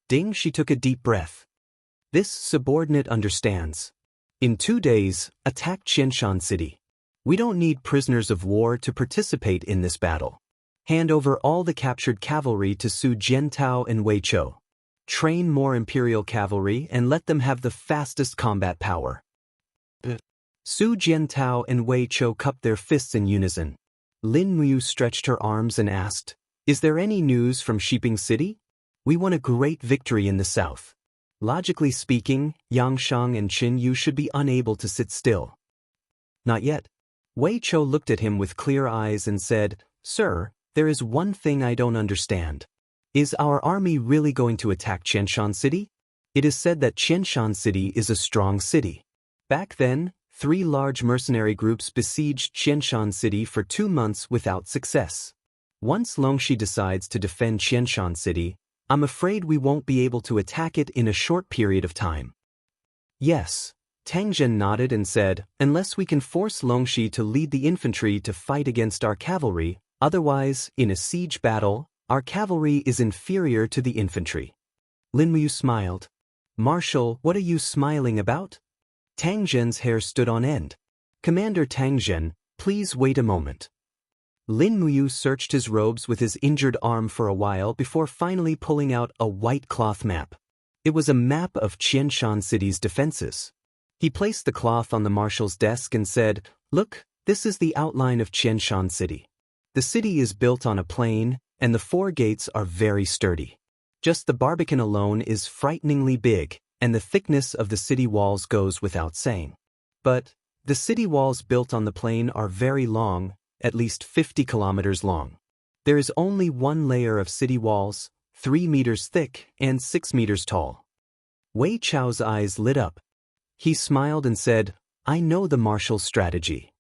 Ding Shi took a deep breath. "This subordinate understands. In 2 days, attack Xianxia City. We don't need prisoners of war to participate in this battle. Hand over all the captured cavalry to Su Jiantao and Wei Chou. Train more imperial cavalry and let them have the fastest combat power." Su Jiantao and Wei Chou cupped their fists in unison. Lin Muyu stretched her arms and asked, "Is there any news from Shiping City? We won a great victory in the south. Logically speaking, Yangshang and Qin Yu should be unable to sit still." "Not yet." Wei Chou looked at him with clear eyes and said, "Sir, there is one thing I don't understand. Is our army really going to attack Qianshan City? It is said that Qianshan City is a strong city. Back then, 3 large mercenary groups besieged Qianshan City for 2 months without success. Once Longshi decides to defend Qianshan City, I'm afraid we won't be able to attack it in a short period of time." "Yes, Tang Zhen nodded and said, "Unless we can force Longxi to lead the infantry to fight against our cavalry, otherwise, in a siege battle, our cavalry is inferior to the infantry." Lin Muyu smiled. "Marshal, what are you smiling about?" Tang Zhen's hair stood on end. "Commander Tang Zhen, please wait a moment." Lin Muyu searched his robes with his injured arm for a while before finally pulling out a white cloth map. It was a map of Qianshan City's defenses. He placed the cloth on the marshal's desk and said, "Look, this is the outline of Qianshan City. The city is built on a plain, and the 4 gates are very sturdy. Just the Barbican alone is frighteningly big, and the thickness of the city walls goes without saying. But the city walls built on the plain are very long, at least 50 kilometers long. There is only one layer of city walls, 3 meters thick and 6 meters tall." Wei Chao's eyes lit up. He smiled and said, "I know the marshal's strategy."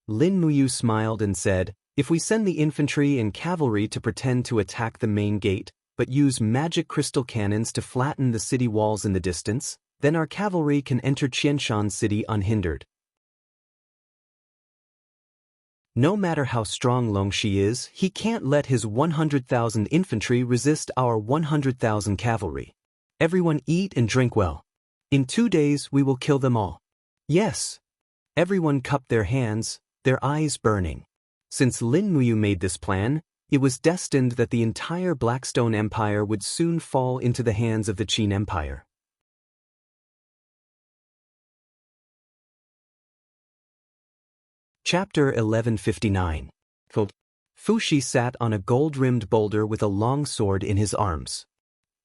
Lin Muyu smiled and said, "If we send the infantry and cavalry to pretend to attack the main gate, but use magic crystal cannons to flatten the city walls in the distance, then our cavalry can enter Qianshan City unhindered. No matter how strong Longxi is, he can't let his 100,000 infantry resist our 100,000 cavalry. Everyone eat and drink well. In 2 days we will kill them all." "Yes." Everyone cupped their hands, their eyes burning. Since Lin Muyu made this plan, it was destined that the entire Blackstone Empire would soon fall into the hands of the Qin Empire. Chapter 1159. Fuxi sat on a gold-rimmed boulder with a long sword in his arms.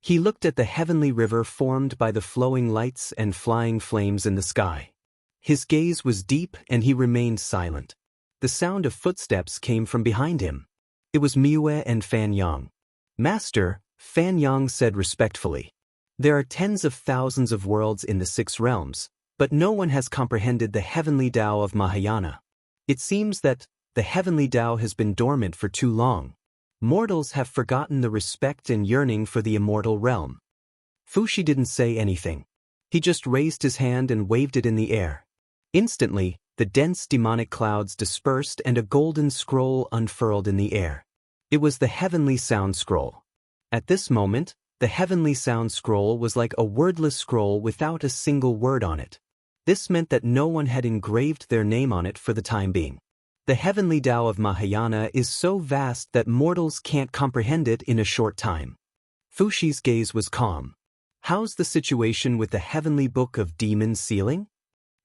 He looked at the heavenly river formed by the flowing lights and flying flames in the sky. His gaze was deep and he remained silent. The sound of footsteps came from behind him. It was Miue and Fan Yang. "Master," Fan Yang said respectfully, "there are tens of thousands of worlds in the 6 realms, but no one has comprehended the heavenly Tao of Mahayana. It seems that the heavenly Tao has been dormant for too long. Mortals have forgotten the respect and yearning for the immortal realm." Fuxi didn't say anything. He just raised his hand and waved it in the air. Instantly, the dense demonic clouds dispersed and a golden scroll unfurled in the air. It was the Heavenly Sound Scroll. At this moment, the Heavenly Sound Scroll was like a wordless scroll without a single word on it. This meant that no one had engraved their name on it for the time being. The heavenly Tao of Mahayana is so vast that mortals can't comprehend it in a short time. Fuxi's gaze was calm. "How's the situation with the heavenly book of demons sealing?"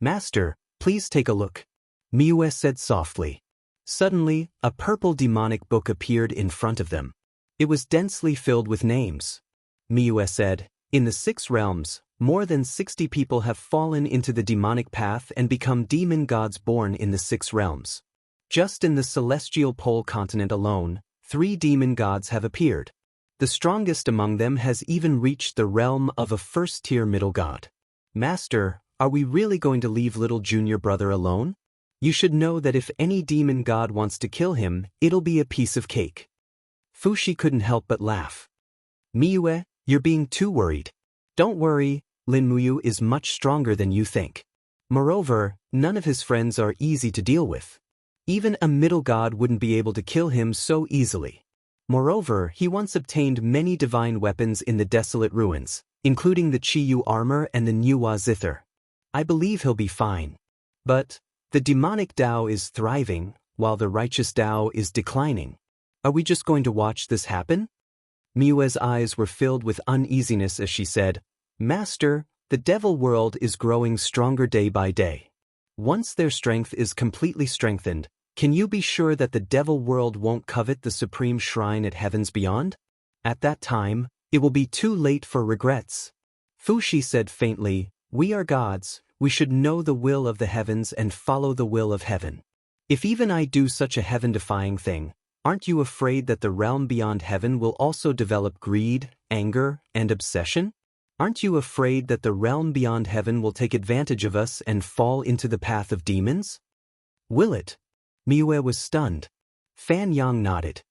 "Master, please take a look," Miue said softly. Suddenly, a purple demonic book appeared in front of them. It was densely filled with names. Miue said, "In the 6 realms, more than 60 people have fallen into the demonic path and become demon gods born in the 6 realms. Just in the celestial pole continent alone, 3 demon gods have appeared. The strongest among them has even reached the realm of a first-tier middle god. Master, are we really going to leave little junior brother alone? You should know that if any demon god wants to kill him, it'll be a piece of cake." Fuxi couldn't help but laugh. "Miue, you're being too worried. Don't worry, Lin Muyu is much stronger than you think. Moreover, none of his friends are easy to deal with. Even a middle god wouldn't be able to kill him so easily. Moreover, he once obtained many divine weapons in the desolate ruins, including the Chiyu armor and the Nuwa zither. I believe he'll be fine. But the demonic Tao is thriving, while the righteous Tao is declining. Are we just going to watch this happen?" Miue's eyes were filled with uneasiness as she said, "Master, the devil world is growing stronger day by day. Once their strength is completely strengthened, can you be sure that the devil world won't covet the supreme shrine at heavens beyond? At that time, it will be too late for regrets." Fuxi said faintly, "We are gods, we should know the will of the heavens and follow the will of heaven. If even I do such a heaven-defying thing, aren't you afraid that the realm beyond heaven will also develop greed, anger, and obsession? Aren't you afraid that the realm beyond heaven will take advantage of us and fall into the path of demons?" "Will it?" Miue was stunned. Fan Yang nodded.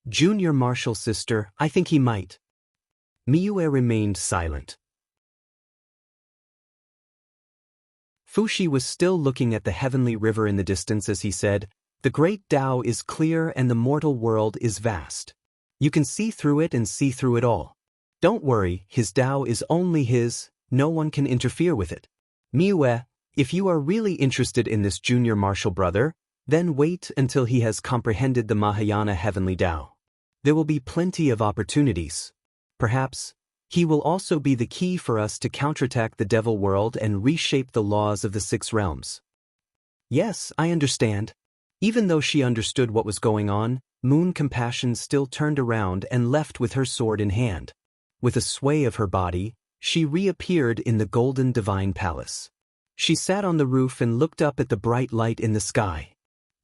"Junior Marshal sister, I think he might." Miue remained silent. Fuxi was still looking at the heavenly river in the distance as he said, "The great Tao is clear and the mortal world is vast. You can see through it and see through it all. Don't worry, his Tao is only his, no one can interfere with it. Miue, if you are really interested in this junior martial brother, then wait until he has comprehended the Mahayana heavenly Tao. There will be plenty of opportunities. Perhaps, he will also be the key for us to counterattack the devil world and reshape the laws of the 6 realms." "Yes, I understand." Even though she understood what was going on, Moon Compassion still turned around and left with her sword in hand. With a sway of her body, she reappeared in the golden divine palace. She sat on the roof and looked up at the bright light in the sky.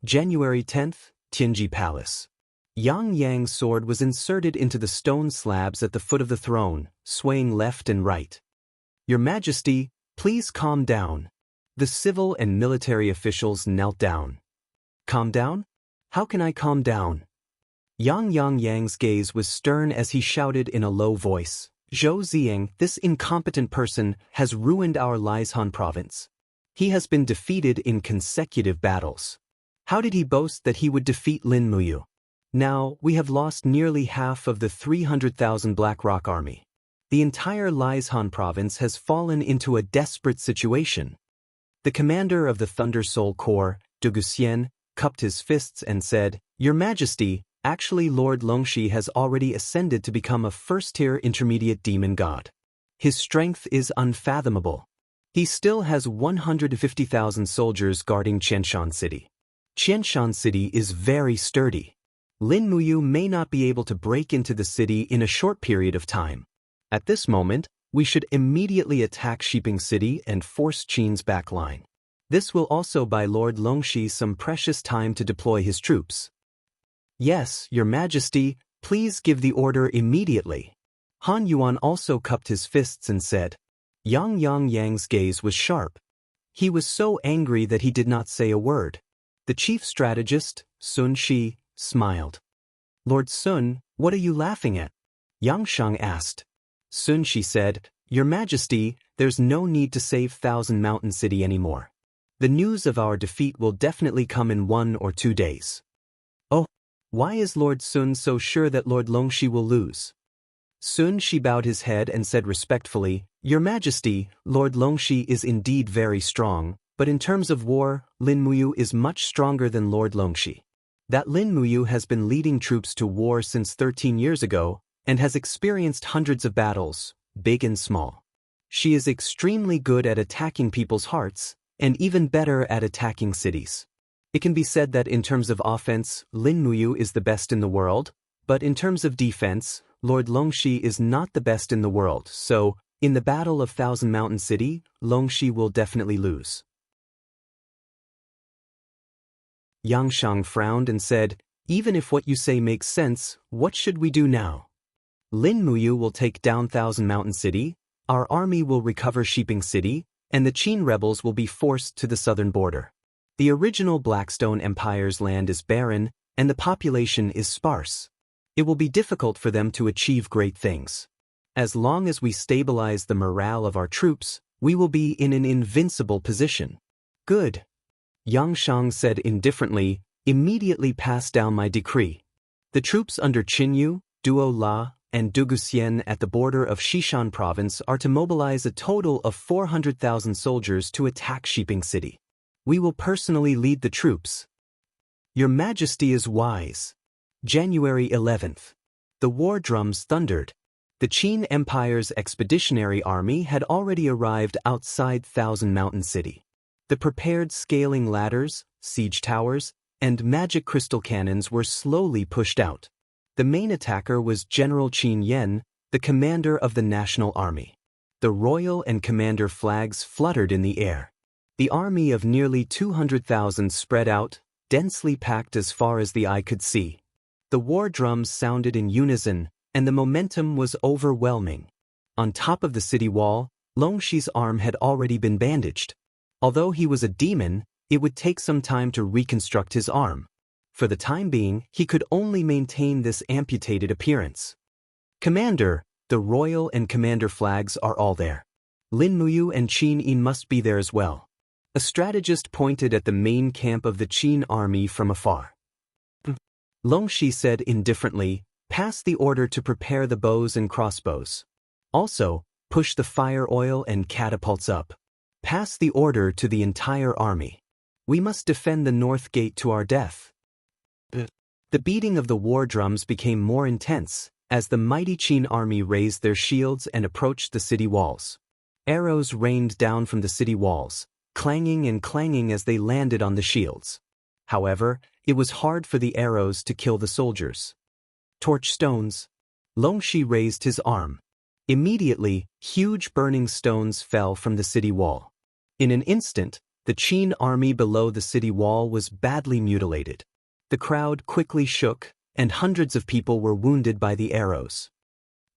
January 10th, Tianji Palace. Yang Yang's sword was inserted into the stone slabs at the foot of the throne, swaying left and right. "Your Majesty, please calm down." The civil and military officials knelt down. "Calm down? How can I calm down?" Yang Yang's gaze was stern as he shouted in a low voice, "Zhou Ziang, this incompetent person, has ruined our Liaishan province. He has been defeated in consecutive battles. How did he boast that he would defeat Lin Muyu? Now, we have lost nearly half of the 300,000 Black Rock army. The entire Liaishan province has fallen into a desperate situation." The commander of the Thunder Soul Corps, Duguxian, cupped his fists and said, "Your Majesty, actually Lord Longxi has already ascended to become a first-tier intermediate demon god. His strength is unfathomable. He still has 150,000 soldiers guarding Qianshan City. Qianshan City is very sturdy. Lin Muyu may not be able to break into the city in a short period of time. At this moment, we should immediately attack Shiping City and force Qin's backline. This will also buy Lord Longxi some precious time to deploy his troops." "Yes, Your Majesty, please give the order immediately." Han Yuan also cupped his fists and said. Yang Yang's gaze was sharp. He was so angry that he did not say a word. The chief strategist, Sun Shi, smiled. "Lord Sun, what are you laughing at?" Yang Shang asked. Sun Shi said, "Your Majesty, there's no need to save Thousand Mountain City anymore. The news of our defeat will definitely come in 1 or 2 days. "Oh, why is Lord Sun so sure that Lord Longxi will lose?" Sun Shi bowed his head and said respectfully, "Your Majesty, Lord Longxi is indeed very strong, but in terms of war, Lin Muyu is much stronger than Lord Longxi. That Lin Muyu has been leading troops to war since 13 years ago, and has experienced hundreds of battles, big and small. She is extremely good at attacking people's hearts, and even better at attacking cities. It can be said that in terms of offense, Lin Muyu is the best in the world, but in terms of defense, Lord Longxi is not the best in the world, so, in the Battle of Thousand Mountain City, Longxi will definitely lose." Yang Shang frowned and said, "Even if what you say makes sense, what should we do now? Lin Muyu will take down Thousand Mountain City, our army will recover Shiping City, and the Qin rebels will be forced to the southern border. The original Blackstone Empire's land is barren, and the population is sparse. It will be difficult for them to achieve great things. As long as we stabilize the morale of our troops, we will be in an invincible position." "Good." Yang Shang said indifferently, "Immediately pass down my decree. The troops under Qinyu, Duo La, and Duguxian at the border of Xishan province are to mobilize a total of 400,000 soldiers to attack Shiping City. We will personally lead the troops." "Your Majesty is wise." January 11th. The war drums thundered. The Qin Empire's expeditionary army had already arrived outside Thousand Mountain City. The prepared scaling ladders, siege towers, and magic crystal cannons were slowly pushed out. The main attacker was General Qin Yen, the commander of the National Army. The royal and commander flags fluttered in the air. The army of nearly 200,000 spread out, densely packed as far as the eye could see. The war drums sounded in unison, and the momentum was overwhelming. On top of the city wall, Longxi's arm had already been bandaged. Although he was a demon, it would take some time to reconstruct his arm. For the time being, he could only maintain this amputated appearance. "Commander, the royal and commander flags are all there. Lin Muyu and Qin Yin must be there as well." A strategist pointed at the main camp of the Qin army from afar. Longxi said indifferently, "Pass the order to prepare the bows and crossbows. Also, push the fire oil and catapults up. Pass the order to the entire army. We must defend the north gate to our death." The beating of the war drums became more intense as the mighty Qin army raised their shields and approached the city walls. Arrows rained down from the city walls, clanging and clanging as they landed on the shields. However, it was hard for the arrows to kill the soldiers. Torch stones. Longxi raised his arm. Immediately, huge burning stones fell from the city wall. In an instant, the Qin army below the city wall was badly mutilated. The crowd quickly shook, and hundreds of people were wounded by the arrows.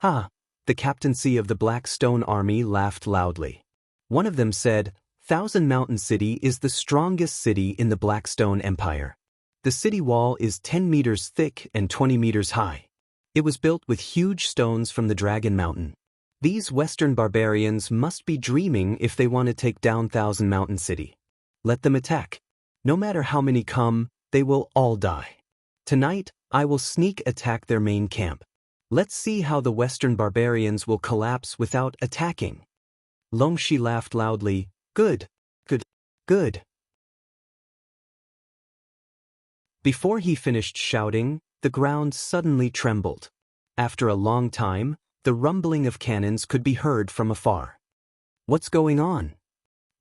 "Ha!" The captaincy of the Black Stone Army laughed loudly. One of them said, "Thousand Mountain City is the strongest city in the Blackstone Empire. The city wall is 10 meters thick and 20 meters high. It was built with huge stones from the Dragon Mountain. These Western barbarians must be dreaming if they want to take down Thousand Mountain City. Let them attack. No matter how many come, they will all die. Tonight, I will sneak attack their main camp. Let's see how the Western barbarians will collapse without attacking." Longxi laughed loudly. "Good, good, good." Before he finished shouting, the ground suddenly trembled. After a long time, the rumbling of cannons could be heard from afar. "What's going on?"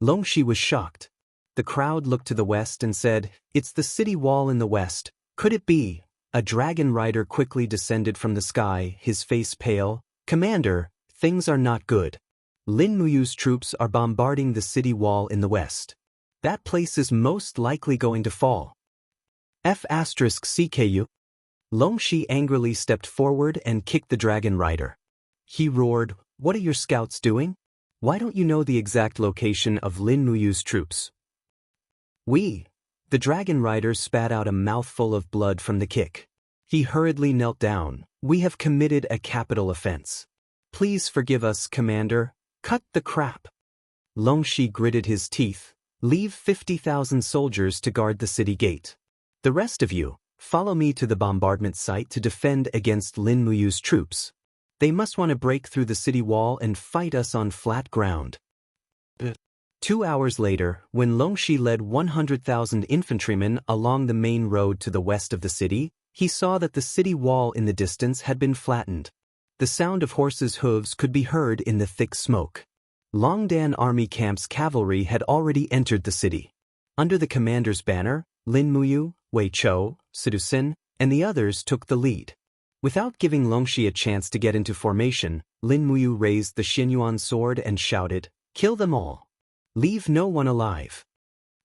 Longxi was shocked. The crowd looked to the west and said, "It's the city wall in the west. Could it be?" A dragon rider quickly descended from the sky, his face pale. "Commander, things are not good. Lin Muyu's troops are bombarding the city wall in the west. That place is most likely going to fall. F*CKU. Longxi angrily stepped forward and kicked the dragon rider. He roared, "What are your scouts doing? Why don't you know the exact location of Lin Muyu's troops?" The dragon rider spat out a mouthful of blood from the kick. He hurriedly knelt down. "We have committed a capital offense. Please forgive us, Commander. Cut the crap." Longxi gritted his teeth. "Leave 50,000 soldiers to guard the city gate. The rest of you, follow me to the bombardment site to defend against Lin Muyu's troops. They must want to break through the city wall and fight us on flat ground." 2 hours later, when Longxi led 100,000 infantrymen along the main road to the west of the city, he saw that the city wall in the distance had been flattened. The sound of horses' hooves could be heard in the thick smoke. Longdan Army Camp's cavalry had already entered the city. Under the commander's banner, Lin Muyu, Wei Chou, Sidusin, and the others took the lead. Without giving Longxi a chance to get into formation, Lin Muyu raised the Xianyuan sword and shouted, "Kill them all. Leave no one alive."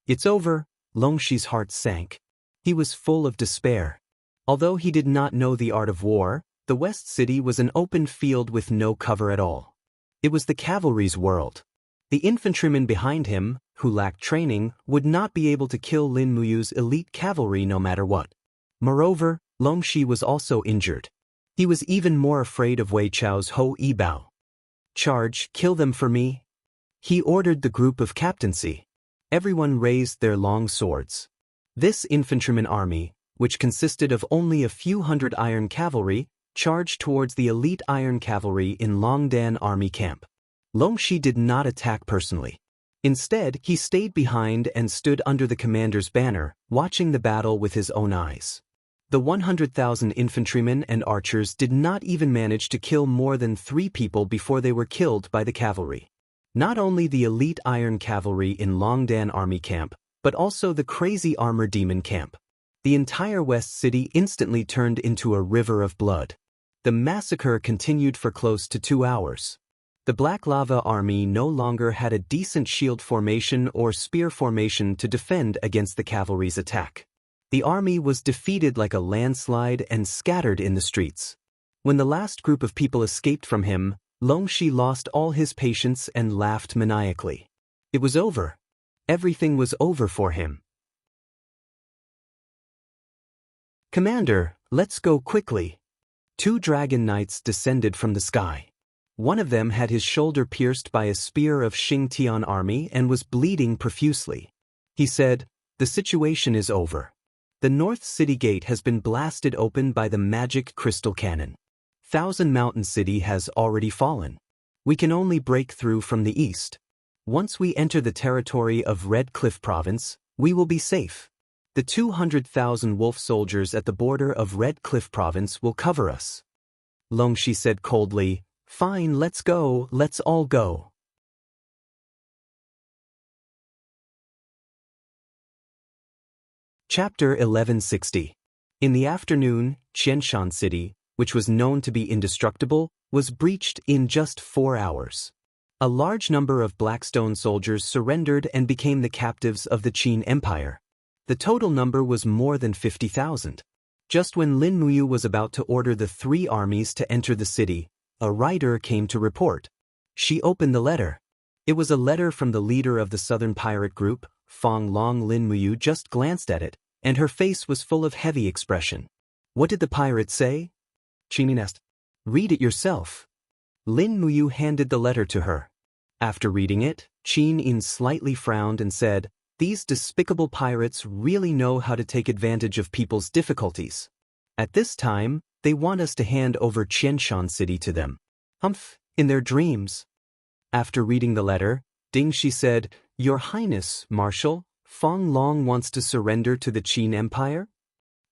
"It's over." Longxi's heart sank. He was full of despair. Although he did not know the art of war, the West City was an open field with no cover at all. It was the cavalry's world. The infantrymen behind him, who lacked training, would not be able to kill Lin Muyu's elite cavalry no matter what. Moreover, Longxi was also injured. He was even more afraid of Wei Chou's Ho Yibao. "Charge, kill them for me." He ordered the group of captaincy. Everyone raised their long swords. This infantryman army, which consisted of only a few hundred iron cavalry, charged towards the elite iron cavalry in Longdan Army Camp. Longxi did not attack personally. Instead, he stayed behind and stood under the commander's banner, watching the battle with his own eyes. The 100,000 infantrymen and archers did not even manage to kill more than 3 people before they were killed by the cavalry. Not only the elite iron cavalry in Longdan Army Camp, but also the crazy armor demon camp. The entire West City instantly turned into a river of blood. The massacre continued for close to 2 hours. The Black Lava Army no longer had a decent shield formation or spear formation to defend against the cavalry's attack. The army was defeated like a landslide and scattered in the streets. When the last group of people escaped from him, Longxi lost all his patience and laughed maniacally. It was over. Everything was over for him. "Commander, let's go quickly." 2 dragon knights descended from the sky. One of them had his shoulder pierced by a spear of Xingtian army and was bleeding profusely. He said, "The situation is over. The North City Gate has been blasted open by the magic crystal cannon. Thousand Mountain City has already fallen. We can only break through from the east. Once we enter the territory of Red Cliff Province, we will be safe. The 200,000 wolf soldiers at the border of Red Cliff Province will cover us." Longxi said coldly, "Fine, let's go, let's all go." Chapter 1160. In the afternoon, Xianxia City, which was known to be indestructible, was breached in just 4 hours. A large number of Blackstone soldiers surrendered and became the captives of the Qin Empire. The total number was more than 50,000. Just when Lin Muyu was about to order the 3 armies to enter the city, a writer came to report. She opened the letter. It was a letter from the leader of the southern pirate group, Fong Long. Lin Muyu just glanced at it, and her face was full of heavy expression. What did the pirate say? Qin asked. Read it yourself. Lin Muyu handed the letter to her. After reading it, Qin slightly frowned and said, "These despicable pirates really know how to take advantage of people's difficulties. At this time, they want us to hand over Qianshan City to them. Humph, in their dreams." After reading the letter, Ding Shi said, "Your Highness, Marshal, Fong Long wants to surrender to the Qin Empire?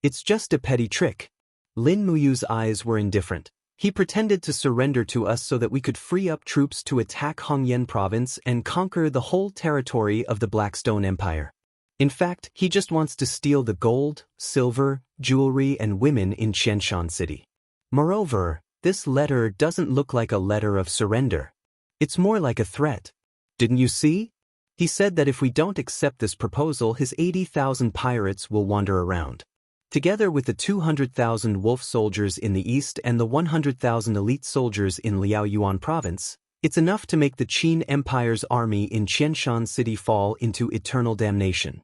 It's just a petty trick." Lin Muyu's eyes were indifferent. He pretended to surrender to us so that we could free up troops to attack Hongyan Province and conquer the whole territory of the Blackstone Empire. In fact, he just wants to steal the gold, silver, jewelry and women in Qianshan City. Moreover, this letter doesn't look like a letter of surrender. It's more like a threat. Didn't you see? He said that if we don't accept this proposal, his 80,000 pirates will wander around. Together with the 200,000 wolf soldiers in the east and the 100,000 elite soldiers in Liaoyuan Province, it's enough to make the Qin Empire's army in Qianshan City fall into eternal damnation.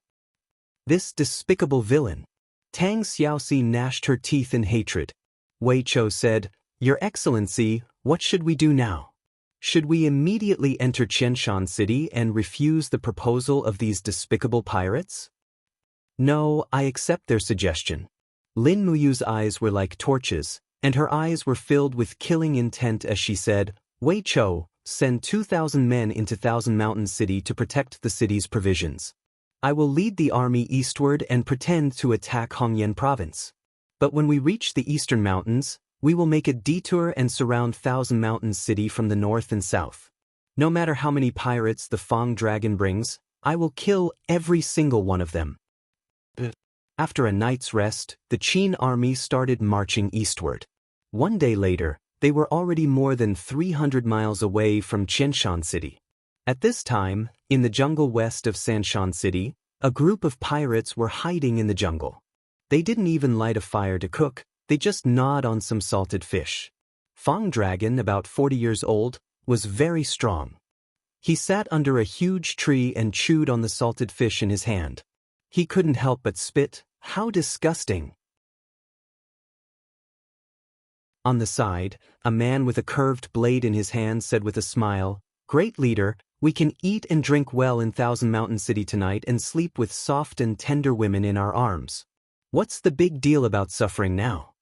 This despicable villain. Tang Xiaoxi gnashed her teeth in hatred. Wei Chou said, "Your Excellency, what should we do now? Should we immediately enter Qianshan City and refuse the proposal of these despicable pirates?" "No, I accept their suggestion." Lin Muyu's eyes were like torches, and her eyes were filled with killing intent as she said, "Wei Chou, send 2,000 men into Thousand Mountain City to protect the city's provisions. I will lead the army eastward and pretend to attack Hongyan Province. But when we reach the eastern mountains, we will make a detour and surround Thousand Mountain City from the north and south. No matter how many pirates the Fang Dragon brings, I will kill every single one of them." After a night's rest, the Qin army started marching eastward. 1 day later, they were already more than 300 miles away from Qianshan City. At this time, in the jungle west of Sanshan City, a group of pirates were hiding in the jungle. They didn't even light a fire to cook, they just gnawed on some salted fish. Fang Dragon, about 40 years old, was very strong. He sat under a huge tree and chewed on the salted fish in his hand. He couldn't help but spit. How disgusting! On the side, a man with a curved blade in his hand said with a smile, "Great leader, we can eat and drink well in Thousand Mountain City tonight and sleep with soft and tender women in our arms. What's the big deal about suffering now?"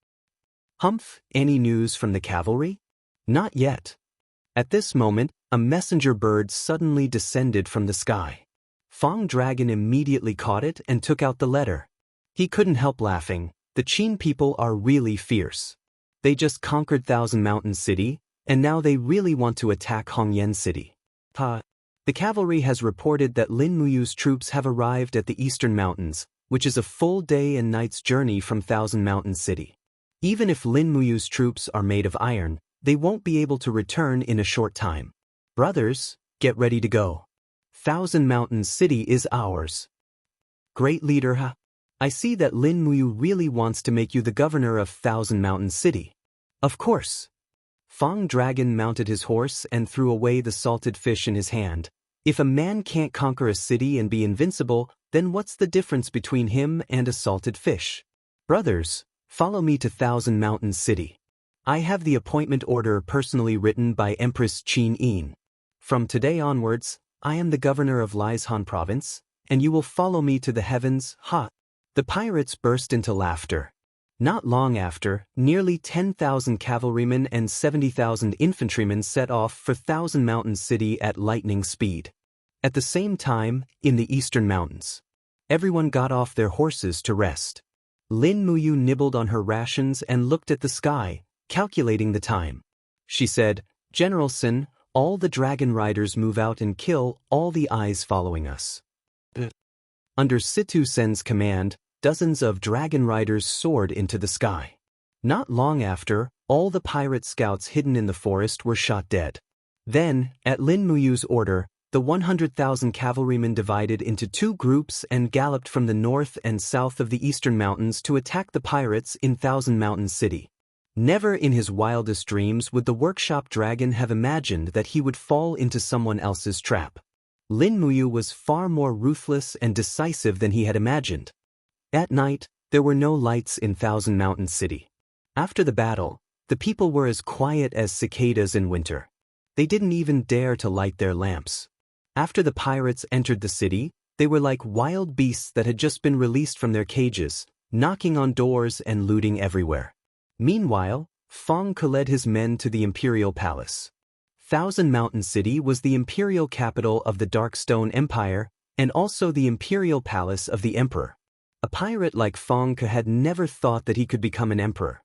"Humph, any news from the cavalry?" "Not yet." At this moment, a messenger bird suddenly descended from the sky. Fang Dragon immediately caught it and took out the letter. He couldn't help laughing. The Qin people are really fierce. They just conquered Thousand Mountain City, and now they really want to attack Hongyan City. The cavalry has reported that Lin Muyu's troops have arrived at the eastern mountains, which is a full day and night's journey from Thousand Mountain City. Even if Lin Muyu's troops are made of iron, they won't be able to return in a short time. Brothers, get ready to go. Thousand Mountain City is ours. Great leader, I see that Lin Muyu really wants to make you the governor of Thousand Mountain City. Of course. Fang Dragon mounted his horse and threw away the salted fish in his hand. If a man can't conquer a city and be invincible, then what's the difference between him and a salted fish? Brothers, follow me to Thousand Mountain City. I have the appointment order personally written by Empress Qin Yin. From today onwards, I am the governor of Liaishan province, and you will follow me to the heavens, ha! The pirates burst into laughter. Not long after, nearly 10,000 cavalrymen and 70,000 infantrymen set off for Thousand Mountain City at lightning speed. At the same time, in the eastern mountains, everyone got off their horses to rest. Lin Muyu nibbled on her rations and looked at the sky, calculating the time. She said, "General Sin, all the dragon riders move out and kill all the eyes following us." Under Situ Sen's command, dozens of dragon riders soared into the sky. Not long after, all the pirate scouts hidden in the forest were shot dead. Then, at Lin Muyu's order, the 100,000 cavalrymen divided into two groups and galloped from the north and south of the eastern mountains to attack the pirates in Thousand Mountain City. Never in his wildest dreams would the workshop dragon have imagined that he would fall into someone else's trap. Lin Muyu was far more ruthless and decisive than he had imagined. At night, there were no lights in Thousand Mountain City. After the battle, the people were as quiet as cicadas in winter. They didn't even dare to light their lamps. After the pirates entered the city, they were like wild beasts that had just been released from their cages, knocking on doors and looting everywhere. Meanwhile, Feng Ke led his men to the imperial palace. Thousand Mountain City was the imperial capital of the Darkstone Empire, and also the imperial palace of the emperor. A pirate like Feng Ke had never thought that he could become an emperor.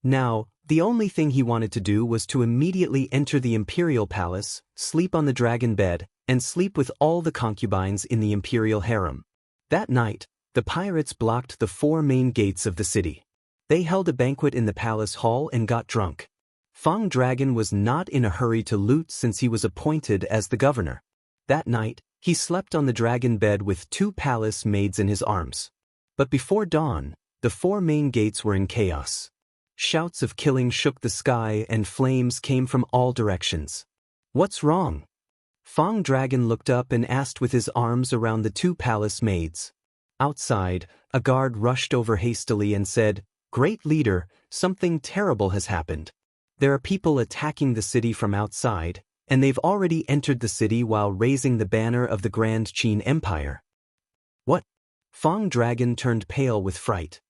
Now, the only thing he wanted to do was to immediately enter the imperial palace, sleep on the dragon bed, and sleep with all the concubines in the imperial harem. That night, the pirates blocked the 4 main gates of the city. They held a banquet in the palace hall and got drunk. Feng Dragon was not in a hurry to loot since he was appointed as the governor. That night, he slept on the dragon bed with 2 palace maids in his arms. But before dawn, the 4 main gates were in chaos. Shouts of killing shook the sky and flames came from all directions. "What's wrong?" Feng Dragon looked up and asked with his arms around the 2 palace maids. Outside, a guard rushed over hastily and said, "Great leader, something terrible has happened. There are people attacking the city from outside, and they've already entered the city while raising the banner of the Grand Qin Empire." "What?" Feng Dragon turned pale with fright.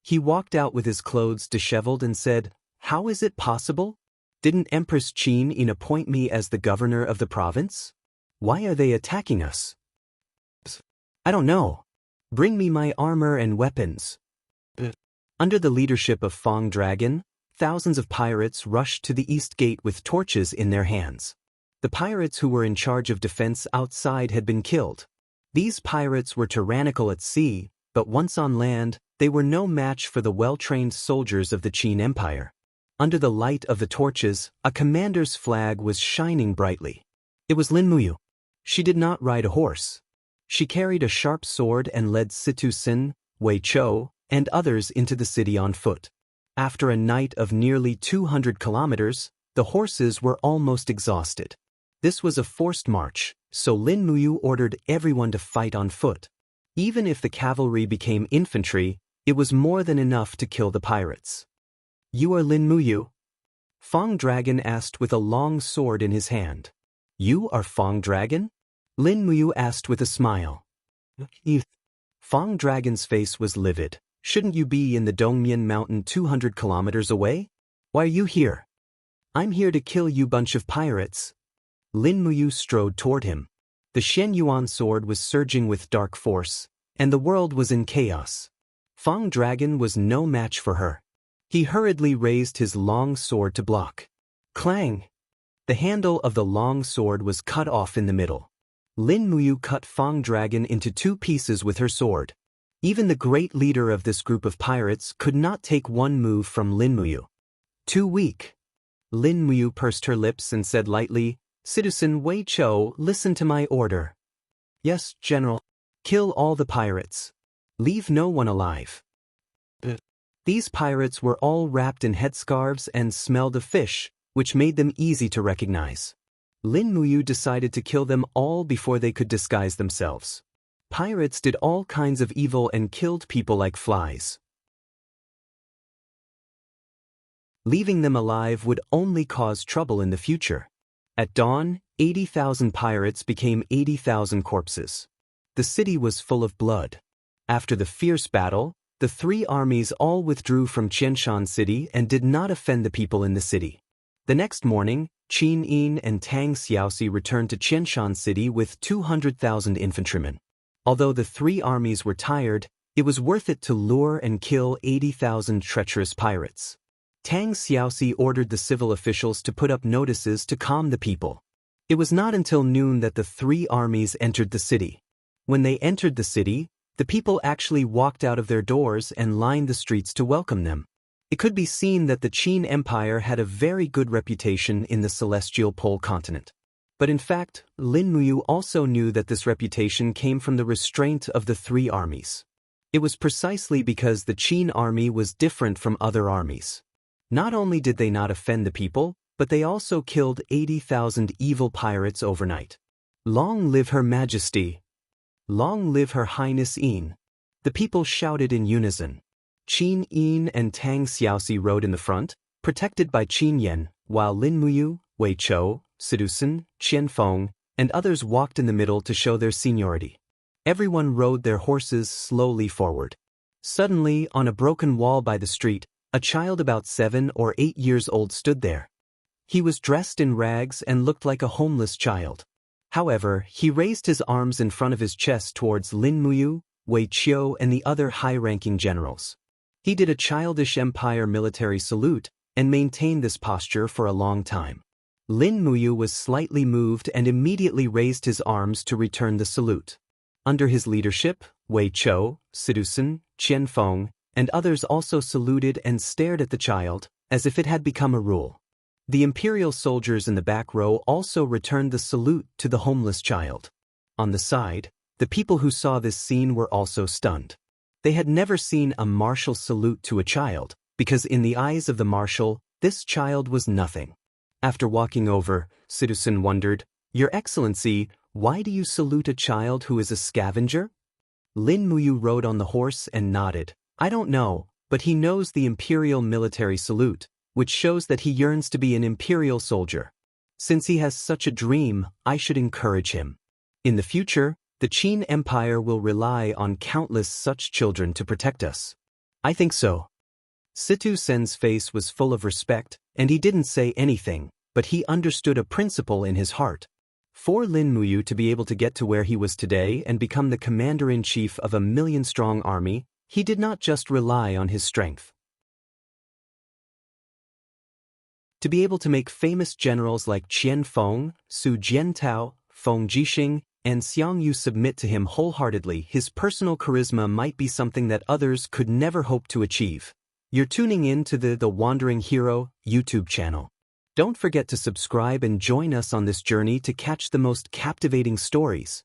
He walked out with his clothes disheveled and said, "How is it possible? Didn't Empress Qin Yin appoint me as the governor of the province? Why are they attacking us?" "I don't know. Bring me my armor and weapons." Under the leadership of Feng Dragon, thousands of pirates rushed to the east gate with torches in their hands. The pirates who were in charge of defense outside had been killed. These pirates were tyrannical at sea, but once on land, they were no match for the well-trained soldiers of the Qin Empire. Under the light of the torches, a commander's flag was shining brightly. It was Lin Muyu. She did not ride a horse. She carried a sharp sword and led Situ Sin, Wei Chou, and others into the city on foot. After a night of nearly 200 kilometers, the horses were almost exhausted. This was a forced march, so Lin Muyu ordered everyone to fight on foot. Even if the cavalry became infantry, it was more than enough to kill the pirates. "You are Lin Muyu?" Feng Dragon asked with a long sword in his hand. "You are Feng Dragon?" Lin Muyu asked with a smile. Feng Dragon's face was livid. "Shouldn't you be in the Dongmian Mountain 200 kilometers away? Why are you here?" "I'm here to kill you bunch of pirates." Lin Muyu strode toward him. The Shen Yuan sword was surging with dark force, and the world was in chaos. Feng Dragon was no match for her. He hurriedly raised his long sword to block. Clang! The handle of the long sword was cut off in the middle. Lin Muyu cut Feng Dragon into 2 pieces with her sword. Even the great leader of this group of pirates could not take one move from Lin Muyu. "Too weak." Lin Muyu pursed her lips and said lightly, "Citizen Wei Chou, listen to my order." "Yes, General. Kill all the pirates. Leave no one alive." These pirates were all wrapped in headscarves and smelled of fish, which made them easy to recognize. Lin Muyu decided to kill them all before they could disguise themselves. Pirates did all kinds of evil and killed people like flies. Leaving them alive would only cause trouble in the future. At dawn, 80,000 pirates became 80,000 corpses. The city was full of blood. After the fierce battle, the three armies all withdrew from Xianxia city and did not offend the people in the city. The next morning, Qin Yin and Tang Xiaoxi returned to Xianxia city with 200,000 infantrymen. Although the three armies were tired, it was worth it to lure and kill 80,000 treacherous pirates. Tang Xiaoxi ordered the civil officials to put up notices to calm the people. It was not until noon that the three armies entered the city. When they entered the city, the people actually walked out of their doors and lined the streets to welcome them. It could be seen that the Qin Empire had a very good reputation in the celestial pole continent. But in fact, Lin Muyu also knew that this reputation came from the restraint of the three armies. It was precisely because the Qin army was different from other armies. Not only did they not offend the people, but they also killed 80,000 evil pirates overnight. Long live Her Majesty! Long live Her Highness Yin! The people shouted in unison. Qin Yin and Tang Xiaoxi rode in the front, protected by Qin Yan, while Lin Muyu, Wei Chou, Sidusun, Qian Feng, and others walked in the middle to show their seniority. Everyone rode their horses slowly forward. Suddenly, on a broken wall by the street, a child about 7 or 8 years old stood there. He was dressed in rags and looked like a homeless child. However, he raised his arms in front of his chest towards Lin Muyu, Wei Qiu and the other high-ranking generals. He did a childish empire military salute and maintained this posture for a long time. Lin Muyu was slightly moved and immediately raised his arms to return the salute. Under his leadership, Wei Chou, Sidusun, Qian Feng, and others also saluted and stared at the child, as if it had become a rule. The imperial soldiers in the back row also returned the salute to the homeless child. On the side, the people who saw this scene were also stunned. They had never seen a martial salute to a child, because in the eyes of the marshal, this child was nothing. After walking over, Sidusun wondered, "Your Excellency, why do you salute a child who is a scavenger?" Lin Muyu rode on the horse and nodded. "I don't know, but he knows the imperial military salute, which shows that he yearns to be an imperial soldier. Since he has such a dream, I should encourage him. In the future, the Qin Empire will rely on countless such children to protect us." "I think so." Situ Sen's face was full of respect, and he didn't say anything, but he understood a principle in his heart. For Lin Muyu to be able to get to where he was today and become the commander-in-chief of a million-strong army, he did not just rely on his strength. To be able to make famous generals like Qian Feng, Su Jiantao, Feng Jixing, and Xiang Yu submit to him wholeheartedly, his personal charisma might be something that others could never hope to achieve. You're tuning in to the Wandering Hero YouTube channel. Don't forget to subscribe and join us on this journey to catch the most captivating stories.